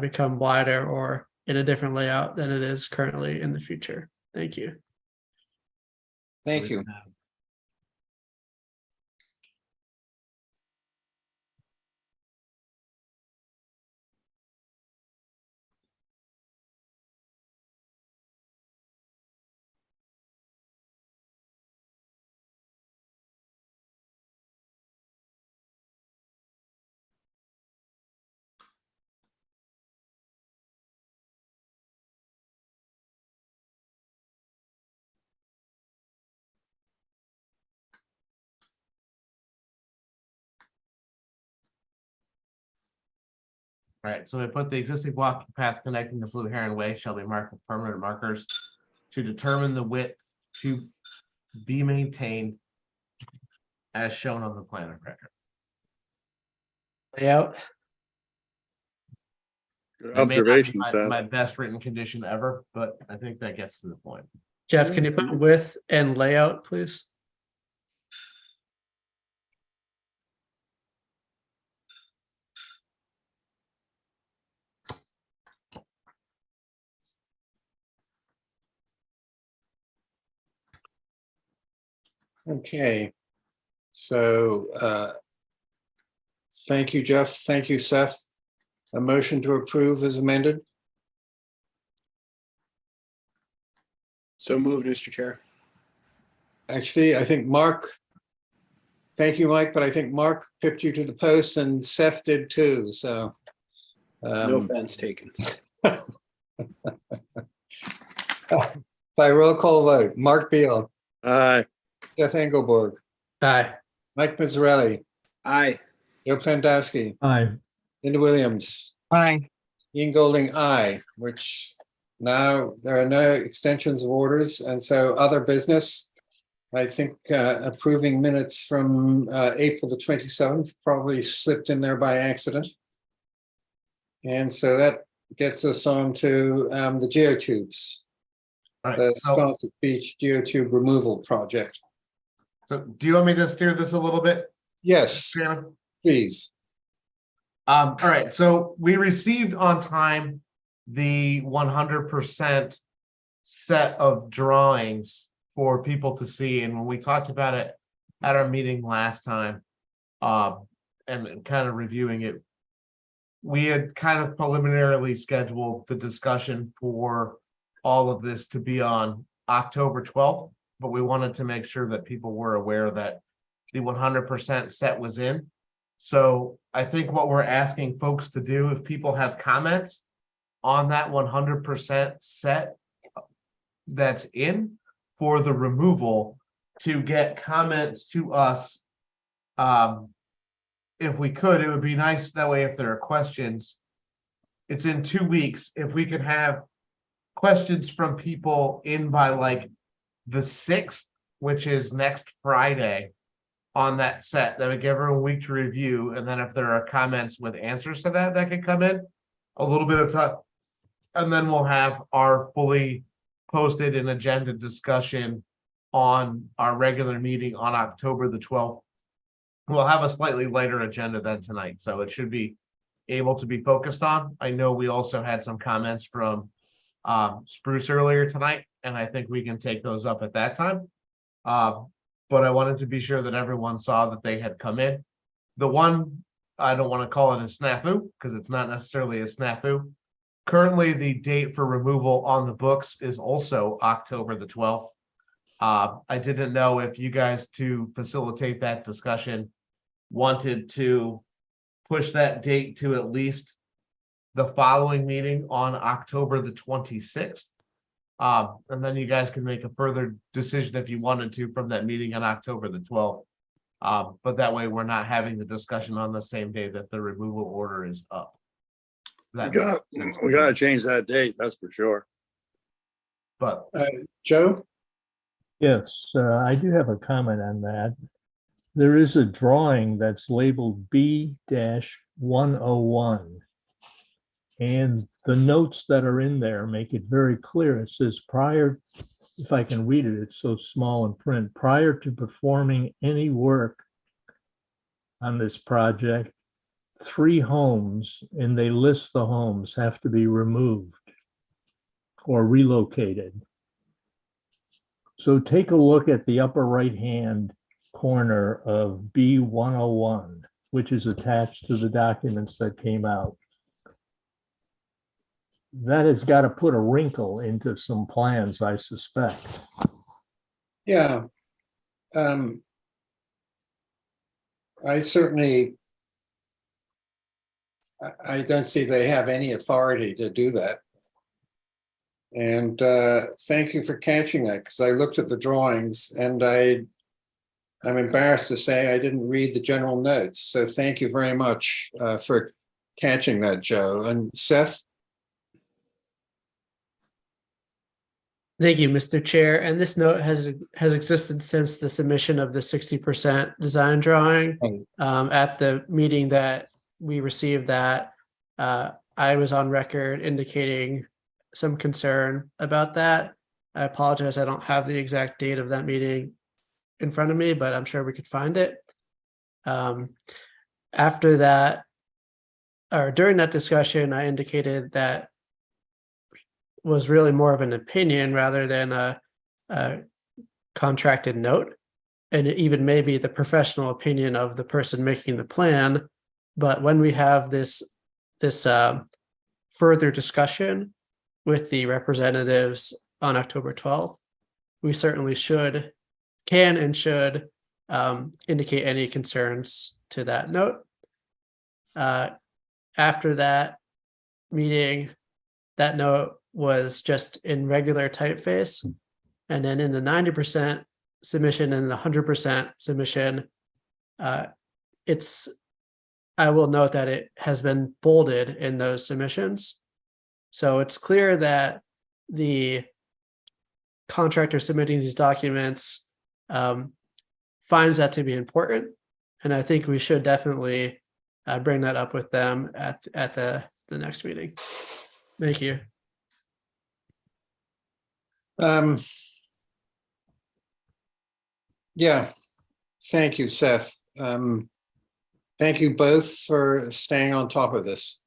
become wider or in a different layout than it is currently in the future. Thank you. Thank you. All right, so we put the existing walking path connecting the Blue Heron Way shall be marked with permanent markers to determine the width to be maintained as shown on the plan of record. Layout. Good That may not be observation, my, Seth. my best written condition ever, but I think that gets to the point. Jeff, can you put width and layout, please? Okay. So thank you, Jeff. Thank you, Seth. A motion to approve is amended. So moved, Mr. Chair. Actually, I think Mark, thank you, Mike, but I think Mark pipped you to the post and Seth did too. So No offense taken. by roll call vote, Mark Beal, Aye. Seth Engelborg, Aye. Mike Mazzarelli, Aye. Joe Pandowski, Aye. Linda Williams, Aye. Ian Golding, aye, which now there are no extensions of orders. And so other business, I think approving minutes from April the 27th probably slipped in there by accident. And so that gets us on to the geotubes, All right, the so, Sconset Beach geotube removal project. so do you want me to steer this a little bit? Yes, Chairman? please. All right, so we received on time the 100% set of drawings for people to see, and when we talked about it at our meeting last time, and kind of reviewing it, we had kind of preliminarily scheduled the discussion for all of this to be on October 12th, but we wanted to make sure that people were aware that the 100% set was in. So I think what we're asking folks to do, if people have comments on that 100% set that's in for the removal, to get comments to us. If we could, it would be nice that way if there are questions. It's in 2 weeks. If we could have questions from people in by like the 6th, which is next Friday, on that set, that would give everyone a week to review, and then if there are comments with answers to that could come in a little bit of time, and then we'll have our fully posted and agenda discussion on our regular meeting on October the 12th we'll have a slightly lighter agenda than tonight, so it should be able to be focused on. I know we also had some comments from Spruce earlier tonight, and I think we can take those up at that time. But I wanted to be sure that everyone saw that they had come in. The one, I don't want to call it a snafu, because it's not necessarily a snafu. Currently, the date for removal on the books is also October the 12th. I didn't know if you guys, to facilitate that discussion, wanted to push that date to at least the following meeting on October the 26th. And then you guys can make a further decision if you wanted to from that meeting on October the 12th. But that way we're not having the discussion on the same day that the removal order is up. We gotta change that date, that's for sure. But Joe? Yes, I do have a comment on that. There is a drawing that's labeled B-101. And the notes that are in there make it very clear. It says prior, if I can read it, it's so small in print, prior to performing any work on this project, 3 homes, and they list the homes, have to be removed or relocated. So take a look at the upper right-hand corner of B-101, which is attached to the documents that came out. That has got to put a wrinkle into some plans, I suspect. Yeah. I certainly, I don't see they have any authority to do that. And thank you for catching that, because I looked at the drawings and I'm embarrassed to say I didn't read the general notes. So thank you very much for catching that, Joe. And Seth? Thank you, Mr. Chair. And this note has existed since the submission of the 60% design drawing. At the meeting that we received that, I was on record indicating some concern about that. I apologize, I don't have the exact date of that meeting in front of me, but I'm sure we could find it. After that, or during that discussion, I indicated that was really more of an opinion rather than a contracted note. And it even maybe the professional opinion of the person making the plan. But when we have this further discussion with the representatives on October 12th, we certainly can and should indicate any concerns to that note. After that meeting, that note was just in regular typeface. And then in the 90% submission and the 100% submission, I will note that it has been bolded in those submissions. So it's clear that the contractor submitting these documents finds that to be important. And I think we should definitely bring that up with them at the next meeting. Thank you. Yeah, thank you, Seth. Thank you both for staying on top of this.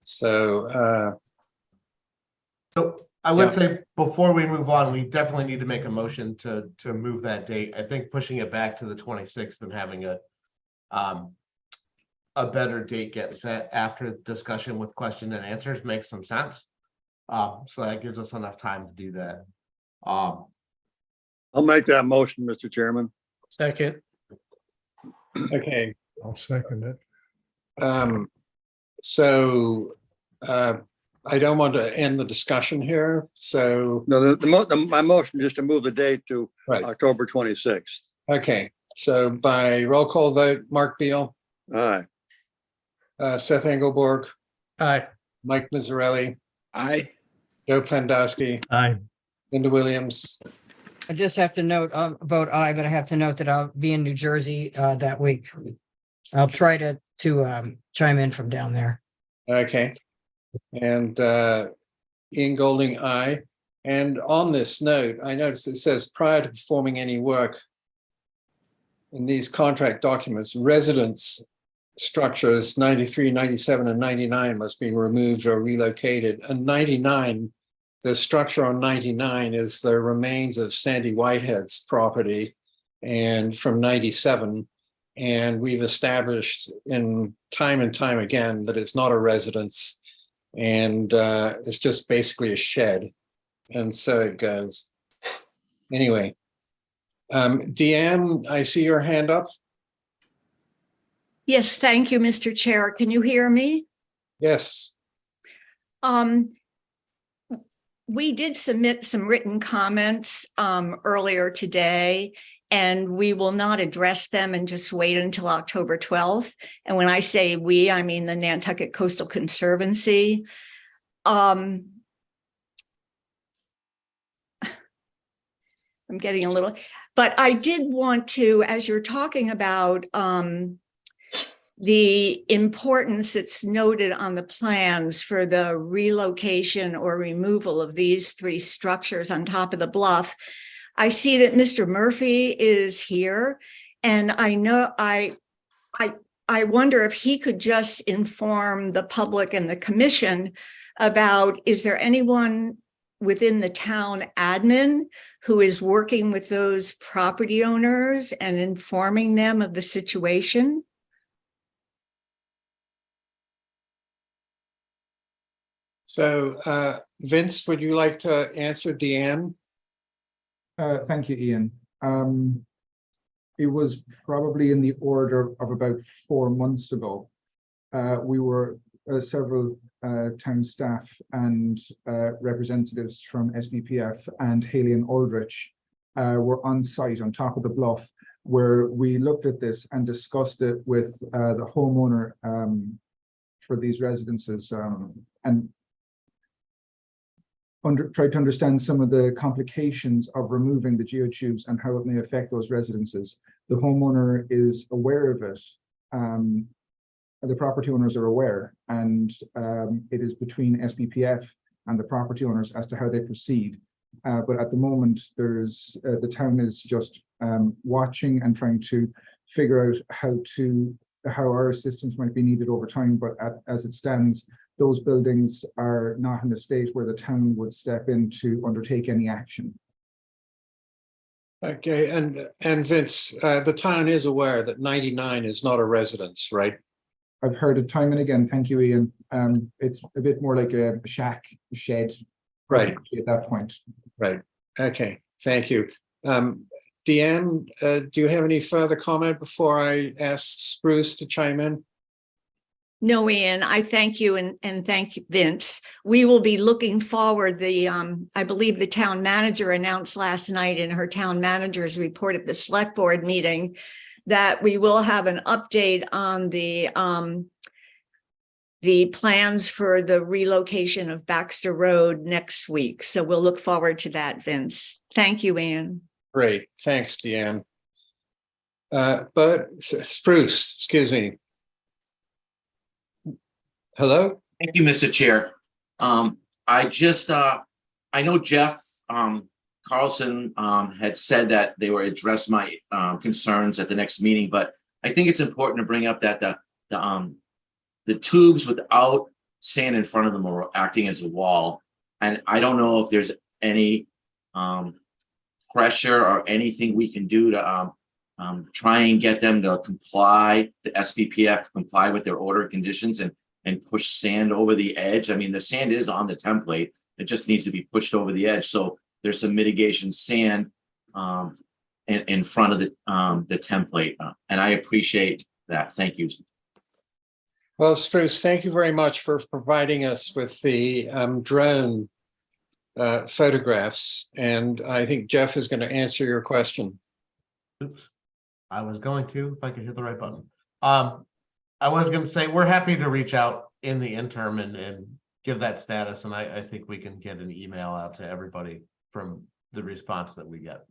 So I would say before we move on, we definitely need to make a motion to move that date. I think pushing it back to the 26th and having a better date get set after discussion with question and answers makes some sense. So that gives us enough time to do that. I'll make that motion, Mr. Chairman. Second. okay. I'll second it. So I don't want to end the discussion here. So no, my motion is to move the date to October 26th. Okay. So by roll call vote, Mark Beal. Aye. Seth Engelborg. Aye. Mike Mazzarelli. Aye. Joe Pandowski. Aye. Linda Williams. I just have to note, vote aye, but I have to note that I'll be in New Jersey that week. I'll try to chime in from down there. Okay. And Ian Golding, aye. And on this note, I noticed it says prior to performing any work in these contract documents, residence structures 93, 97, and 99 must be removed or relocated. And 99, the structure on 99 is the remains of Sandy Whitehead's property, and from 97. And we've established in time and time again that it's not a residence, and it's just basically a shed. And so it goes. Anyway, Deanne, I see your hand up. Yes, thank you, Mr. Chair. Can you hear me? Yes. We did submit some written comments earlier today, and we will not address them and just wait until October 12th. And when I say we, I mean the Nantucket Coastal Conservancy. I'm getting a little, but I did want to, as you're talking about the importance that's noted on the plans for the relocation or removal of these three structures on top of the bluff, I see that Mr. Murphy is here, and I know I wonder if he could just inform the public and the commission about, is there anyone within the town admin who is working with those property owners and informing them of the situation? So, Vince, would you like to answer Deanne? Thank you, Ian. It was probably in the order of about 4 months ago. We were several town staff and representatives from SBPF and Haley and Aldrich were on site on top of the bluff, where we looked at this and discussed it with the homeowner for these residences, and tried to understand some of the complications of removing the geotubes and how it may affect those residences. The homeowner is aware of it. The property owners are aware, and it is between SBPF and the property owners as to how they proceed. But at the moment, there's the town is just watching and trying to figure out how our assistance might be needed over time. But as it stands, those buildings are not in a state where the town would step in to undertake any action. Okay, and Vince, the town is aware that 99 is not a residence, right? I've heard it time and again. Thank you, Ian. It's a bit more like a shack, shed, right? At that point, right? Okay, thank you, Deanne. Do you have any further comment before I ask Spruce to chime in? No, Ian, I thank you and thank you, Vince. We will be looking forward. I believe the town manager announced last night in her town manager's report at the select board meeting that we will have an update on the plans for the relocation of Baxter Road next week. So we'll look forward to that, Vince. Thank you, Ian. Great, thanks, Deanne. But Spruce, excuse me. Hello? Thank you, Mr. Chair. I know Jeff Carlson had said that they would address my concerns at the next meeting, but I think it's important to bring up that the tubes without sand in front of them are acting as a wall. And I don't know if there's any pressure or anything we can do to try and get them to comply, the SPPF to comply with their order conditions and push sand over the edge. I mean, the sand is on the template. It just needs to be pushed over the edge. So there's some mitigation sand in front of the template. And I appreciate that. Thank you. Well, Spruce, thank you very much for providing us with the drone photographs. And I think Jeff is going to answer your question. Oops, I was going to, if I could hit the right button. I was going to say, we're happy to reach out in the interim and give that status. And I think we can get an email out to everybody from the response that we get.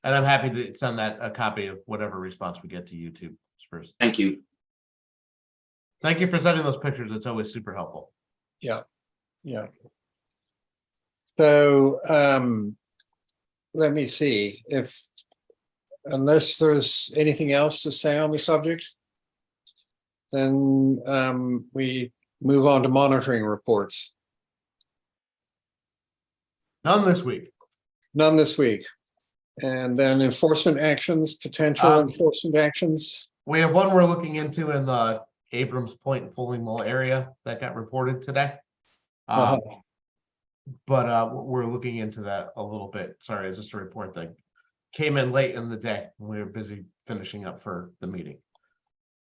And I'm happy to send that a copy of whatever response we get to you too, Spruce. Thank you. Thank you for sending those pictures. It's always super helpful. Yeah. Yeah. So let me see if unless there's anything else to say on the subject, then we move on to monitoring reports. None this week. None this week. And then enforcement actions, potential enforcement actions. We have one we're looking into in the Abrams Point and Fulling Mill area that got reported today. But we're looking into that a little bit. Sorry, it's just a report thing. Came in late in the day. We were busy finishing up for the meeting.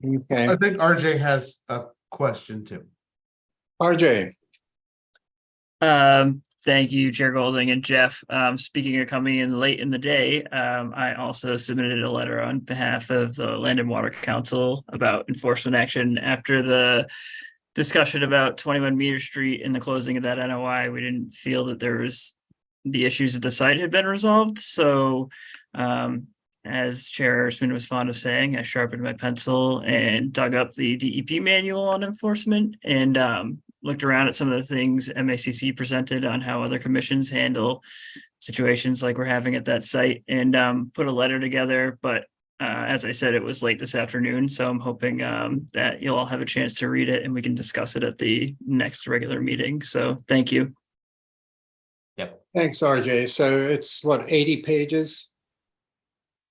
Okay. I think RJ has a question too. RJ. Thank you, Chair Golding and Jeff. Speaking of coming in late in the day, I also submitted a letter on behalf of the Land and Water Council about enforcement action after the discussion about 21 Meter Street and the closing of that NOI. We didn't feel that there was the issues at the site had been resolved. So as Chair Ersman was fond of saying, I sharpened my pencil and dug up the DEP manual on enforcement and looked around at some of the things MACC presented on how other commissions handle situations like we're having at that site, and put a letter together. But as I said, it was late this afternoon, so I'm hoping that you'll all have a chance to read it and we can discuss it at the next regular meeting. So thank you. Yep. Thanks, RJ. So it's what, 80 pages?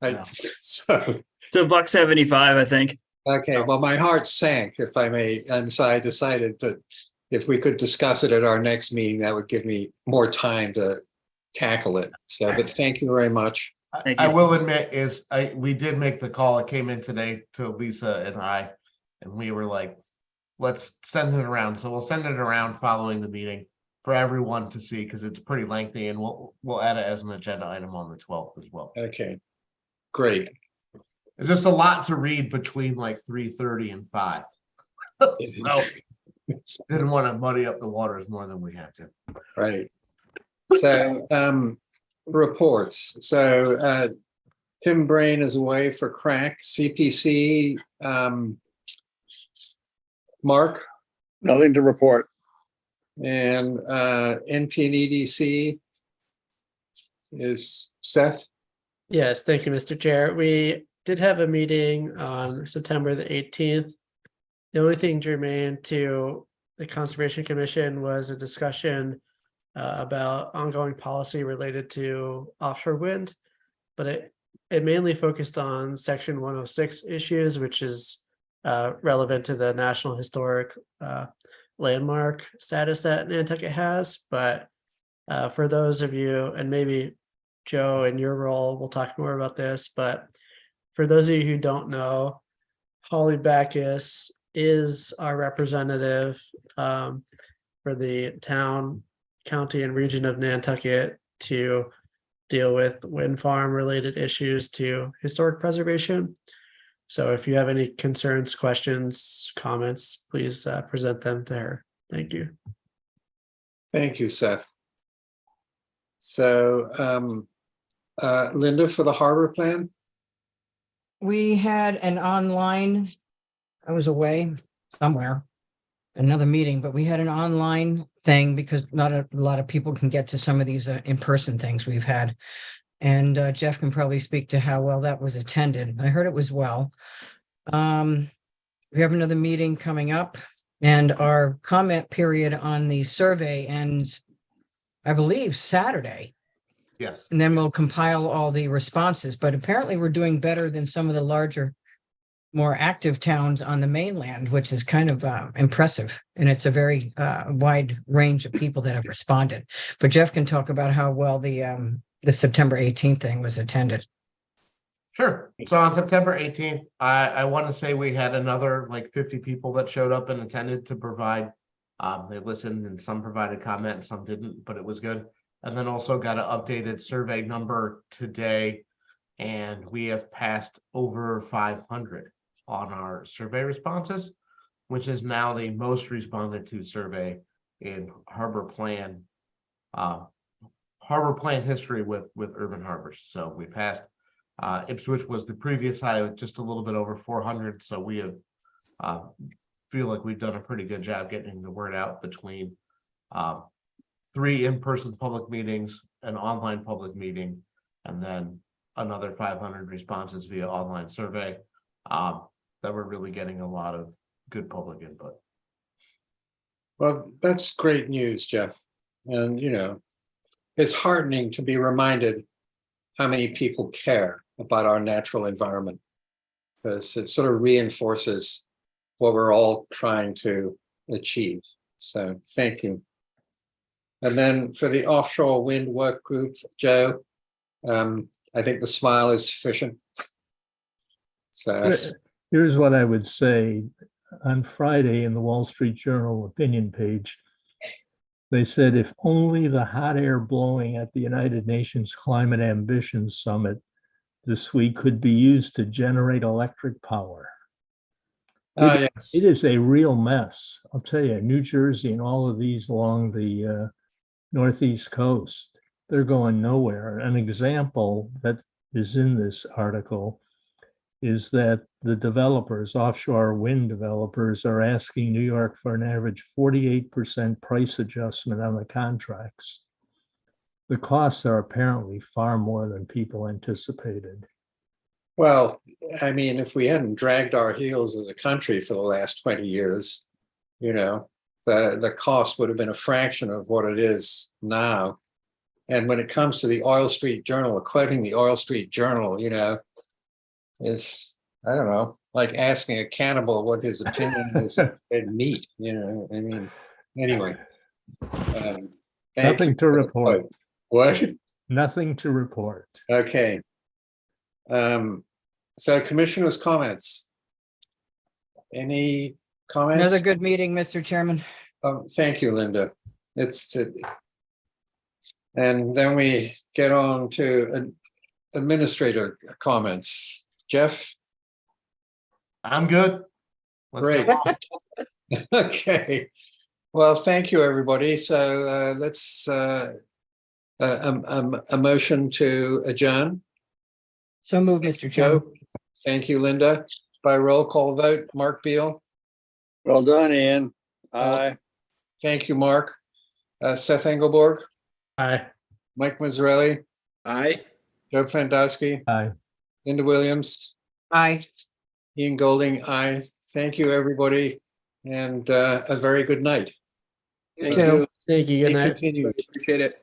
So it's $175, I think. Okay, well, my heart sank, if I may, and so I decided that if we could discuss it at our next meeting, that would give me more time to tackle it. So, but thank you very much. I will admit we did make the call. It came in today to Lisa and I, and we were like, let's send it around. So we'll send it around following the meeting for everyone to see, because it's pretty lengthy, and we'll add it as an agenda item on the 12th as well. Okay, great. It's just a lot to read between like 3:30 and 5. So didn't want to muddy up the waters more than we had to. Right. So reports. So Tim Brain is away for crack. CPC. Mark? Nothing to report. And NP and EDC is Seth? Yes, thank you, Mr. Chair. We did have a meeting on September the 18th. The only thing germane to the Conservation Commission was a discussion about ongoing policy related to offshore wind, but it mainly focused on Section 106 issues, which is relevant to the National Historic Landmark status that Nantucket has. But for those of you, and maybe Joe, in your role, we'll talk more about this, but for those of you who don't know, Holly Backus is our representative for the town, county, and region of Nantucket to deal with wind farm related issues to historic preservation. So if you have any concerns, questions, comments, please present them to her. Thank you. Thank you, Seth. So Linda, for the harbor plan? We had an online, I was away somewhere, another meeting, but we had an online thing because not a lot of people can get to some of these in-person things we've had. And Jeff can probably speak to how well that was attended. I heard it was well. We have another meeting coming up, and our comment period on the survey ends, I believe, Saturday. Yes. And then we'll compile all the responses, but apparently we're doing better than some of the larger, more active towns on the mainland, which is kind of impressive. And it's a very wide range of people that have responded. But Jeff can talk about how well the September 18th thing was attended. Sure. So on September 18th, I want to say we had another like 50 people that showed up and attended to provide. They listened, and some provided comment and some didn't, but it was good. And then also got an updated survey number today, and we have passed over 500 on our survey responses, which is now the most responded to survey in harbor plan history with urban harbors. So we passed. Ipswich was the previous high, just a little bit over 400. So we have feel like we've done a pretty good job getting the word out between 3 in-person public meetings, an online public meeting, and then another 500 responses via online survey. That we're really getting a lot of good public input. Well, that's great news, Jeff. And, it's heartening to be reminded how many people care about our natural environment, because it sort of reinforces what we're all trying to achieve. So thank you. And then for the offshore wind work group, Joe, I think the smile is sufficient. So Here's what I would say. On Friday in the Wall Street Journal opinion page, they said if only the hot air blowing at the United Nations Climate Ambition Summit this week could be used to generate electric power. yes. It is a real mess. I'll tell you, New Jersey and all of these along the Northeast coast, they're going nowhere. An example that is in this article is that the developers, offshore wind developers, are asking New York for an average 48% price adjustment on the contracts. The costs are apparently far more than people anticipated. Well, I mean, if we hadn't dragged our heels as a country for the last 20 years, the cost would have been a fraction of what it is now. And when it comes to the Oil Street Journal, quoting the Oil Street Journal, is, I don't know, like asking a cannibal what his opinion is of meat, I mean, anyway. Nothing to report. What? Nothing to report. Okay. So commissioners' comments. Any comments? Another good meeting, Mr. Chairman. Thank you, Linda. And then we get on to administrator comments. Jeff? I'm good. Let's Great. go on. Okay. Well, thank you, everybody. So let's a motion to adjourn. So move, Mr. Chairman. Thank you, Linda. By roll call vote, Mark Beal. Well done, Ian. Aye. Thank you, Mark. Seth Engelborg. Aye. Mike Mazzarelli. Aye. Joe Fandowski. Aye. Linda Williams. Aye. Ian Golding. Aye. Thank you, everybody, and a very good night. Thank you. Thank you. Good May night. continue. Appreciate it.